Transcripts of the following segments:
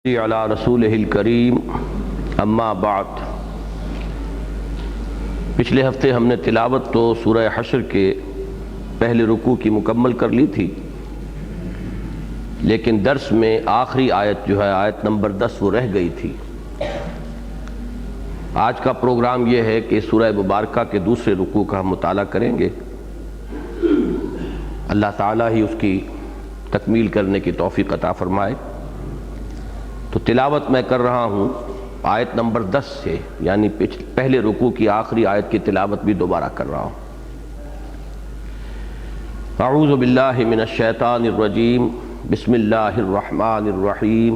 علی رسولہ الکریم اما بعد۔ پچھلے ہفتے ہم نے تلاوت تو سورہ حشر کے پہلے رکوع کی مکمل کر لی تھی، لیکن درس میں آخری آیت جو ہے آیت نمبر 10 وہ رہ گئی تھی۔ آج کا پروگرام یہ ہے کہ سورہ مبارکہ کے دوسرے رکوع کا ہم مطالعہ کریں گے۔ اللہ تعالیٰ ہی اس کی تکمیل کرنے کی توفیق عطا فرمائے۔ تو تلاوت میں کر رہا ہوں آیت نمبر 10 سے، یعنی پہلے رکوع کی آخری آیت کی تلاوت بھی دوبارہ کر رہا ہوں۔ اعوذ باللہ من الشیطان الرجیم، بسم اللہ الرحمن الرحیم۔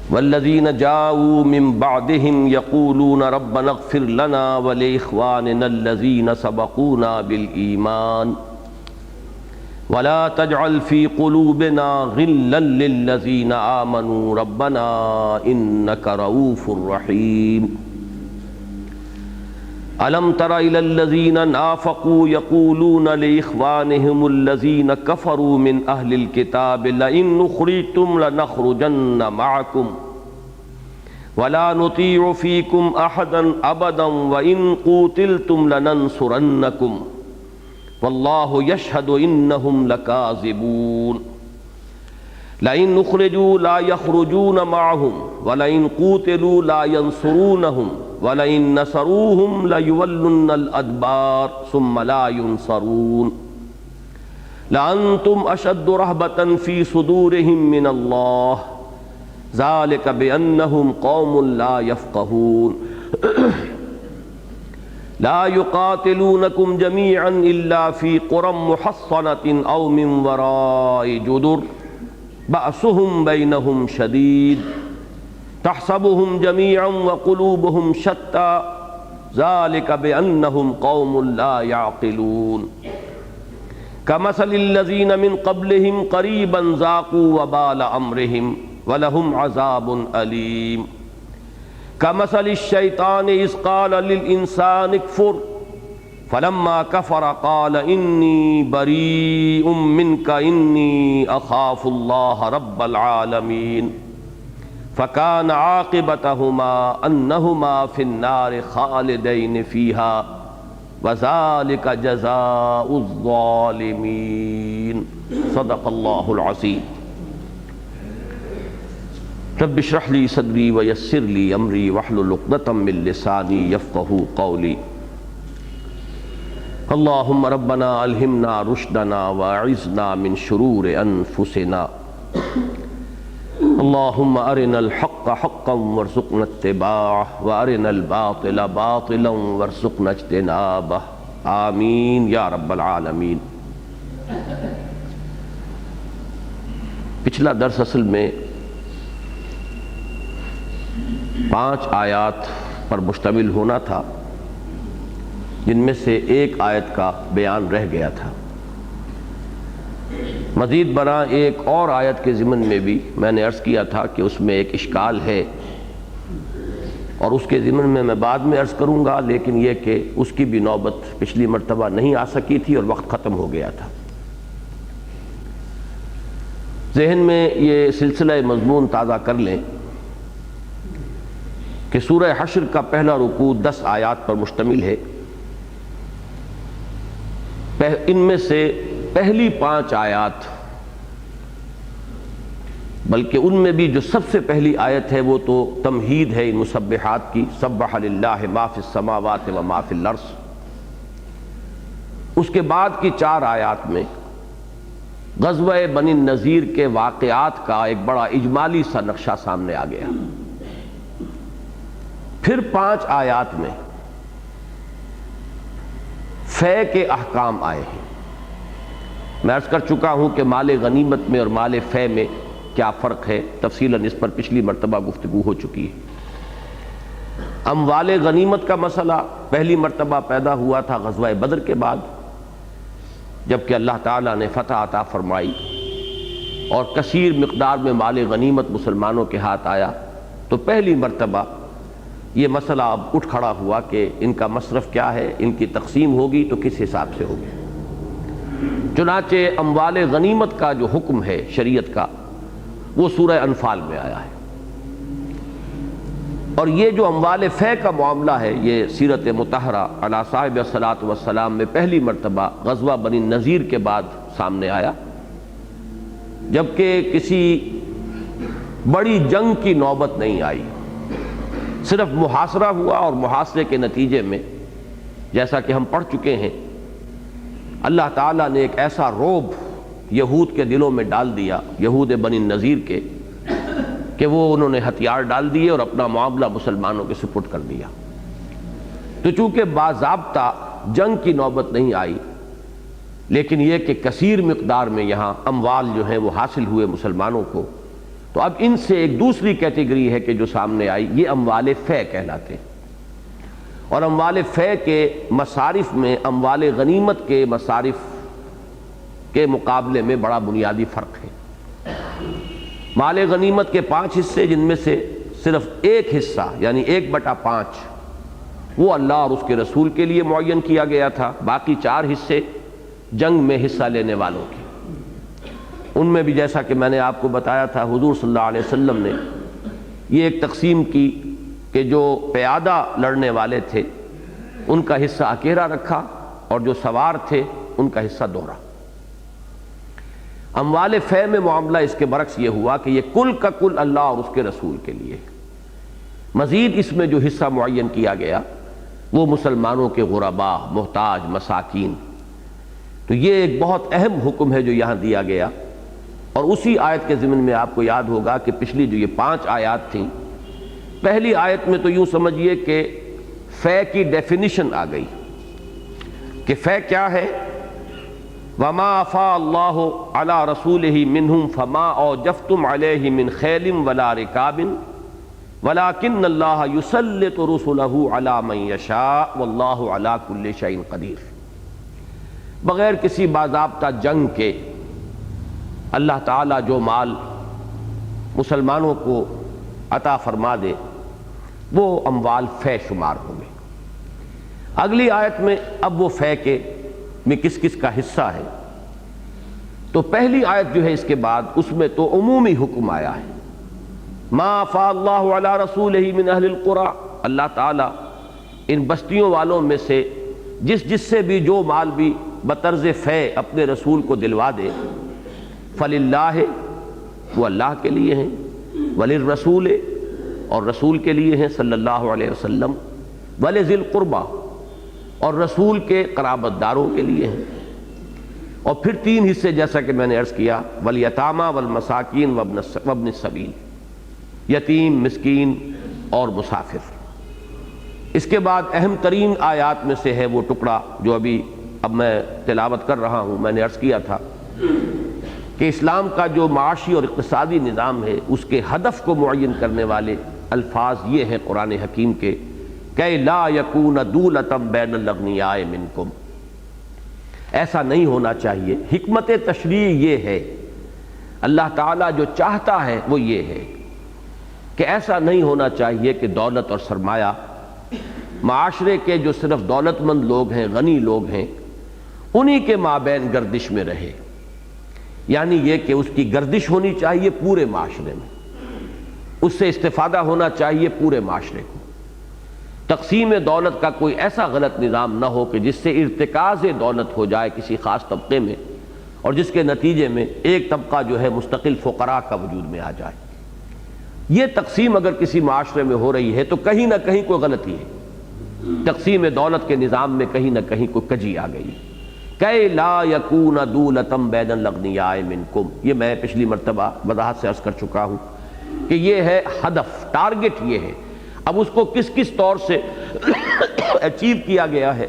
والذین جاؤوا من بعدهم یقولون ربنا اغفر لنا ولإخواننا الذین سبقونا بالایمان ولا تجعل في قلوبنا غلا للذين آمنوا ربنا إنك رؤوف رحيم۔ ألم تر إلى الذين نافقوا يقولون لإخوانهم الذين كفروا من أهل الكتاب لئن أخرجتم لنخرجن معكم ولا نطيع فيكم أحدا أبدا وإن قوتلتم لننصرنكم واللہ یشہد انہم لکاذبون۔ لئن اخرجوا لا یخرجون معهم ولئن قوتلوا لا ینصرونہم ولئن نصروہم لیولن الادبار ثم لا ینصرون لأنتم اشد رہبة فی صدورہم من اللہ ذالک بأنہم قوم لا یفقہون۔ لا يقاتلونكم جميعا إلا في قرى محصنة أو من وراء جدر بأسهم بينهم شديد تحسبهم جميعا وقلوبهم شتى ذلك بأنهم قوم لا يعقلون كمثل الذين من قبلهم قريبا ذاقوا وبال أمرهم ولهم عذاب أليم كمثل الشيطان إذ قال للإنسان اكفر فلما كفر قال إني بريء منك إني أخاف الله رب العالمين فكان عاقبتهما أنهما في النار خالدين فيها وذلك جزاء الظالمين۔ صدق الله العظيم۔ رب اشرح لي صدري ويسر لي امري واحلل عقدة من لساني يفقهوا قولي۔ اللهم ربنا الهمنا رشدنا واعذنا من شرور انفسنا۔ اللهم ارنا الحق حقا وارزقنا اتباعه وارنا الباطل باطلا وارزقنا اجتنابه، آمین یا رب العالمین۔ پچھلا درس اصل میں 5 آیات پر مشتمل ہونا تھا، جن میں سے ایک آیت کا بیان رہ گیا تھا۔ مزید برآں ایک اور آیت کے ضمن میں بھی میں نے عرض کیا تھا کہ اس میں ایک اشکال ہے، اور اس کے ضمن میں بعد میں عرض کروں گا، لیکن یہ کہ اس کی بھی نوبت پچھلی مرتبہ نہیں آ سکی تھی اور وقت ختم ہو گیا تھا۔ ذہن میں یہ سلسلہ مضمون تازہ کر لیں کہ سورہ حشر کا پہلا رکوع 10 آیات پر مشتمل ہے۔ ان میں سے پہلی 5 آیات، بلکہ ان میں بھی جو سب سے پہلی آیت ہے وہ تو تمہید ہے ان مسبحات کی، سبح للہ ما فی السماوات و ما فی الارض۔ اس کے بعد کی 4 آیات میں غزوہ بنی النضیر کے واقعات کا ایک بڑا اجمالی سا نقشہ سامنے آ گیا۔ پھر 5 آیات میں فے کے احکام آئے ہیں۔ میں عرض کر چکا ہوں کہ مال غنیمت میں اور مال فے میں کیا فرق ہے، تفصیلاً اس پر پچھلی مرتبہ گفتگو ہو چکی ہے۔ اموال غنیمت کا مسئلہ پہلی مرتبہ پیدا ہوا تھا غزوہ بدر کے بعد، جبکہ اللہ تعالیٰ نے فتح عطا فرمائی اور کثیر مقدار میں مال غنیمت مسلمانوں کے ہاتھ آیا، تو پہلی مرتبہ یہ مسئلہ اب اٹھ کھڑا ہوا کہ ان کا مصرف کیا ہے، ان کی تقسیم ہوگی تو کس حساب سے ہوگی۔ چنانچہ اموال غنیمت کا جو حکم ہے شریعت کا، وہ سورہ انفال میں آیا ہے۔ اور یہ جو اموال فے کا معاملہ ہے یہ سیرت مطہرہ علی صاحب الصلاۃ والسلام میں پہلی مرتبہ غزوہ بنی نذیر کے بعد سامنے آیا، جبکہ کسی بڑی جنگ کی نوبت نہیں آئی، صرف محاصرہ ہوا، اور محاصرے کے نتیجے میں جیسا کہ ہم پڑھ چکے ہیں اللہ تعالیٰ نے ایک ایسا رعب یہود کے دلوں میں ڈال دیا، یہود بنی نذیر کے، کہ وہ انہوں نے ہتھیار ڈال دیے اور اپنا معاملہ مسلمانوں کے سپرد کر دیا۔ تو چونکہ باضابطہ جنگ کی نوبت نہیں آئی، لیکن یہ کہ کثیر مقدار میں یہاں اموال جو ہیں وہ حاصل ہوئے مسلمانوں کو، تو اب ان سے ایک دوسری کیٹیگری ہے کہ جو سامنے آئی، یہ اموال فے کہلاتے ہیں۔ اور اموال فے کے مصارف میں اموال غنیمت کے مصارف کے مقابلے میں بڑا بنیادی فرق ہے۔ مال غنیمت کے 5 حصے، جن میں سے صرف ایک حصہ یعنی 1/5 وہ اللہ اور اس کے رسول کے لیے معین کیا گیا تھا، باقی 4 حصے جنگ میں حصہ لینے والوں کے۔ ان میں بھی جیسا کہ میں نے آپ کو بتایا تھا، حضور صلی اللہ علیہ وسلم نے یہ ایک تقسیم کی کہ جو پیادہ لڑنے والے تھے ان کا حصہ اکیلا رکھا، اور جو سوار تھے ان کا حصہ دوہرا۔ اموال فے میں معاملہ اس کے برعکس یہ ہوا کہ یہ کل کا کل اللہ اور اس کے رسول کے لیے، مزید اس میں جو حصہ معین کیا گیا وہ مسلمانوں کے غرباء، محتاج، مساکین۔ تو یہ ایک بہت اہم حکم ہے جو یہاں دیا گیا، اور اسی آیت کے ضمن میں آپ کو یاد ہوگا کہ پچھلی جو یہ 5 آیات تھیں، پہلی آیت میں تو یوں سمجھیے کہ فے کی ڈیفینیشن آ گئی کہ فے کیا ہے۔ وما افاء اللہ علی رسولہ منہم فما اوجفتم علیہ من خیل ولا رکاب ولکن اللہ یسلط رسلہ علی من یشاء واللہ علی کل شیء قدیر۔ بغیر کسی باضابطہ جنگ کے اللہ تعالیٰ جو مال مسلمانوں کو عطا فرما دے وہ اموال فے شمار ہوں گے۔ اگلی آیت میں اب وہ فے کے میں کس کس کا حصہ ہے، تو پہلی آیت جو ہے اس کے بعد اس میں تو عمومی حکم آیا ہے، ما افاء اللہ علی رسولہ من اہل القری، اللہ تعالیٰ ان بستیوں والوں میں سے جس سے بھی جو مال بھی بطرز فے اپنے رسول کو دلوا دے، فللہ، وہ اللہ کے لیے ہیں، وللرسول، اور رسول کے لیے ہیں صلی اللہ علیہ وسلم، ولذی القربى، اور رسول کے قرابت داروں کے لیے ہیں، اور پھر 3 حصے جیسا کہ میں نے عرض کیا، والیتامی والمساکین وابن السبیل، یتیم، مسکین اور مسافر۔ اس کے بعد اہم ترین آیات میں سے ہے وہ ٹکڑا جو اب میں تلاوت کر رہا ہوں۔ میں نے عرض کیا تھا کہ اسلام کا جو معاشی اور اقتصادی نظام ہے اس کے ہدف کو معین کرنے والے الفاظ یہ ہیں قرآن حکیم کے کہ لا یکون دولۃ بین الاغنیاء منکم، ایسا نہیں ہونا چاہیے۔ حکمت تشریع یہ ہے، اللہ تعالیٰ جو چاہتا ہے وہ یہ ہے کہ ایسا نہیں ہونا چاہیے کہ دولت اور سرمایہ معاشرے کے جو صرف دولت مند لوگ ہیں، غنی لوگ ہیں، انہی کے مابین گردش میں رہے، یعنی یہ کہ اس کی گردش ہونی چاہیے پورے معاشرے میں، اس سے استفادہ ہونا چاہیے پورے معاشرے کو۔ تقسیم دولت کا کوئی ایسا غلط نظام نہ ہو کہ جس سے ارتکاز دولت ہو جائے کسی خاص طبقے میں، اور جس کے نتیجے میں ایک طبقہ جو ہے مستقل فقراء کا وجود میں آ جائے۔ یہ تقسیم اگر کسی معاشرے میں ہو رہی ہے تو کہیں نہ کہیں کوئی غلطی ہے، تقسیم دولت کے نظام میں کہیں نہ کہیں کوئی کجی آ گئی۔ کہ لا یکون دولۃ بین الاغنیاء منکم، یہ میں پچھلی مرتبہ وضاحت سے عرض کر چکا ہوں کہ یہ ہے ہدف، ٹارگٹ یہ ہے۔ اب اس کو کس کس طور سے اچیو کیا گیا ہے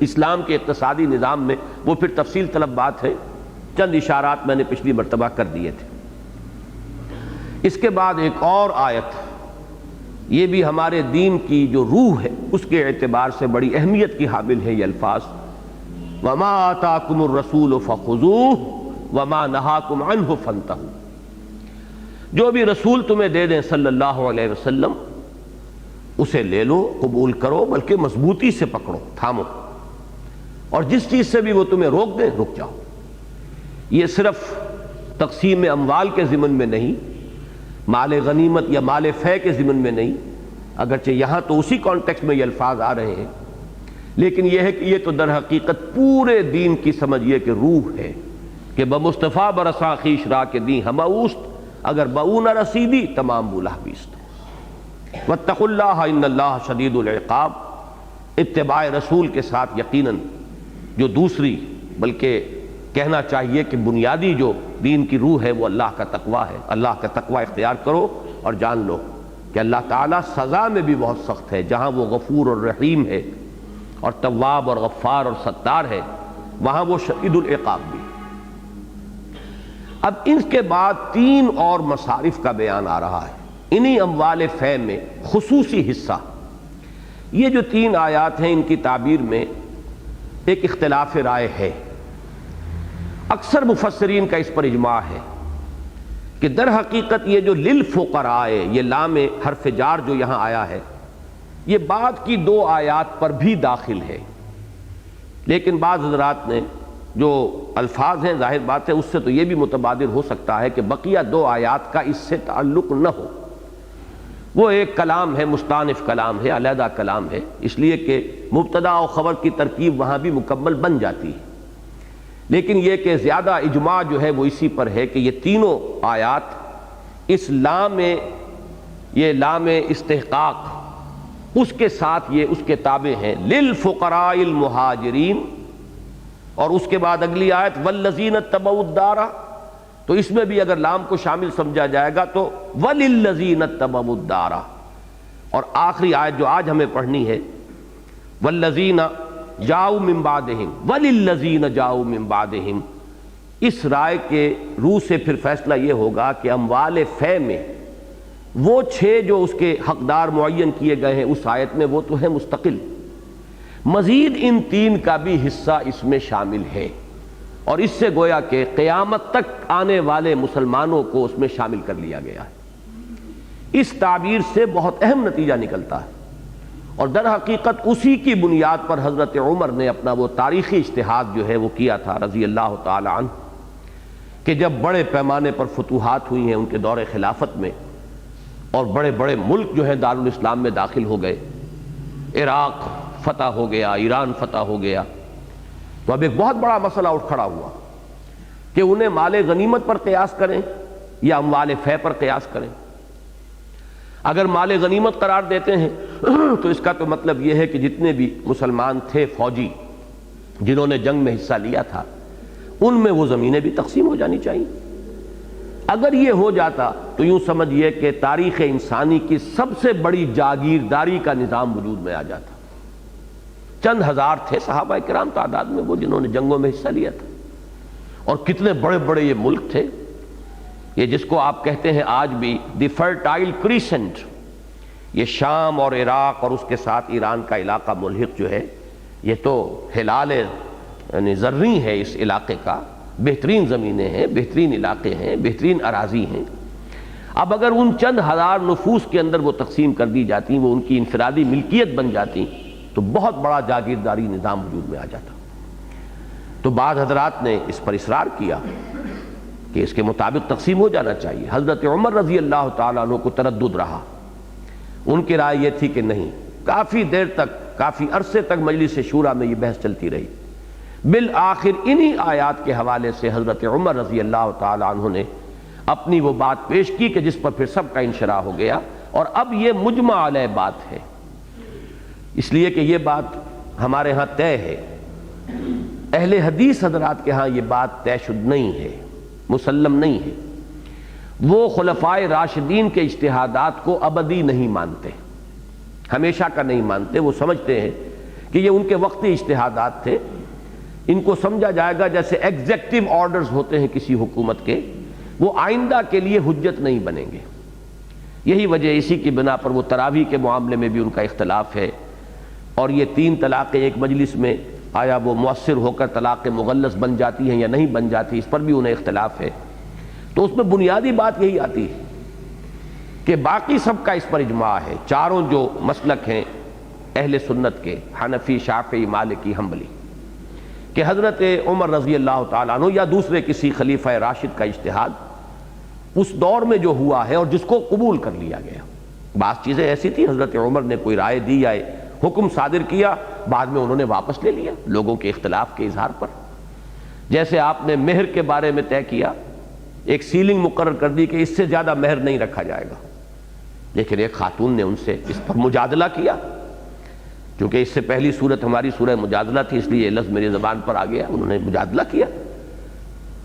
اسلام کے اقتصادی نظام میں، وہ پھر تفصیل طلب بات ہے، چند اشارات میں نے پچھلی مرتبہ کر دیے تھے۔ اس کے بعد ایک اور آیت، یہ بھی ہمارے دین کی جو روح ہے اس کے اعتبار سے بڑی اہمیت کی حامل ہے، یہ الفاظ وَمَا آتَاكُمُ الرَّسُولُ فَخُذُوهُ وَمَا نَهَاكُمْ عَنْهُ فَانْتَهُوا، جو بھی رسول تمہیں دے دیں صلی اللہ علیہ وسلم اسے لے لو، قبول کرو، بلکہ مضبوطی سے پکڑو، تھامو، اور جس چیز سے بھی وہ تمہیں روک دیں رک جاؤ۔ یہ صرف تقسیم اموال کے ضمن میں نہیں، مال غنیمت یا مال فے کے ضمن میں نہیں، اگرچہ یہاں تو اسی کانٹیکسٹ میں یہ الفاظ آ رہے ہیں، لیکن یہ ہے کہ یہ تو در حقیقت پورے دین کی سمجھیے کہ روح ہے کہ بمصطفیٰ برسا خیش را کے دین ہمہ اوست، اگر بؤ نہ رسیدی تمام بولا بیست۔ واتقوا اللہ ان اللہ شدید العقاب، اتباع رسول کے ساتھ یقیناً جو دوسری بلکہ کہنا چاہیے کہ بنیادی جو دین کی روح ہے وہ اللہ کا تقویٰ ہے۔ اللہ کا تقویٰ اختیار کرو اور جان لو کہ اللہ تعالیٰ سزا میں بھی بہت سخت ہے، جہاں وہ غفور اور رحیم ہے اور تواب اور غفار اور ستار ہے، وہاں وہ شدید العقاب بھی۔ اب ان کے بعد 3 اور مصارف کا بیان آ رہا ہے، انہی اموال فے میں خصوصی حصہ۔ یہ جو 3 آیات ہیں ان کی تعبیر میں ایک اختلاف رائے ہے، اکثر مفسرین کا اس پر اجماع ہے کہ در حقیقت یہ جو للفقراء، یہ لام حرف جار جو یہاں آیا ہے، یہ بعد کی 2 آیات پر بھی داخل ہے، لیکن بعض حضرات نے جو الفاظ ہیں ظاہر بات ہے اس سے تو یہ بھی متبادر ہو سکتا ہے کہ بقیہ 2 آیات کا اس سے تعلق نہ ہو، وہ ایک کلام ہے، مستانف کلام ہے، علیحدہ کلام ہے، اس لیے کہ مبتدا و خبر کی ترکیب وہاں بھی مکمل بن جاتی ہے، لیکن یہ کہ زیادہ اجماع جو ہے وہ اسی پر ہے کہ یہ تینوں آیات اس لام یہ لام استحقاق اس کے ساتھ یہ اس کے تابع ہیں، للفقراء المہاجرین، اور اس کے بعد اگلی آیت والذین اتبعوا الدار، تو اس میں بھی اگر لام کو شامل سمجھا جائے گا تو وللذین اتبعوا الدار، اور آخری آیت جو آج ہمیں پڑھنی ہے والذین جاؤ من بعدہم وللذین جاؤ من بعدہم، اس رائے کے روح سے پھر فیصلہ یہ ہوگا کہ اموال فے میں وہ 6 جو اس کے حقدار معین کیے گئے ہیں اس آیت میں وہ تو ہے مستقل، مزید ان 3 کا بھی حصہ اس میں شامل ہے، اور اس سے گویا کہ قیامت تک آنے والے مسلمانوں کو اس میں شامل کر لیا گیا ہے۔ اس تعبیر سے بہت اہم نتیجہ نکلتا ہے، اور در حقیقت اسی کی بنیاد پر حضرت عمر نے اپنا وہ تاریخی اجتہاد جو ہے وہ کیا تھا رضی اللہ تعالی عنہ، کہ جب بڑے پیمانے پر فتوحات ہوئی ہیں ان کے دور خلافت میں، اور بڑے بڑے ملک جو ہے دارالاسلام میں داخل ہو گئے، عراق فتح ہو گیا، ایران فتح ہو گیا، تو اب ایک بہت بڑا مسئلہ اٹھ کھڑا ہوا کہ انہیں مال غنیمت پر قیاس کریں یا اموال فے پر قیاس کریں۔ اگر مال غنیمت قرار دیتے ہیں تو اس کا تو مطلب یہ ہے کہ جتنے بھی مسلمان تھے فوجی جنہوں نے جنگ میں حصہ لیا تھا ان میں وہ زمینیں بھی تقسیم ہو جانی چاہیے۔ اگر یہ ہو جاتا تو یوں سمجھیے کہ تاریخ انسانی کی سب سے بڑی جاگیرداری کا نظام وجود میں آ جاتا۔ چند ہزار تھے صحابہ کرام تعداد میں وہ جنہوں نے جنگوں میں حصہ لیا تھا، اور کتنے بڑے بڑے یہ ملک تھے، یہ جس کو آپ کہتے ہیں آج بھی دی فرٹائل کریسنٹ، یہ شام اور عراق اور اس کے ساتھ ایران کا علاقہ ملحق جو ہے، یہ تو ہلال یعنی زرعی ہے اس علاقے کا، بہترین زمینیں ہیں، بہترین علاقے ہیں، بہترین اراضی ہیں۔ اب اگر ان چند ہزار نفوس کے اندر وہ تقسیم کر دی جاتی، وہ ان کی انفرادی ملکیت بن جاتی، تو بہت بڑا جاگیرداری نظام وجود میں آ جاتا۔ تو بعض حضرات نے اس پر اصرار کیا کہ اس کے مطابق تقسیم ہو جانا چاہیے۔ حضرت عمر رضی اللہ تعالیٰ عنہ کو تردد رہا، ان کی رائے یہ تھی کہ نہیں، کافی دیر تک، کافی عرصے تک مجلس شورا میں یہ بحث چلتی رہی، بالآخر انہی آیات کے حوالے سے حضرت عمر رضی اللہ تعالیٰ عنہ نے اپنی وہ بات پیش کی کہ جس پر پھر سب کا انشراح ہو گیا، اور اب یہ مجمع علیہ بات ہے، اس لیے کہ یہ بات ہمارے ہاں طے ہے، اہل حدیث حضرات کے ہاں یہ بات طے شد نہیں ہے، مسلم نہیں ہے، وہ خلفائے راشدین کے اجتہادات کو ابدی نہیں مانتے، ہمیشہ کا نہیں مانتے، وہ سمجھتے ہیں کہ یہ ان کے وقتی اجتہادات تھے، ان کو سمجھا جائے گا جیسے ایگزیکٹو آرڈرز ہوتے ہیں کسی حکومت کے، وہ آئندہ کے لیے حجت نہیں بنیں گے۔ یہی وجہ اسی کی بنا پر وہ تراویح کے معاملے میں بھی ان کا اختلاف ہے، اور یہ 3 طلاقیں ایک مجلس میں آیا وہ مؤثر ہو کر طلاق مغلظ بن جاتی ہیں یا نہیں بن جاتی، اس پر بھی انہیں اختلاف ہے۔ تو اس میں بنیادی بات یہی آتی ہے کہ باقی سب کا اس پر اجماع ہے، چاروں جو مسلک ہیں اہل سنت کے، حنفی، شافعی، مالکی، حنبلی، کہ حضرت عمر رضی اللہ تعالیٰ عنہ یا دوسرے کسی خلیفہ راشد کا اجتہاد اس دور میں جو ہوا ہے اور جس کو قبول کر لیا گیا. بعض چیزیں ایسی تھیں حضرت عمر نے کوئی رائے دی یا حکم صادر کیا، بعد میں انہوں نے واپس لے لیا لوگوں کے اختلاف کے اظہار پر. جیسے آپ نے مہر کے بارے میں طے کیا، ایک سیلنگ مقرر کر دی کہ اس سے زیادہ مہر نہیں رکھا جائے گا، لیکن ایک خاتون نے ان سے اس پر مجادلہ کیا. کیونکہ اس سے پہلی صورت ہماری سورہ مجادلہ تھی، اس لیے یہ لفظ میری زبان پر آ گیا. انہوں نے مجادلہ کیا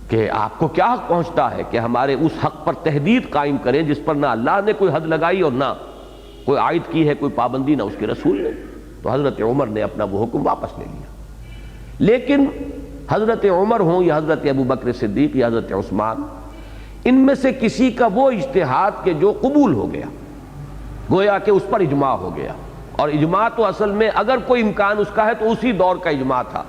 کہ آپ کو کیا حق پہنچتا ہے کہ ہمارے اس حق پر تحدید قائم کریں جس پر نہ اللہ نے کوئی حد لگائی اور نہ کوئی عائد کی ہے کوئی پابندی، نہ اس کے رسول نے. تو حضرت عمر نے اپنا وہ حکم واپس لے لیا. لیکن حضرت عمر ہوں یا حضرت ابو بکر صدیق یا حضرت عثمان، ان میں سے کسی کا وہ اجتہاد کہ جو قبول ہو گیا، گویا کہ اس پر اجماع ہو گیا. اور اجماع تو اصل میں اگر کوئی امکان اس کا ہے تو اسی دور کا اجماع تھا،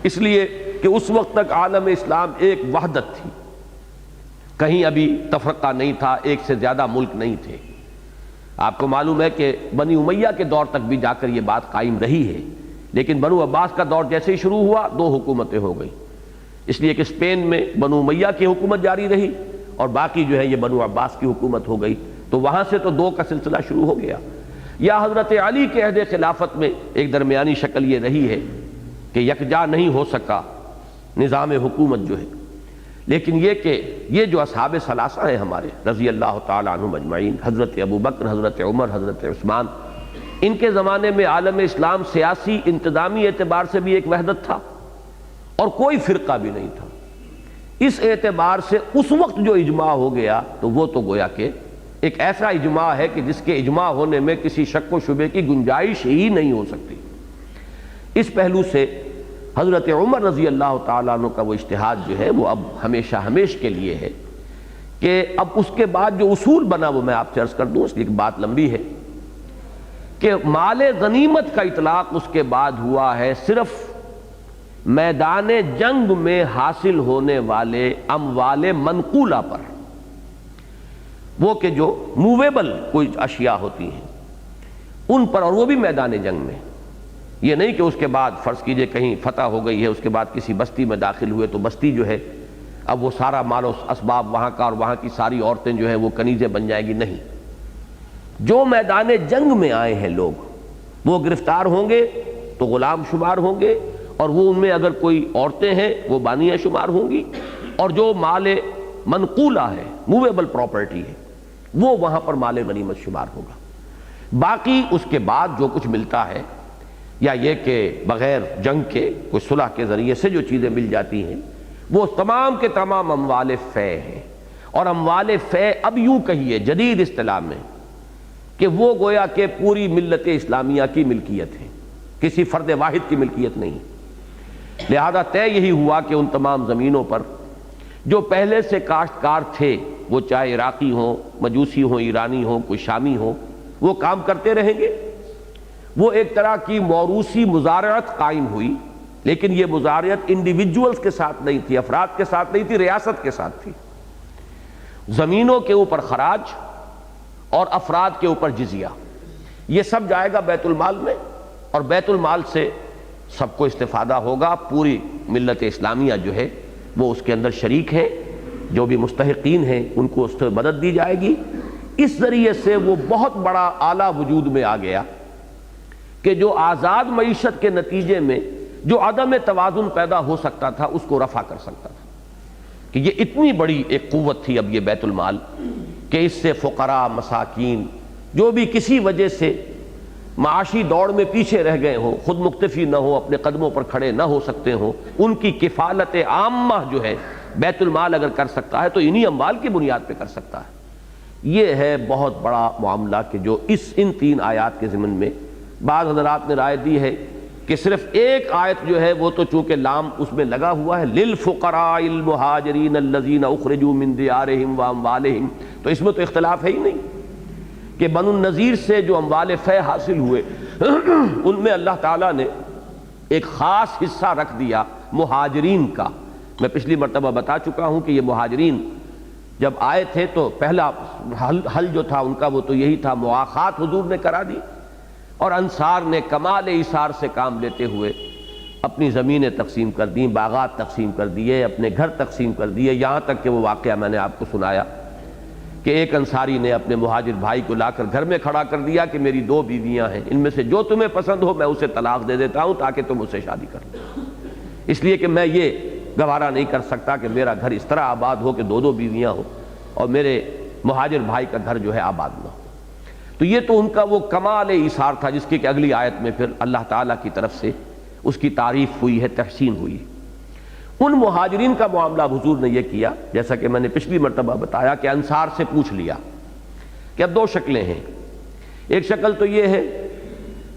اس لیے کہ اس وقت تک عالم اسلام ایک وحدت تھی، کہیں ابھی تفرقہ نہیں تھا، ایک سے زیادہ ملک نہیں تھے. آپ کو معلوم ہے کہ بنی امیہ کے دور تک بھی جا کر یہ بات قائم رہی ہے، لیکن بنو عباس کا دور جیسے ہی شروع ہوا 2 حکومتیں ہو گئی، اس لیے کہ اسپین میں بنو امیہ کی حکومت جاری رہی اور باقی جو ہے یہ بنو عباس کی حکومت ہو گئی. تو وہاں سے تو 2 کا سلسلہ شروع ہو گیا. یا حضرت علی کے عہد خلافت میں ایک درمیانی شکل یہ رہی ہے کہ یکجا نہیں ہو سکا نظام حکومت جو ہے، لیکن یہ کہ یہ جو اصحاب ثلاثہ ہیں ہمارے رضی اللہ تعالیٰ عنہم اجمعین، حضرت ابو بکر، حضرت عمر، حضرت عثمان، ان کے زمانے میں عالم اسلام سیاسی انتظامی اعتبار سے بھی ایک وحدت تھا اور کوئی فرقہ بھی نہیں تھا. اس اعتبار سے اس وقت جو اجماع ہو گیا تو وہ تو گویا کہ ایک ایسا اجماع ہے کہ جس کے اجماع ہونے میں کسی شک و شبے کی گنجائش ہی نہیں ہو سکتی. اس پہلو سے حضرت عمر رضی اللہ تعالیٰ عنہ کا وہ اجتہاد جو ہے وہ اب ہمیشہ ہمیش کے لیے ہے کہ اب اس کے بعد جو اصول بنا وہ میں آپ سے عرض کر دوں، اس لیے کہ بات لمبی ہے، کہ مال غنیمت کا اطلاق اس کے بعد ہوا ہے صرف میدان جنگ میں حاصل ہونے والے اموال منقولہ پر، وہ کہ جو موویبل کوئی اشیاء ہوتی ہیں ان پر، اور وہ بھی میدان جنگ میں. یہ نہیں کہ اس کے بعد فرض کیجئے کہیں فتح ہو گئی ہے، اس کے بعد کسی بستی میں داخل ہوئے تو بستی جو ہے اب وہ سارا مال و اسباب وہاں کا اور وہاں کی ساری عورتیں جو ہیں وہ کنیزیں بن جائیں گی. نہیں، جو میدان جنگ میں آئے ہیں لوگ وہ گرفتار ہوں گے تو غلام شمار ہوں گے، اور وہ ان میں اگر کوئی عورتیں ہیں وہ بانیہ شمار ہوں گی، اور جو مال منقولہ ہے موویبل پراپرٹی ہے وہ وہاں پر مال غنیمت شمار ہوگا. باقی اس کے بعد جو کچھ ملتا ہے یا یہ کہ بغیر جنگ کے کوئی صلح کے ذریعے سے جو چیزیں مل جاتی ہیں وہ تمام کے تمام اموال فے ہیں. اور اموال فے اب یوں کہیے جدید اصطلاح میں کہ وہ گویا کہ پوری ملت اسلامیہ کی ملکیت ہے، کسی فرد واحد کی ملکیت نہیں. لہذا طے یہی ہوا کہ ان تمام زمینوں پر جو پہلے سے کاشتکار تھے، وہ چاہے عراقی ہوں، مجوسی ہوں، ایرانی ہوں، کوئی شامی ہوں، وہ کام کرتے رہیں گے. وہ ایک طرح کی موروثی مزارعت قائم ہوئی، لیکن یہ مزارعت انڈیویجولز کے ساتھ نہیں تھی، افراد کے ساتھ نہیں تھی، ریاست کے ساتھ تھی. زمینوں کے اوپر خراج اور افراد کے اوپر جزیہ، یہ سب جائے گا بیت المال میں، اور بیت المال سے سب کو استفادہ ہوگا. پوری ملت اسلامیہ جو ہے وہ اس کے اندر شریک ہے، جو بھی مستحقین ہیں ان کو اس سے مدد دی جائے گی. اس ذریعے سے وہ بہت بڑا آلہ وجود میں آ گیا کہ جو آزاد معیشت کے نتیجے میں جو عدم توازن پیدا ہو سکتا تھا اس کو رفع کر سکتا تھا. کہ یہ اتنی بڑی ایک قوت تھی اب یہ بیت المال کہ اس سے فقراء، مساکین، جو بھی کسی وجہ سے معاشی دوڑ میں پیچھے رہ گئے ہوں، خود مکتفی نہ ہو، اپنے قدموں پر کھڑے نہ ہو سکتے ہوں، ان کی کفالت عامہ جو ہے بیت المال اگر کر سکتا ہے تو انہی اموال کی بنیاد پہ کر سکتا ہے. یہ ہے بہت بڑا معاملہ کہ جو ان 3 آیات کے ضمن میں بعض حضرات نے رائے دی ہے کہ صرف ایک آیت جو ہے وہ تو چونکہ لام اس میں لگا ہوا ہے للفقراء المہاجرین الذین اخرجوا من دیارہم واموالہم، تو اس میں تو اختلاف ہے ہی نہیں کہ بنو النذیر سے جو اموال فے حاصل ہوئے ان میں اللہ تعالیٰ نے ایک خاص حصہ رکھ دیا مہاجرین کا. میں پچھلی مرتبہ بتا چکا ہوں کہ یہ مہاجرین جب آئے تھے تو پہلا حل جو تھا ان کا وہ تو یہی تھا، مواخات حضور نے کرا دی، اور انصار نے کمال ایثار سے کام لیتے ہوئے اپنی زمینیں تقسیم کر دیں، باغات تقسیم کر دیے، اپنے گھر تقسیم کر دیے، یہاں تک کہ وہ واقعہ میں نے آپ کو سنایا کہ ایک انصاری نے اپنے مہاجر بھائی کو لا کر گھر میں کھڑا کر دیا کہ میری 2 بیویاں ہیں، ان میں سے جو تمہیں پسند ہو میں اسے طلاق دے دیتا ہوں تاکہ تم اسے شادی کر لو، اس لیے کہ میں یہ گوارا نہیں کر سکتا کہ میرا گھر اس طرح آباد ہو کہ 2 بیویاں ہوں اور میرے مہاجر بھائی کا گھر جو ہے آباد نہ ہو۔ تو یہ تو ان کا وہ کمال ایثار تھا جس کی کہ اگلی آیت میں پھر اللہ تعالیٰ کی طرف سے اس کی تعریف ہوئی ہے، تحسین ہوئی۔ ان مہاجرین کا معاملہ حضور نے یہ کیا جیسا کہ میں نے پچھلی مرتبہ بتایا کہ انصار سے پوچھ لیا کہ اب 2 شکلیں ہیں، ایک شکل تو یہ ہے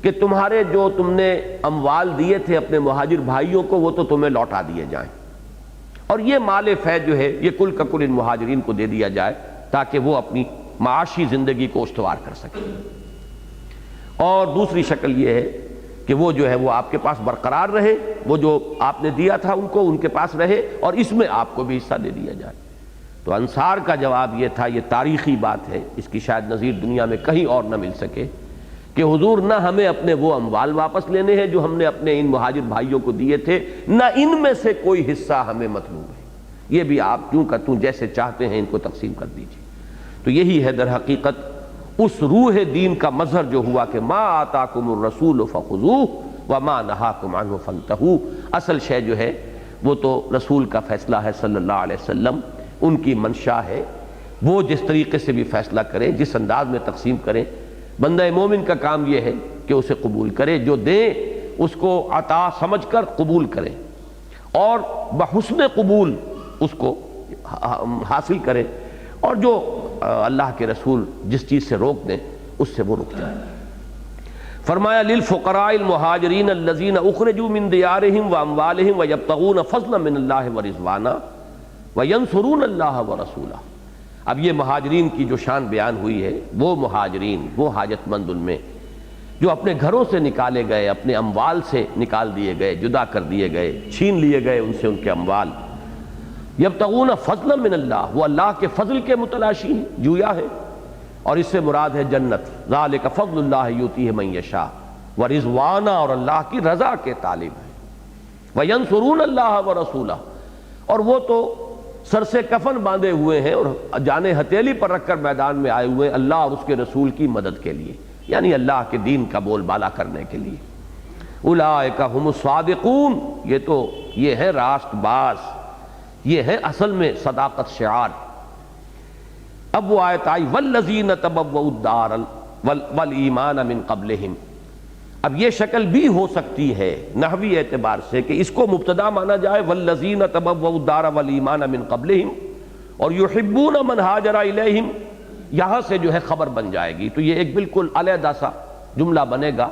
کہ تمہارے جو تم نے اموال دیے تھے اپنے مہاجر بھائیوں کو وہ تو تمہیں لوٹا دیے جائیں، اور یہ مال فے جو ہے یہ کل کا کل ان مہاجرین کو دے دیا جائے تاکہ وہ اپنی معاشی زندگی کو استوار کر سکیں، اور دوسری شکل یہ ہے کہ وہ جو ہے وہ آپ کے پاس برقرار رہے، وہ جو آپ نے دیا تھا ان کو ان کے پاس رہے اور اس میں آپ کو بھی حصہ دے دیا جائے۔ تو انصار کا جواب یہ تھا، یہ تاریخی بات ہے، اس کی شاید نظیر دنیا میں کہیں اور نہ مل سکے، کہ حضور نہ ہمیں اپنے وہ اموال واپس لینے ہیں جو ہم نے اپنے ان مہاجر بھائیوں کو دیے تھے، نہ ان میں سے کوئی حصہ ہمیں مطلوب ہے، یہ بھی آپ کیوں کا توں جیسے چاہتے ہیں ان کو تقسیم کر دیجیے۔ تو یہی ہے در حقیقت اس روح دین کا مظہر جو ہوا کہ ما آتاکم الرسول فخذوہ وما نہاکم عنہ فانتہوا، اصل شے جو ہے وہ تو رسول کا فیصلہ ہے صلی اللہ علیہ وسلم، ان کی منشا ہے، وہ جس طریقے سے بھی فیصلہ کریں، جس انداز میں تقسیم کریں، بندہ مومن کا کام یہ ہے کہ اسے قبول کرے، جو دیں اس کو عطا سمجھ کر قبول کریں اور بحسن قبول اس کو حاصل کریں، اور جو اللہ کے رسول جس چیز سے روک دیں اس سے وہ رک جائیں۔ فرمایا للفقراء المہاجرین الذین اخرجوا من دیارہم واموالہم ویبتغون فضلا من اللہ ورضوانا وینصرون اللہ ورسولہ۔ اب یہ مہاجرین کی جو شان بیان ہوئی ہے، وہ مہاجرین، وہ حاجت مند ان میں جو اپنے گھروں سے نکالے گئے، اپنے اموال سے نکال دیے گئے، جدا کر دیے گئے، چھین لیے گئے ان سے ان کے اموال، یبتغون فضلا من اللہ، وہ اللہ کے فضل کے متلاشی ہیں، جویا ہے، اور اس سے مراد ہے جنت، ذالک فضل اللہ یؤتیہ من یشاء، ورضوانا، اور اللہ کی رضا کے طالب ہیں، وینصرون اللہ ورسولہ، اور وہ تو سر سے کفن باندھے ہوئے ہیں اور جانے ہتھیلی پر رکھ کر میدان میں آئے ہوئے ہیں اللہ اور اس کے رسول کی مدد کے لیے، یعنی اللہ کے دین کا بول بالا کرنے کے لیے۔ اولئک ھم الصادقون، یہ ہے راست باز، یہ ہے اصل میں صداقت شعار۔ اب وہ آیت آئی والذین تبوؤا الدار والایمان من قبلہم، اب یہ شکل بھی ہو سکتی ہے نحوی اعتبار سے کہ اس کو مبتدا مانا جائے والذین تبوؤا الدار والایمان من قبلہم، اور یحبون من ہاجر الیہم یہاں سے جو ہے خبر بن جائے گی، تو یہ ایک بالکل علیحدہ سا جملہ بنے گا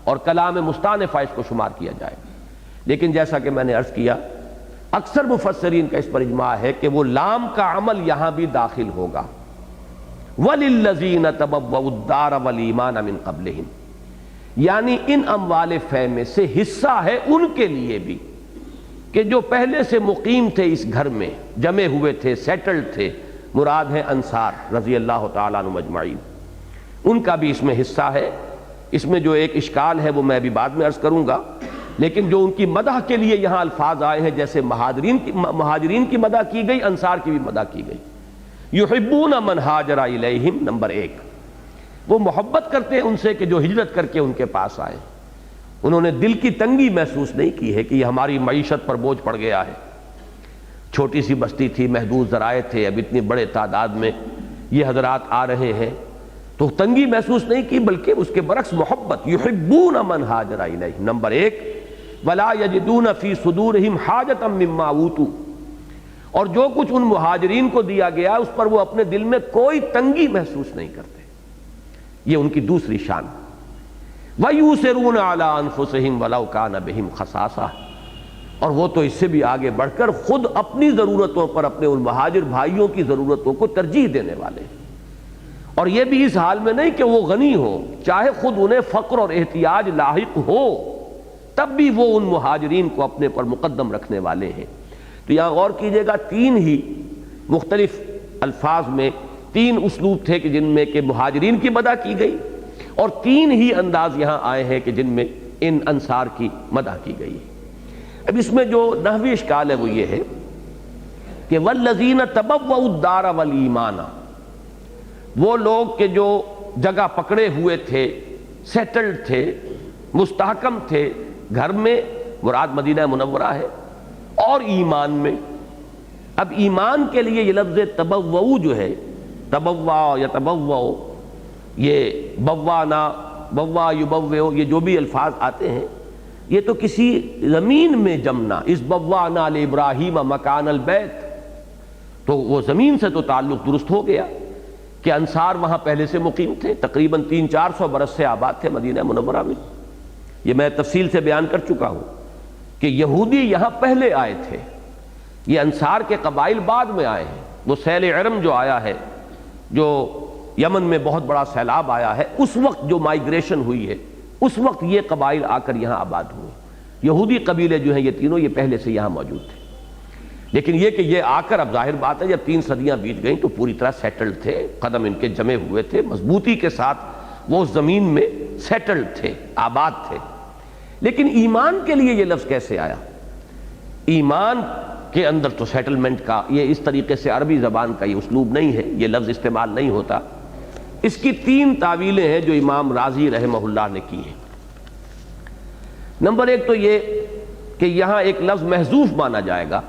اور کلام مستانفہ اس کو شمار کیا جائے گا۔ لیکن جیسا کہ میں نے عرض کیا اکثر مفسرین کا اس پر اجماع ہے کہ وہ لام کا عمل یہاں بھی داخل ہوگا، وَلِلَّذِينَ تَبَوَّؤُا الدَّارَ وَالْإِيمَانَ مِن قَبْلِهِمْ، یعنی ان اموال فے میں سے حصہ ہے ان کے لیے بھی کہ جو پہلے سے مقیم تھے اس گھر میں، جمے ہوئے تھے، سیٹلڈ تھے، مراد ہیں انصار رضی اللہ تعالیٰ عنہم اجمعین، ان کا بھی اس میں حصہ ہے۔ اس میں جو ایک اشکال ہے وہ میں بھی بعد میں عرض کروں گا، لیکن جو ان کی مدح کے لیے یہاں الفاظ آئے ہیں جیسے مہاجرین کی مدح کی گئی، انصار کی بھی مدح کی گئی۔ یحبون من ہاجر الیہم، نمبر 1، وہ محبت کرتے ہیں ان سے کہ جو ہجرت کر کے ان کے پاس آئے، انہوں نے دل کی تنگی محسوس نہیں کی ہے کہ یہ ہماری معیشت پر بوجھ پڑ گیا ہے، چھوٹی سی بستی تھی، محدود ذرائع تھے، اب اتنی بڑے تعداد میں یہ حضرات آ رہے ہیں، تو تنگی محسوس نہیں کی بلکہ اس کے برعکس محبت۔ یحبون من ہاجر الیہم، نمبر 1، ولا یجدون فی صدورہم حاجۃ مما اوتوا، اور جو کچھ ان مہاجرین کو دیا گیا اس پر وہ اپنے دل میں کوئی تنگی محسوس نہیں کرتے، یہ ان کی دوسری شان۔ وَيُؤْثِرُونَ عَلَىٰ أَنفُسِهِمْ وَلَوْ كَانَ بِهِمْ خَصَاصَةٌ، اور وہ تو اس سے بھی آگے بڑھ کر خود اپنی ضرورتوں پر اپنے ان مہاجر بھائیوں کی ضرورتوں کو ترجیح دینے والے ہیں، اور یہ بھی اس حال میں نہیں کہ وہ غنی ہو، چاہے خود انہیں فقر اور احتیاج لاحق ہو تب بھی وہ ان مہاجرین کو اپنے پر مقدم رکھنے والے ہیں۔ تو یہاں غور کیجئے گا، 3 ہی مختلف الفاظ میں 3 اسلوب تھے کہ جن میں کہ مہاجرین کی مدح کی گئی، اور 3 ہی انداز یہاں آئے ہیں کہ جن میں ان انصار کی مدح کی گئی۔ اب اس میں جو نحوی اشکال ہے وہ یہ ہے کہ والذین تبوؤا الدار والایمان، وہ لوگ کہ جو جگہ پکڑے ہوئے تھے، سیٹلڈ تھے، مستحکم تھے گھر میں، مراد مدینہ منورہ ہے، اور ایمان میں۔ اب ایمان کے لیے یہ لفظ تبوؤ جو ہے، تبوا یا تبوؤ، یہ بوانا، بوا یبوؤ، یہ جو بھی الفاظ آتے ہیں یہ تو کسی زمین میں جمنا، اس بوانا لابراہیم مکان البیت، تو وہ زمین سے تو تعلق درست ہو گیا کہ انصار وہاں پہلے سے مقیم تھے، تقریباً 300-400 برس سے آباد تھے مدینہ منورہ میں۔ یہ میں تفصیل سے بیان کر چکا ہوں کہ یہودی یہاں پہلے آئے تھے، یہ انصار کے قبائل بعد میں آئے ہیں۔ وہ سیل ارم جو آیا ہے، جو یمن میں بہت بڑا سیلاب آیا ہے، اس وقت جو مائیگریشن ہوئی ہے، اس وقت یہ قبائل آ کر یہاں آباد ہوئے۔ یہودی قبیلے جو ہیں یہ تینوں یہ پہلے سے یہاں موجود تھے، لیکن یہ کہ یہ آ کر، اب ظاہر بات ہے جب 3 صدیاں بیت گئیں تو پوری طرح سیٹلڈ تھے، قدم ان کے جمے ہوئے تھے، مضبوطی کے ساتھ وہ زمین میں سیٹلڈ تھے، آباد تھے۔ لیکن ایمان کے لیے یہ لفظ کیسے آیا؟ ایمان کے اندر تو سیٹلمنٹ کا یہ اس طریقے سے عربی زبان کا یہ اسلوب نہیں ہے، یہ لفظ استعمال نہیں ہوتا۔ اس کی 3 تعویلیں ہیں جو امام رازی رحمہ اللہ نے کی ہیں۔ نمبر 1 تو یہ کہ یہاں ایک لفظ محذوف مانا جائے گا،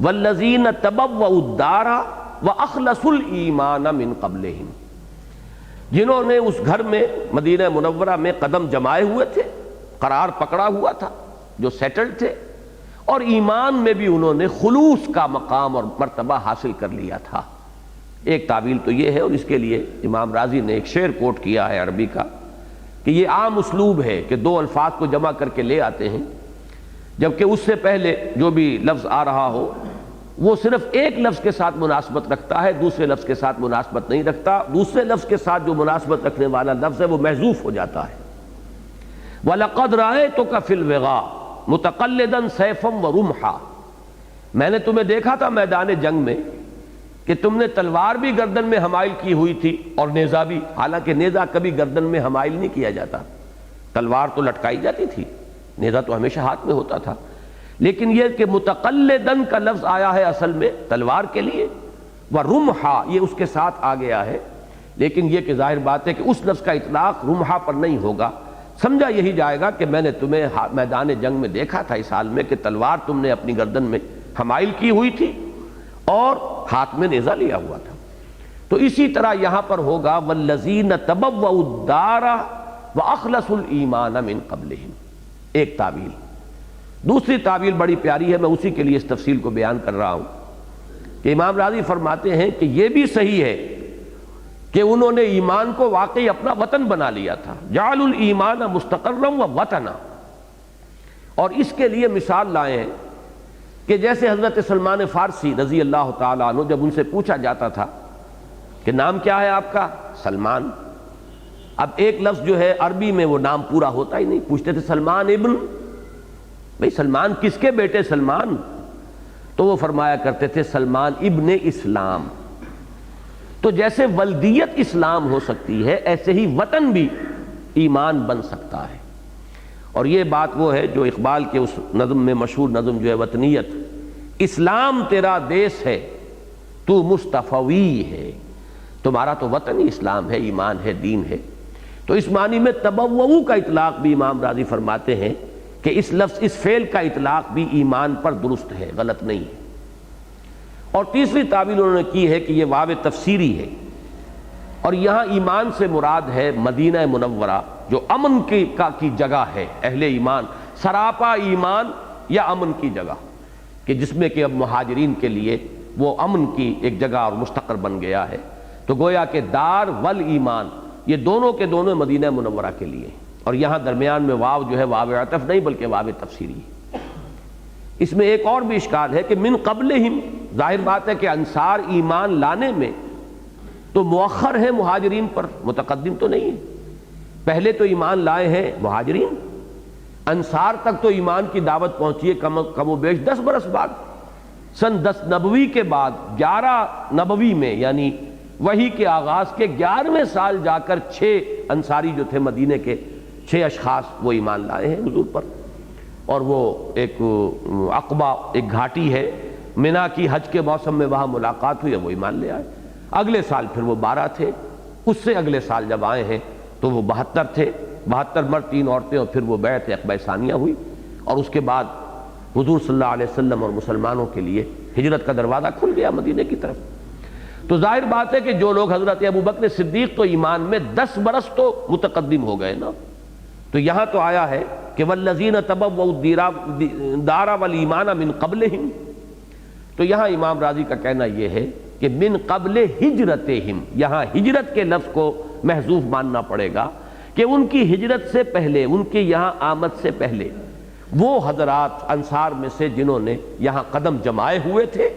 والذین تبوؤا الدار واخلصوا الایمان من قبلہم، جنہوں نے اس گھر میں مدینہ منورہ میں قدم جمائے ہوئے تھے، قرار پکڑا ہوا تھا، جو سیٹلڈ تھے، اور ایمان میں بھی انہوں نے خلوص کا مقام اور مرتبہ حاصل کر لیا تھا۔ ایک تعویل تو یہ ہے، اور اس کے لیے امام رازی نے ایک شعر کوٹ کیا ہے عربی کا کہ یہ عام اسلوب ہے کہ 2 الفاظ کو جمع کر کے لے آتے ہیں، جبکہ اس سے پہلے جو بھی لفظ آ رہا ہو وہ صرف ایک لفظ کے ساتھ مناسبت رکھتا ہے، دوسرے لفظ کے ساتھ مناسبت نہیں رکھتا۔ دوسرے لفظ کے ساتھ جو مناسبت رکھنے والا لفظ ہے وہ محذوف ہو جاتا ہے۔ وَلَقَدْ رَأَيْتُكَ فِي الْوِغَاءِ مُتَقَلِّدًا سَيْفًا وَرُمْحًا، میں نے تمہیں دیکھا تھا میدان جنگ میں کہ تم نے تلوار بھی گردن میں حمائل کی ہوئی تھی اور نیزہ بھی، حالانکہ نیزہ کبھی گردن میں حمائل نہیں کیا جاتا، تلوار تو لٹکائی جاتی تھی، نیزہ تو ہمیشہ ہاتھ میں ہوتا تھا۔ لیکن یہ کہ متقلدن کا لفظ آیا ہے اصل میں تلوار کے لیے، ورمحا یہ اس کے ساتھ آ گیا ہے، لیکن یہ کہ ظاہر بات ہے کہ اس لفظ کا اطلاق رمحا پر نہیں ہوگا۔ سمجھا یہی جائے گا کہ میں نے تمہیں میدان جنگ میں دیکھا تھا اس حال میں کہ تلوار تم نے اپنی گردن میں حمائل کی ہوئی تھی اور ہاتھ میں نیزہ لیا ہوا تھا۔ تو اسی طرح یہاں پر ہوگا والذین تبوؤا الدار واخلصوا الایمان من قبلہم، ایک تعویل۔ دوسری تعویل بڑی پیاری ہے، میں اسی کے لیے اس تفصیل کو بیان کر رہا ہوں کہ امام راضی فرماتے ہیں کہ یہ بھی صحیح ہے کہ انہوں نے ایمان کو واقعی اپنا وطن بنا لیا تھا، جعلوا الایمان مستقرا ووطنا، اور اس کے لیے مثال لائے ہیں کہ جیسے حضرت سلمان فارسی رضی اللہ تعالیٰ عنہ جب ان سے پوچھا جاتا تھا کہ نام کیا ہے آپ کا؟ سلمان۔ اب ایک لفظ جو ہے عربی میں وہ نام پورا ہوتا ہی نہیں، پوچھتے تھے سلمان ابن، بھئی سلمان کس کے بیٹے سلمان؟ تو وہ فرمایا کرتے تھے سلمان ابن اسلام۔ تو جیسے ولدیت اسلام ہو سکتی ہے، ایسے ہی وطن بھی ایمان بن سکتا ہے۔ اور یہ بات وہ ہے جو اقبال کے اس نظم میں مشہور نظم جو ہے وطنیت، اسلام تیرا دیس ہے تو مصطفوی ہے، تمہارا تو وطن ہی اسلام ہے، ایمان ہے، دین ہے۔ تو اس معنی میں تبوؤ کا اطلاق بھی امام راضی فرماتے ہیں کہ اس لفظ، اس فعل کا اطلاق بھی ایمان پر درست ہے، غلط نہیں ہے۔ اور تیسری تعبیر انہوں نے کی ہے کہ یہ واو تفسیری ہے، اور یہاں ایمان سے مراد ہے مدینہ منورہ جو امن کی جگہ ہے، اہل ایمان، سراپا ایمان یا امن کی جگہ، کہ جس میں کہ اب مہاجرین کے لیے وہ امن کی ایک جگہ اور مستقر بن گیا ہے۔ تو گویا کہ دار ول ایمان یہ دونوں کے دونوں مدینہ منورہ کے لیے، اور یہاں درمیان میں واو جو ہے واو عطف نہیں بلکہ واو تفسیری۔ اس میں ایک اور بھی اشکال ہے کہ من قبلہم، ظاہر بات ہے کہ انصار ایمان لانے میں تو مؤخر ہے مہاجرین پر، متقدم تو نہیں ہے۔ پہلے تو ایمان لائے ہیں مہاجرین، انصار تک تو ایمان کی دعوت پہنچی ہے کم و بیش 10 برس بعد، سن 10 نبوی کے بعد 11 نبوی میں، یعنی وحی کے آغاز کے 11ویں سال جا کر 6 انصاری جو تھے مدینے کے 6 اشخاص وہ ایمان لائے ہیں حضور پر۔ اور وہ ایک عقبہ ایک گھاٹی ہے منا کی، حج کے موسم میں وہاں ملاقات ہوئی، وہ ایمان لے آئے۔ اگلے سال پھر وہ 12 تھے، اس سے اگلے سال جب آئے ہیں تو وہ 72 تھے، 72 مرد 3 عورتیں، اور پھر وہ بیعت عقبہ ثانیہ ہوئی، اور اس کے بعد حضور صلی اللہ علیہ وسلم اور مسلمانوں کے لیے ہجرت کا دروازہ کھل گیا مدینے کی طرف۔ تو ظاہر بات ہے کہ جو لوگ حضرت ابوبکر صدیق تو ایمان میں 10 برس تو متقدم ہو گئے نا، تو یہاں تو آیا ہے کہ والذین تبوؤا الدار والایمان من قبلہم، تو یہاں امام راضی کا کہنا یہ ہے کہ من قبل ہجرتہم، یہاں ہجرت کے لفظ کو محذوف ماننا پڑے گا کہ ان کی ہجرت سے پہلے، ان کے یہاں آمد سے پہلے وہ حضرات انصار میں سے جنہوں نے یہاں قدم جمائے ہوئے تھے،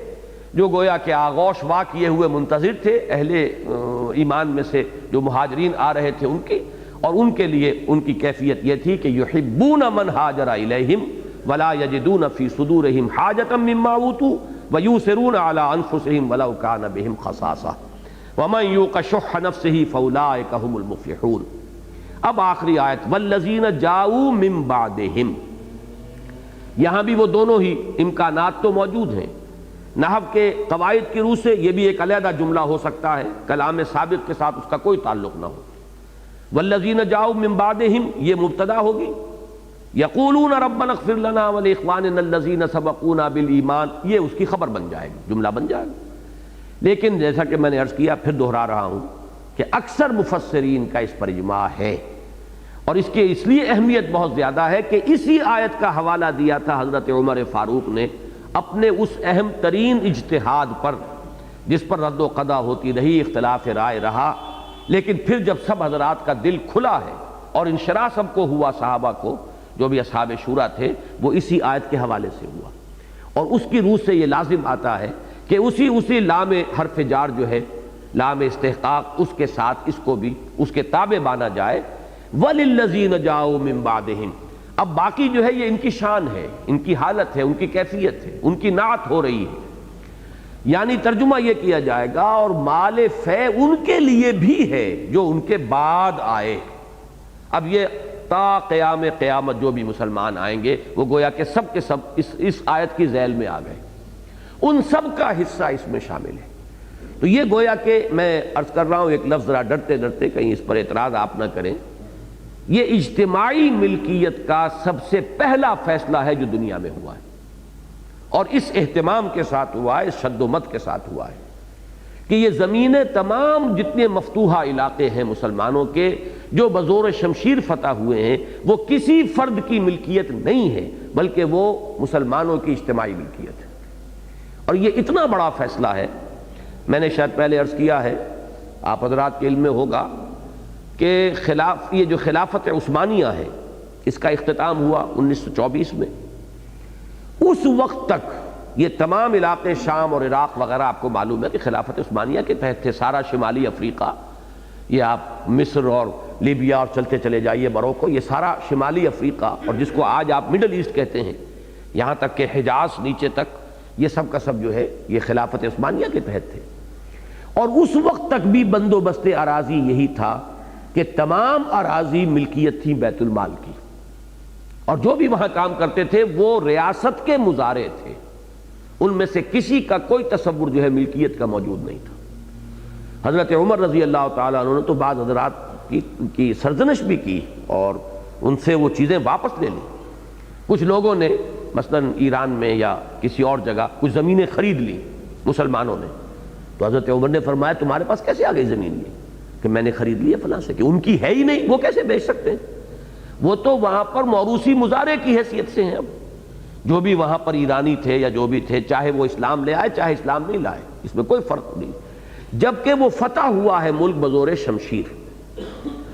جو گویا کہ آغوش وا کیے ہوئے منتظر تھے اہل ایمان میں سے جو مہاجرین آ رہے تھے ان کی، اور ان کے لیے ان کی کیفیت یہ تھی کہ یحبون من ہاجر الیہم ولا یجدون فی صدورہم حاجۃ مما اوتوا ویؤثرون علی انفسہم ولو کان بہم خصاصہ ومن یوق شح نفسہ فاولئک هم المفلحون۔ اب آخری آیت والذین جاؤوا من بعدہم، یہاں بھی وہ دونوں ہی امکانات تو موجود ہیں۔ نحو کے قواعد کی روح سے یہ بھی ایک علیحدہ جملہ ہو سکتا ہے، کلام سابق کے ساتھ اس کا کوئی تعلق نہ ہو۔ والذین جاؤوا من بعدہم یہ مبتدا ہوگی، یقولون ربنا اغفر لنا ولاخواننا الذین سبقونا بالایمان، یہ اس کی خبر بن جائے گی، جملہ بن جائے گا۔ لیکن جیسا کہ میں نے عرض کیا، پھر دہرا رہا ہوں کہ اکثر مفسرین کا اس پر اجماع ہے، اور اس کی اس لیے اہمیت بہت زیادہ ہے کہ اسی آیت کا حوالہ دیا تھا حضرت عمر فاروق نے اپنے اس اہم ترین اجتہاد پر جس پر رد و قضا ہوتی رہی، اختلاف رائے رہا، لیکن پھر جب سب حضرات کا دل کھلا ہے اور انشراح سب کو ہوا، صحابہ کو جو بھی اصحاب شورا تھے، وہ اسی آیت کے حوالے سے ہوا، اور اس کی روح سے یہ لازم آتا ہے کہ اسی لام حرف جار جو ہے لام استحقاق، اس کے ساتھ اس کو بھی اس کے تابع مانا جائے، وَلِلَّذِينَ جَاءُوا مِن بَعْدِهِمْ۔ اب باقی جو ہے یہ ان کی شان ہے، ان کی حالت ہے، ان کی کیفیت ہے، ان کی نعت ہو رہی ہے، یعنی ترجمہ یہ کیا جائے گا اور مال فے ان کے لیے بھی ہے جو ان کے بعد آئے۔ اب یہ تا قیام قیامت جو بھی مسلمان آئیں گے وہ گویا کہ سب کے سب اس آیت کی ذیل میں آ گئے، ان سب کا حصہ اس میں شامل ہے۔ تو یہ گویا کہ میں عرض کر رہا ہوں ایک لفظ ذرا ڈرتے ڈرتے کہیں اس پر اعتراض آپ نہ کریں، یہ اجتماعی ملکیت کا سب سے پہلا فیصلہ ہے جو دنیا میں ہوا ہے، اور اس اہتمام کے ساتھ ہوا ہے، اس شد و مت کے ساتھ ہوا ہے کہ یہ زمینیں تمام جتنے مفتوحہ علاقے ہیں مسلمانوں کے جو بزور شمشیر فتح ہوئے ہیں، وہ کسی فرد کی ملکیت نہیں ہے بلکہ وہ مسلمانوں کی اجتماعی ملکیت ہے۔ اور یہ اتنا بڑا فیصلہ ہے، میں نے شاید پہلے عرض کیا ہے، آپ حضرات کے علم میں ہوگا کہ یہ جو خلافت عثمانیہ ہے اس کا اختتام ہوا 1924 میں۔ اس وقت تک یہ تمام علاقے شام اور عراق وغیرہ آپ کو معلوم ہے کہ خلافت عثمانیہ کے تحت تھے، سارا شمالی افریقہ، یہ آپ مصر اور لیبیا اور چلتے چلے جائیے موروکو، یہ سارا شمالی افریقہ اور جس کو آج آپ مڈل ایسٹ کہتے ہیں، یہاں تک کہ حجاز نیچے تک، یہ سب کا سب جو ہے یہ خلافت عثمانیہ کے تحت تھے۔ اور اس وقت تک بھی بندوبست اراضی یہی تھا کہ تمام اراضی ملکیت تھی بیت المال کی، اور جو بھی وہاں کام کرتے تھے وہ ریاست کے مزارع تھے، ان میں سے کسی کا کوئی تصور جو ہے ملکیت کا موجود نہیں تھا۔ حضرت عمر رضی اللہ تعالیٰ عنہ نے تو بعض حضرات کی سرزنش بھی کی اور ان سے وہ چیزیں واپس لے لی۔ کچھ لوگوں نے مثلا ایران میں یا کسی اور جگہ کچھ زمینیں خرید لی مسلمانوں نے، تو حضرت عمر نے فرمایا تمہارے پاس کیسے آ گئی زمین یہ کہ میں نے خرید لی ہے فلاں سے، کہ ان کی ہے ہی نہیں، وہ کیسے بیچ سکتے ہیں؟ وہ تو وہاں پر موروثی مزارع کی حیثیت سے ہیں۔ اب جو بھی وہاں پر ایرانی تھے یا جو بھی تھے، چاہے وہ اسلام لے آئے چاہے اسلام نہیں لائے، اس میں کوئی فرق نہیں، جبکہ وہ فتح ہوا ہے ملک بزور شمشیر۔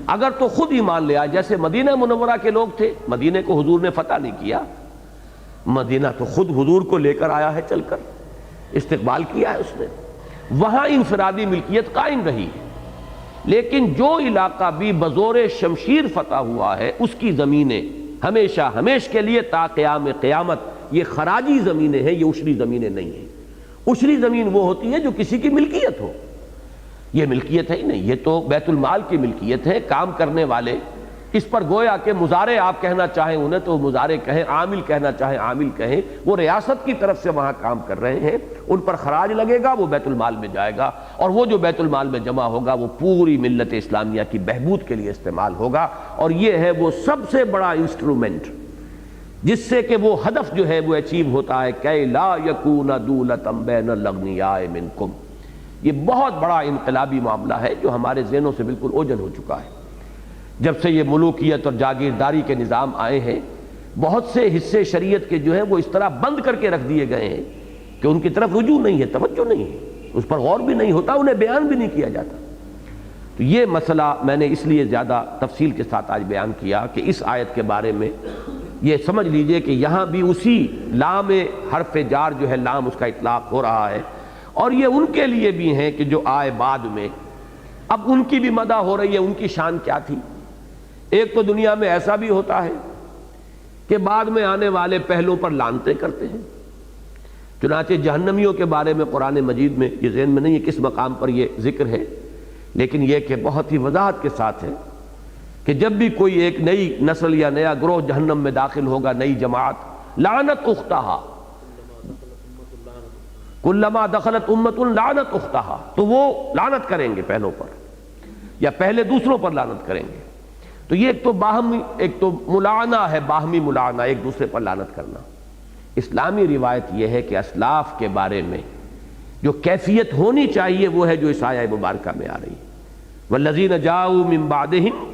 اگر تو خود ایمان لے آئے، جیسے مدینہ منورہ کے لوگ تھے، مدینہ کو حضور نے فتح نہیں کیا، مدینہ تو خود حضور کو لے کر آیا ہے، چل کر استقبال کیا ہے اس نے، وہاں انفرادی ملکیت قائم رہی ہے۔ لیکن جو علاقہ بھی بزور شمشیر فتح ہوا ہے اس کی زمینیں ہمیشہ ہمیش کے لیے تا قیام قیامت یہ خراجی زمینیں ہیں، یہ عشری زمینیں نہیں ہیں۔ عشری زمین وہ ہوتی ہے جو کسی کی ملکیت ہو، یہ ملکیت ہے ہی نہیں، یہ تو بیت المال کی ملکیت ہے۔ کام کرنے والے اس پر گویا کہ مضارع آپ کہنا چاہیں انہیں تو مضارع کہیں، عامل کہنا چاہیں عامل کہیں، وہ ریاست کی طرف سے وہاں کام کر رہے ہیں، ان پر خراج لگے گا، وہ بیت المال میں جائے گا، اور وہ جو بیت المال میں جمع ہوگا وہ پوری ملت اسلامیہ کی بہبود کے لیے استعمال ہوگا، اور یہ ہے وہ سب سے بڑا انسٹرومنٹ جس سے کہ وہ ہدف جو ہے وہ اچیو ہوتا ہے کہ لا یکون دولۃ بین الاغنیاء منکم۔ یہ بہت بڑا انقلابی معاملہ ہے جو ہمارے ذہنوں سے بالکل اوجھل ہو چکا ہے۔ جب سے یہ ملوکیت اور جاگیرداری کے نظام آئے ہیں، بہت سے حصے شریعت کے جو ہیں وہ اس طرح بند کر کے رکھ دیے گئے ہیں کہ ان کی طرف رجوع نہیں ہے، توجہ نہیں ہے، اس پر غور بھی نہیں ہوتا، انہیں بیان بھی نہیں کیا جاتا۔ تو یہ مسئلہ میں نے اس لیے زیادہ تفصیل کے ساتھ آج بیان کیا کہ اس آیت کے بارے میں یہ سمجھ لیجئے کہ یہاں بھی اسی لام حرف جار جو ہے لام اس کا اطلاق ہو رہا ہے، اور یہ ان کے لیے بھی ہیں کہ جو آئے بعد میں، اب ان کی بھی مدح ہو رہی ہے، ان کی شان کیا تھی۔ ایک تو دنیا میں ایسا بھی ہوتا ہے کہ بعد میں آنے والے پہلوں پر لعنتیں کرتے ہیں، چنانچہ جہنمیوں کے بارے میں قرآن مجید میں، یہ ذہن میں نہیں ہے کس مقام پر یہ ذکر ہے، لیکن یہ کہ بہت ہی وضاحت کے ساتھ ہے کہ جب بھی کوئی ایک نئی نسل یا نیا گروہ جہنم میں داخل ہوگا، نئی جماعت، لعنت اختہا، کلما دخلت امت لعنت اختہا، تو وہ لعنت کریں گے پہلوں پر، یا پہلے دوسروں پر لعنت کریں گے۔ تو یہ ایک تو ملعنہ ہے، باہمی ملعنہ، ایک دوسرے پر لعنت کرنا۔ اسلامی روایت یہ ہے کہ اسلاف کے بارے میں جو کیفیت ہونی چاہیے وہ ہے جو اس آیہ مبارکہ میں آ رہی ہے، والذین جاؤوا من بعدہم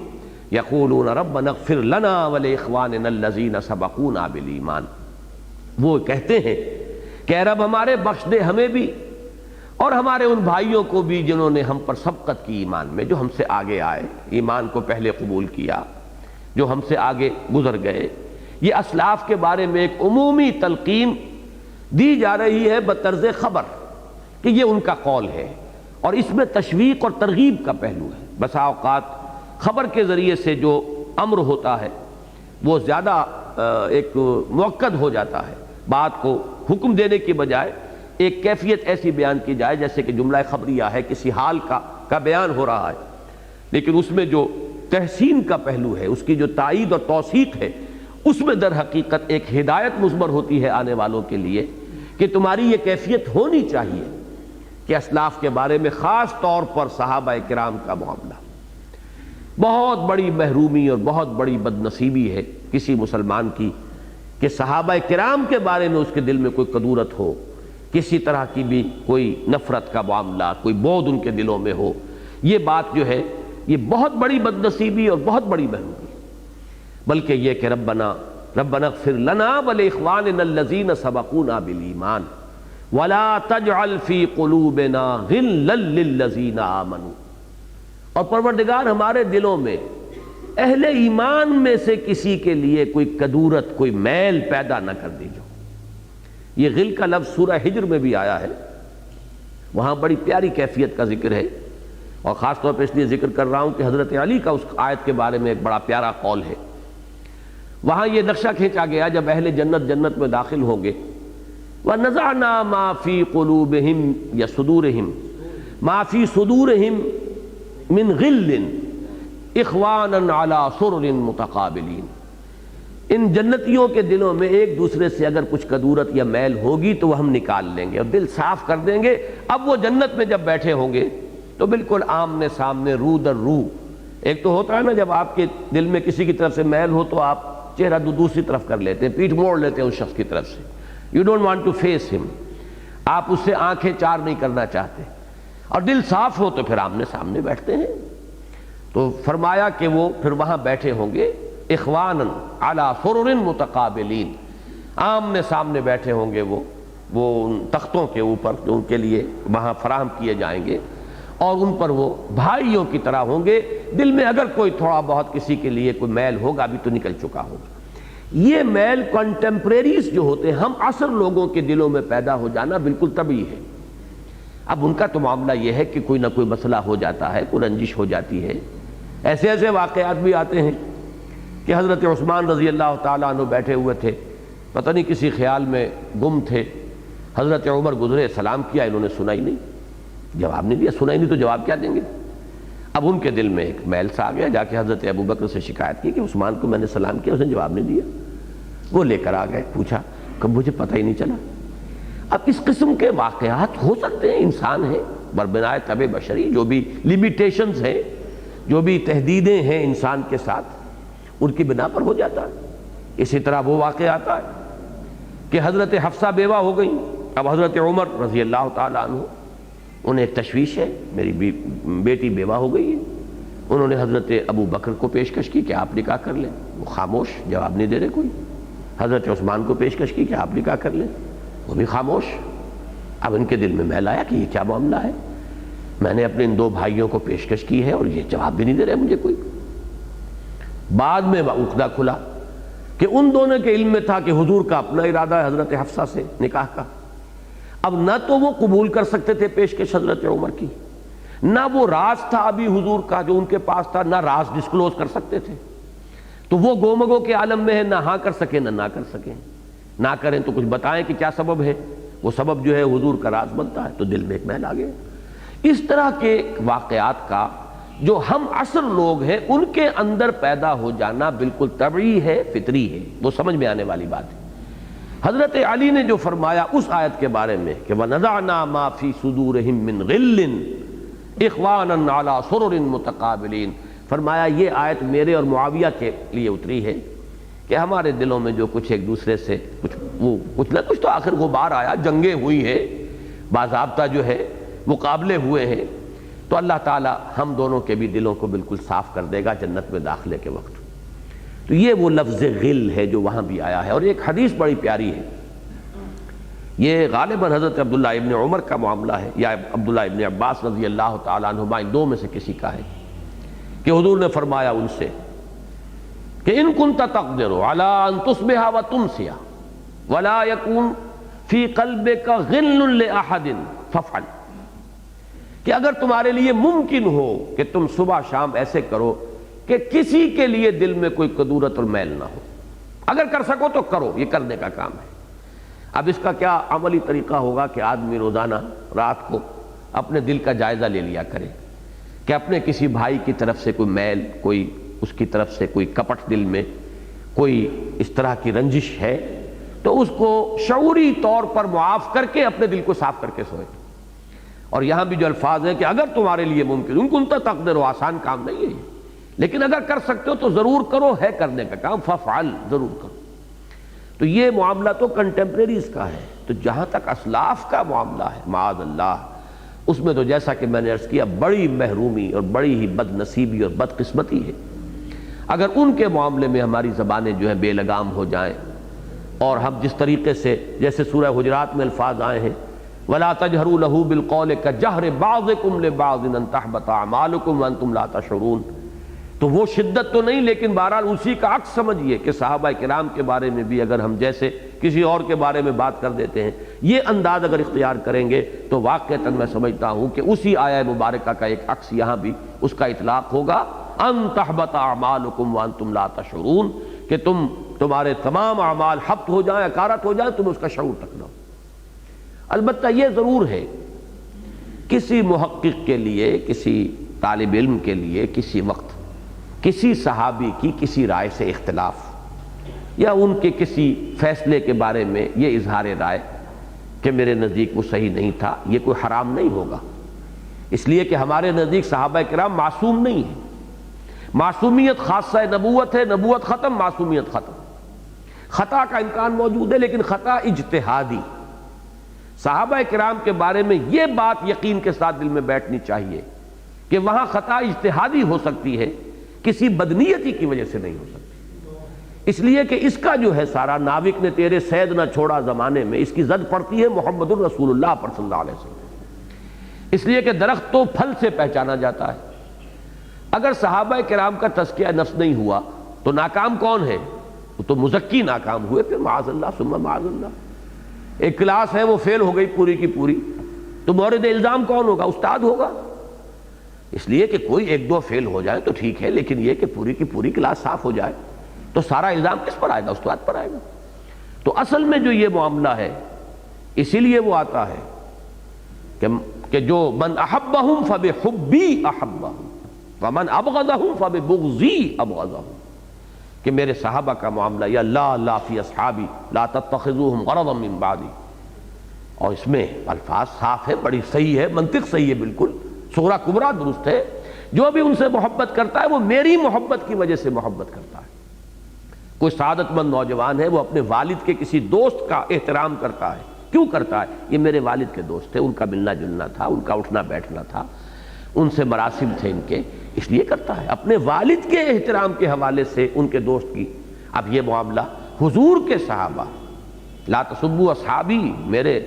یقولون ربنا اغفر لنا ولاخواننا الذین سبقونا بالایمان۔ وہ کہتے ہیں کہ اے رب ہمارے بخش دے ہمیں بھی اور ہمارے ان بھائیوں کو بھی جنہوں نے ہم پر سبقت کی ایمان میں، جو ہم سے آگے آئے، ایمان کو پہلے قبول کیا، جو ہم سے آگے گزر گئے۔ یہ اسلاف کے بارے میں ایک عمومی تلقین دی جا رہی ہے بطرز خبر کہ یہ ان کا قول ہے، اور اس میں تشویق اور ترغیب کا پہلو ہے۔ بسا اوقات خبر کے ذریعے سے جو امر ہوتا ہے وہ زیادہ ایک مؤکد ہو جاتا ہے، بات کو حکم دینے کی بجائے ایک کیفیت ایسی بیان کی جائے جیسے کہ جملہ خبریہ ہے، کسی حال کا بیان ہو رہا ہے، لیکن اس میں جو تحسین کا پہلو ہے، اس کی جو تائید اور توثیق ہے، اس میں در حقیقت ایک ہدایت مضمر ہوتی ہے آنے والوں کے لیے کہ تمہاری یہ کیفیت ہونی چاہیے کہ اسلاف کے بارے میں، خاص طور پر صحابہ کرام کا معاملہ بہت بڑی محرومی اور بہت بڑی بدنصیبی ہے کسی مسلمان کی کہ صحابہ کرام کے بارے میں اس کے دل میں کوئی کدورت ہو، کسی طرح کی بھی کوئی نفرت کا معاملہ، کوئی بغض ان کے دلوں میں ہو۔ یہ بات جو ہے یہ بہت بڑی بدنصیبی اور بہت بڑی محرومی، بلکہ یہ کہ ربنا اغفر لنا ولاخواننا الذین سبقونا بالایمان ولا تجعل فی قلوبنا غلا للذین آمنوا، اور پروردگار ہمارے دلوں میں اہل ایمان میں سے کسی کے لیے کوئی کدورت، کوئی میل پیدا نہ کر دیجو۔ یہ غل کا لفظ سورہ ہجر میں بھی آیا ہے، وہاں بڑی پیاری کیفیت کا ذکر ہے، اور خاص طور پہ اس لیے ذکر کر رہا ہوں کہ حضرت علی کا اس آیت کے بارے میں ایک بڑا پیارا قول ہے۔ وہاں یہ نقشہ کھینچا گیا جب اہل جنت میں داخل ہوں گے، وَنَزَعْنَا مَا فِي قُلُوبِهِمْ یا صُدُورِهِمْ مَا فِي صُدُورِهِمْ مِنْ غِلٍّ إِخْوَانًا عَلَى سُرُرٍ مُتَقَابِلِينَ۔ ان جنتیوں کے دلوں میں ایک دوسرے سے اگر کچھ کدورت یا میل ہوگی تو وہ ہم نکال لیں گے اور دل صاف کر دیں گے۔ اب وہ جنت میں جب بیٹھے ہوں گے تو بالکل آمنے سامنے، رو در رو۔ ایک تو ہوتا ہے نا جب آپ کے دل میں کسی کی طرف سے میل ہو تو آپ چہرہ دوسری طرف کر لیتے ہیں، پیٹھ موڑ لیتے ہیں اس شخص کی طرف سے، you don't want to face him, آپ اس سے آنکھیں چار نہیں کرنا چاہتے، اور دل صاف ہو تو پھر آمنے سامنے بیٹھتے ہیں۔ تو فرمایا کہ وہ پھر وہاں بیٹھے ہوں گے اخواناً علی سرر متقابلین، آمنے سامنے بیٹھے ہوں گے وہ ان تختوں کے اوپر جو ان کے لیے وہاں فراہم کیے جائیں گے، اور ان پر وہ بھائیوں کی طرح ہوں گے۔ دل میں اگر کوئی تھوڑا بہت کسی کے لیے کوئی میل ہوگا بھی تو نکل چکا ہوگا۔ یہ میل کنٹمپریریز جو ہوتے ہیں، ہم عصر لوگوں کے دلوں میں پیدا ہو جانا بالکل طبیعی ہے۔ اب ان کا تو معاملہ یہ ہے کہ کوئی نہ کوئی مسئلہ ہو جاتا ہے، کوئی رنجش ہو جاتی ہے۔ ایسے واقعات بھی آتے ہیں کہ حضرت عثمان رضی اللہ تعالیٰ عنہ بیٹھے ہوئے تھے، پتہ نہیں کسی خیال میں گم تھے، حضرت عمر گزرے، سلام کیا، انہوں نے سنا ہی نہیں، جواب نہیں دیا، سنا ہی نہیں تو جواب کیا دیں گے؟ اب ان کے دل میں ایک میل سا آ گیا، جا کے حضرت ابو بکر سے شکایت کی کہ عثمان کو میں نے سلام کیا، اس نے جواب نہیں دیا۔ وہ لے کر آ گئے، پوچھا کہ مجھے پتہ ہی نہیں چلا۔ اب اس قسم کے واقعات ہو سکتے ہیں، انسان ہیں بربنائے طبع بشری، جو بھی لیمیٹیشنز ہیں، جو بھی تحدیدیں ہیں انسان کے ساتھ، ان کی بنا پر ہو جاتا ہے۔ اسی طرح وہ واقعہ آتا ہے کہ حضرت حفصہ بیوہ ہو گئیں، اب حضرت عمر رضی اللہ تعالیٰ عنہ انہیں ایک تشویش ہے، میری بیٹی بیوہ ہو گئی ہے۔ انہوں نے حضرت ابو بکر کو پیشکش کی کہ آپ نکاح کر لیں، وہ خاموش، جواب نہیں دے رہے کوئی۔ حضرت عثمان کو پیشکش کی کہ آپ نکاح کر لیں، وہ بھی خاموش۔ اب ان کے دل میں میل آیا کہ یہ کیا معاملہ ہے، میں نے اپنے ان دو بھائیوں کو پیشکش کی ہے اور یہ جواب بھی نہیں دے رہے مجھے کوئی۔ بعد میں عقدہ کھلا کہ ان دونوں کے علم میں تھا کہ حضور کا اپنا ارادہ ہے حضرت حفصہ سے نکاح کا۔ اب نہ تو وہ قبول کر سکتے تھے پیشکش حضرت عمر کی، نہ وہ راز تھا ابھی حضور کا جو ان کے پاس تھا، نہ راز ڈسکلوز کر سکتے تھے۔ تو وہ گومگو کے عالم میں ہے، نہ ہاں کر سکیں نہ کر سکیں، نہ کریں تو کچھ بتائیں کہ کیا سبب ہے، وہ سبب جو ہے حضور کا راز بنتا ہے، تو دل میں ایک میل آ گیا۔ اس طرح کے واقعات کا جو ہم عصر لوگ ہیں ان کے اندر پیدا ہو جانا بالکل طبعی ہے، فطری ہے، وہ سمجھ میں آنے والی بات ہے۔ حضرت علی نے جو فرمایا اس آیت کے بارے میں کہ وَنَزَعْنَا مَا فِي صُدُورِهِم مِّن غِلٍّ إِخْوَانًا عَلَىٰ سُرُرٍ مُتَقَابِلِينَ، فرمایا یہ آیت میرے اور معاویہ کے لیے اتری ہے کہ ہمارے دلوں میں جو کچھ ایک دوسرے سے کچھ نہ کچھ تو آخر غبار آیا، جنگیں ہوئی ہیں، باضابطہ جو ہے مقابلے ہوئے ہیں، تو اللہ تعالیٰ ہم دونوں کے بھی دلوں کو بالکل صاف کر دے گا جنت میں داخلے کے وقت۔ تو یہ وہ لفظ غل ہے جو وہاں بھی آیا ہے۔ اور ایک حدیث بڑی پیاری ہے، یہ غالباً حضرت عبداللہ ابن عمر کا معاملہ ہے یا عبداللہ ابن عباس رضی اللہ تعالیٰ عنہما، ان دو میں سے کسی کا ہے، کہ حضور نے فرمایا ان سے کہ ان کنت تقدر علی ان تصبح وتمسی ولا یکون فی قلبک غل لاحد فافعل، کہ اگر تمہارے لیے ممکن ہو کہ تم صبح شام ایسے کرو کہ کسی کے لیے دل میں کوئی کدورت اور میل نہ ہو، اگر کر سکو تو کرو، یہ کرنے کا کام ہے۔ اب اس کا کیا عملی طریقہ ہوگا کہ آدمی روزانہ رات کو اپنے دل کا جائزہ لے لیا کرے کہ اپنے کسی بھائی کی طرف سے کوئی میل، کوئی اس کی طرف سے کوئی کپٹ دل میں، کوئی اس طرح کی رنجش ہے، تو اس کو شعوری طور پر معاف کر کے اپنے دل کو صاف کر کے سوئے۔ اور یہاں بھی جو الفاظ ہیں کہ اگر تمہارے لیے ممکن، ان کنت تقدر، آسان کام نہیں ہے یہ، لیکن اگر کر سکتے ہو تو ضرور کرو، ہے کرنے کا کام، فافعل، ضرور کرو۔ تو یہ معاملہ تو کنٹمپریریز کا ہے۔ تو جہاں تک اسلاف کا معاملہ ہے معاذ اللہ، اس میں تو جیسا کہ میں نے عرض کیا بڑی محرومی اور بڑی ہی بد نصیبی اور بد قسمتی ہے اگر ان کے معاملے میں ہماری زبانیں جو ہیں بے لگام ہو جائیں، اور ہم جس طریقے سے جیسے سورہ حجرات میں الفاظ آئے ہیں وَلَا تَجْهَرُوا لَهُ بِالْقَوْلِ كَجَهْرِ بَعْضِكُمْ لِبَعْضٍ أَن تَحْبَطَ أَعْمَالُكُمْ وَأَنْتُمْ لَا تَشْعُرُونَ، تو وہ شدت تو نہیں، لیکن بہرحال اسی کا عکس سمجھیے کہ صحابہ کرام کے بارے میں بھی اگر ہم جیسے کسی اور کے بارے میں بات کر دیتے ہیں، یہ انداز اگر اختیار کریں گے تو واقعتاً میں سمجھتا ہوں کہ اسی آیہ مبارکہ کا ایک عکس یہاں بھی اس کا اطلاق ہوگا، ان تحبط اعمالکم وانتم لا تشعرون، کہ تمہارے تمام اعمال حبط ہو جائیں، اکارت ہو جائیں، تم اس کا شعور تک نہ ہو۔ البتہ یہ ضرور ہے کسی محقق کے لیے، کسی طالب علم کے لیے کسی وقت کسی صحابی کی کسی رائے سے اختلاف یا ان کے کسی فیصلے کے بارے میں یہ اظہار رائے کہ میرے نزدیک وہ صحیح نہیں تھا، یہ کوئی حرام نہیں ہوگا، اس لیے کہ ہمارے نزدیک صحابہ کرام معصوم نہیں ہیں۔ معصومیت خاصہ نبوت ہے، نبوت ختم، معصومیت ختم۔ خطا کا امکان موجود ہے لیکن خطا اجتہادی۔ صحابہ کرام کے بارے میں یہ بات یقین کے ساتھ دل میں بیٹھنی چاہیے کہ وہاں خطا اجتہادی ہو سکتی ہے، کسی بدنیتی کی وجہ سے نہیں ہو سکتی، اس لیے کہ اس کا جو ہے سارا ناوک نے تیرے سید نہ چھوڑا زمانے میں، اس کی زد پڑتی ہے محمد الرسول اللہ پر صلی اللہ علیہ وسلم، اس لیے کہ درخت تو پھل سے پہچانا جاتا ہے۔ اگر صحابہ کرام کا تزکیہ نفس نہیں ہوا تو ناکام کون ہے؟ وہ تو مزکی ناکام ہوئے، پھر معاذ اللہ ثم معاذ اللہ۔ ایک کلاس ہے وہ فیل ہو گئی پوری کی پوری، تو مورد الزام کون ہوگا؟ استاد ہوگا۔ اس لیے کہ کوئی ایک دو فیل ہو جائے تو ٹھیک ہے، لیکن یہ کہ پوری کی پوری کلاس صاف ہو جائے تو سارا الزام کس پر آئے گا؟ استاد پر آئے گا۔ تو اصل میں جو یہ معاملہ ہے اسی لیے وہ آتا ہے کہ جو من احبہم فبحبی احبہم، ومن ابغضهم فببغضی ابغضهم، کہ میرے صحابہ کا معاملہ یا لا فی اصحابی لا تتخذوهم غرضا من بعدی، اور اس میں الفاظ صاف ہے، بڑی صحیح ہے، منطق صحیح ہے، بالکل صغرا کبرا درست ہے۔ جو بھی ان سے محبت کرتا ہے وہ میری محبت کی وجہ سے محبت کرتا ہے۔ کوئی سعادت مند نوجوان ہے، وہ اپنے والد کے کسی دوست کا احترام کرتا ہے، کیوں کرتا ہے؟ یہ میرے والد کے دوست تھے، ان کا ملنا جلنا تھا، ان کا اٹھنا بیٹھنا تھا، ان سے مراسم تھے ان کے، اس لیے کرتا ہے، اپنے والد کے احترام کے حوالے سے ان کے دوست کی۔ اب یہ معاملہ حضور کے صحابہ، لا تسبوا اصحابی، میرے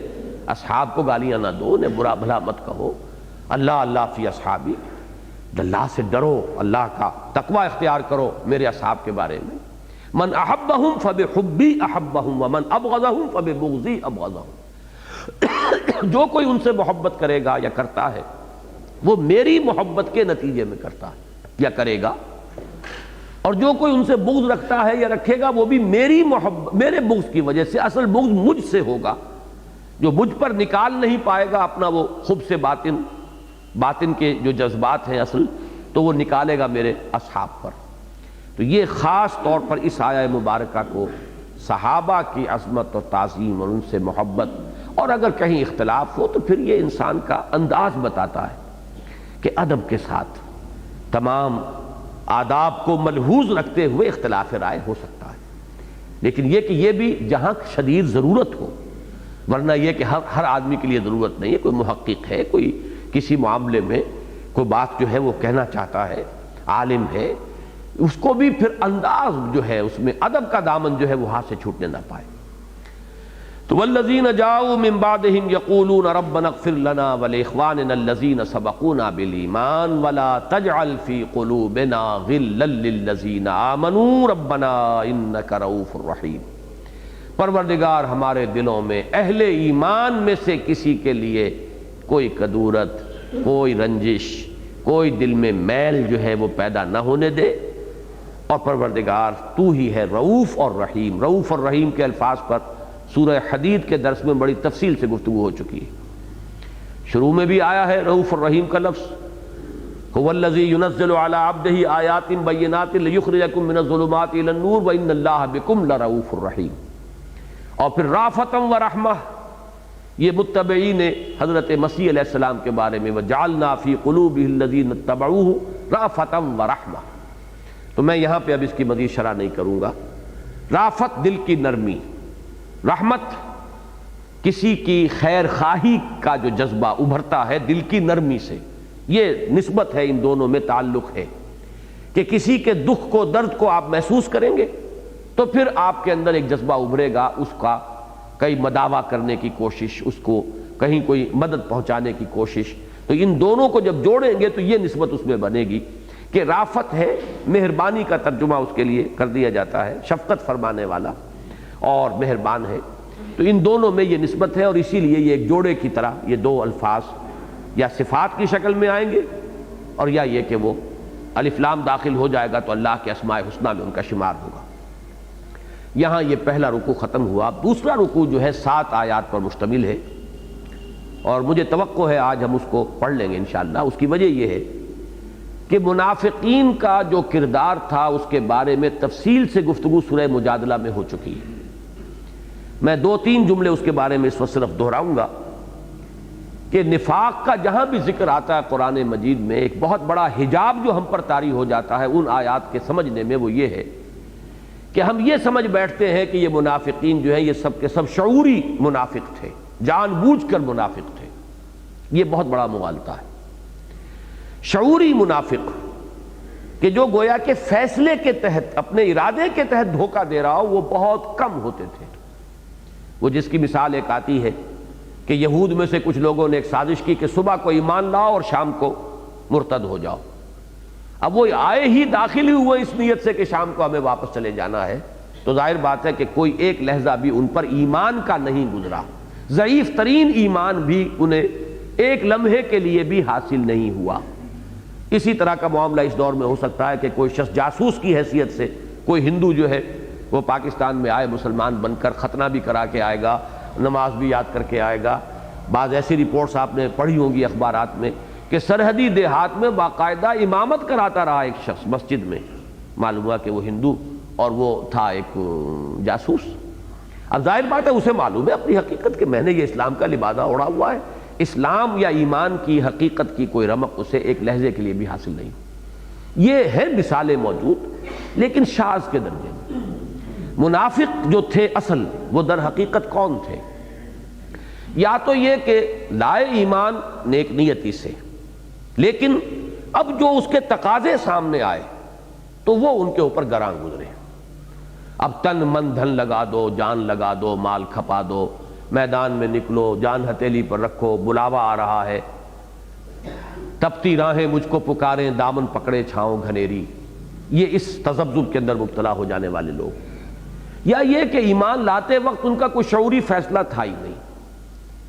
اصحاب کو گالیاں نہ دو، انہیں برا بھلا مت کہو، اللہ فی اصحابی، اللہ سے ڈرو، اللہ کا تقوی اختیار کرو میرے اصحاب کے بارے میں۔ من احبہم فبحبی احبہم ومن ابغضہم فببغضی ابغضہم، جو کوئی ان سے محبت کرے گا یا کرتا ہے وہ میری محبت کے نتیجے میں کرتا ہے یا کرے گا، اور جو کوئی ان سے بغض رکھتا ہے یا رکھے گا وہ بھی میری محبت، میرے بغض کی وجہ سے، اصل بغض مجھ سے ہوگا، جو مجھ پر نکال نہیں پائے گا اپنا وہ خبث باطن کے جو جذبات ہیں اصل، تو وہ نکالے گا میرے اصحاب پر۔ تو یہ خاص طور پر اس آیہ مبارکہ کو صحابہ کی عظمت اور تعظیم اور ان سے محبت، اور اگر کہیں اختلاف ہو تو پھر یہ انسان کا انداز بتاتا ہے کہ ادب کے ساتھ تمام آداب کو ملحوظ رکھتے ہوئے اختلاف رائے ہو سکتا ہے، لیکن یہ کہ یہ بھی جہاں شدید ضرورت ہو، ورنہ یہ کہ ہر آدمی کے لیے ضرورت نہیں ہے، کوئی محقق ہے، کوئی کسی معاملے میں کوئی بات جو ہے وہ کہنا چاہتا ہے، عالم ہے، اس کو بھی پھر انداز جو ہے اس میں ادب کا دامن جو ہے وہ ہاتھ سے چھوٹنے نہ پائے۔ تو والذین جاؤوا من بعدہم یقولون ربنا اغفر لنا ولاخواننا الذین سبقونا بالایمان ولا تجعل فی قلوبنا غلا للذین آمنوا ربنا انک رؤوف رحیم۔ پروردگار ہمارے دلوں میں اہل ایمان میں سے کسی کے لیے کوئی کدورت، کوئی رنجش، کوئی دل میں میل جو ہے وہ پیدا نہ ہونے دے، اور پروردگار تو ہی ہے رؤوف اور رحیم۔ رؤوف اور رحیم کے الفاظ پر سورہ حدید کے درس میں بڑی تفصیل سے گفتگو ہو چکی ہے، شروع میں بھی آیا ہے رؤوف الرحیم کا لفظ، هو الذی ينزل على عبده آیات بینات لیخرجکم من الظلمات الی النور وان اللہ بکم لرؤوف الرحیم، اور پھر رافتا ورحمہ، یہ متبعین حضرت مسیح علیہ السلام کے بارے میں وجعلنا فی قلوبہ الذین اتبعوہ رافتا ورحمہ۔ تو میں یہاں پہ اب اس کی مزید شرح نہیں کروں گا۔ رافت دل کی نرمی، رحمت کسی کی خیر خواہی کا جو جذبہ ابھرتا ہے دل کی نرمی سے، یہ نسبت ہے، ان دونوں میں تعلق ہے کہ کسی کے دکھ کو، درد کو آپ محسوس کریں گے تو پھر آپ کے اندر ایک جذبہ ابھرے گا، اس کا کئی مداوع کرنے کی کوشش، اس کو کہیں کوئی مدد پہنچانے کی کوشش۔ تو ان دونوں کو جب جوڑیں گے تو یہ نسبت اس میں بنے گی کہ رافت ہے، مہربانی کا ترجمہ اس کے لیے کر دیا جاتا ہے، شفقت فرمانے والا اور مہربان ہے۔ تو ان دونوں میں یہ نسبت ہے، اور اسی لیے یہ ایک جوڑے کی طرح یہ دو الفاظ یا صفات کی شکل میں آئیں گے، اور یا یہ کہ وہ الف لام داخل ہو جائے گا تو اللہ کے اسماء الحسنی میں ان کا شمار ہوگا۔ یہاں یہ پہلا رکوع ختم ہوا۔ دوسرا رکوع جو ہے 7 آیات پر مشتمل ہے، اور مجھے توقع ہے آج ہم اس کو پڑھ لیں گے انشاءاللہ۔ اس کی وجہ یہ ہے کہ منافقین کا جو کردار تھا اس کے بارے میں تفصیل سے گفتگو سورہ مجادلہ میں ہو چکی ہے۔ میں 2-3 جملے اس کے بارے میں اس وقت صرف دہراؤں گا کہ نفاق کا جہاں بھی ذکر آتا ہے قرآن مجید میں، ایک بہت بڑا حجاب جو ہم پر طاری ہو جاتا ہے ان آیات کے سمجھنے میں، وہ یہ ہے کہ ہم یہ سمجھ بیٹھتے ہیں کہ یہ منافقین جو ہیں یہ سب کے سب شعوری منافق تھے، جان بوجھ کر منافق تھے۔ یہ بہت بڑا مغالطہ ہے۔ شعوری منافق کہ جو گویا کہ فیصلے کے تحت، اپنے ارادے کے تحت دھوکہ دے رہا ہو، وہ بہت کم ہوتے تھے۔ وہ جس کی مثال ایک آتی ہے کہ یہود میں سے کچھ لوگوں نے ایک سازش کی کہ صبح کو ایمان لاؤ اور شام کو مرتد ہو جاؤ۔ اب وہ آئے ہی داخل ہی ہوئے اس نیت سے کہ شام کو ہمیں واپس چلے جانا ہے، تو ظاہر بات ہے کہ کوئی ایک لحظہ بھی ان پر ایمان کا نہیں گزرا، ضعیف ترین ایمان بھی انہیں ایک لمحے کے لیے بھی حاصل نہیں ہوا۔ اسی طرح کا معاملہ اس دور میں ہو سکتا ہے کہ کوئی شخص جاسوس کی حیثیت سے، کوئی ہندو جو ہے وہ پاکستان میں آئے مسلمان بن کر، ختنہ بھی کرا کے آئے گا، نماز بھی یاد کر کے آئے گا۔ بعض ایسی رپورٹس آپ نے پڑھی ہوں گی اخبارات میں کہ سرحدی دیہات میں باقاعدہ امامت کراتا رہا ایک شخص مسجد میں، معلوم ہوا کہ وہ ہندو اور وہ تھا ایک جاسوس۔ اب ظاہر بات ہے اسے معلوم ہے اپنی حقیقت کہ میں نے یہ اسلام کا لبادہ اوڑھا ہوا ہے، اسلام یا ایمان کی حقیقت کی کوئی رمق اسے ایک لہجے کے لیے بھی حاصل نہیں۔ یہ ہے مثالیں موجود، لیکن شاذ کے درجے میں۔ منافق جو تھے اصل، وہ در حقیقت کون تھے؟ یا تو یہ کہ لائے ایمان نیک نیتی سے، لیکن اب جو اس کے تقاضے سامنے آئے تو وہ ان کے اوپر گراں گزرے۔ اب تن من دھن لگا دو، جان لگا دو، مال کھپا دو، میدان میں نکلو، جان ہتھیلی پر رکھو، بلاوا آ رہا ہے، تپتی راہیں مجھ کو پکاریں، دامن پکڑے چھاؤں گھنیری۔ یہ اس تذبذب کے اندر مبتلا ہو جانے والے لوگ، یا یہ کہ ایمان لاتے وقت ان کا کوئی شعوری فیصلہ تھا ہی نہیں۔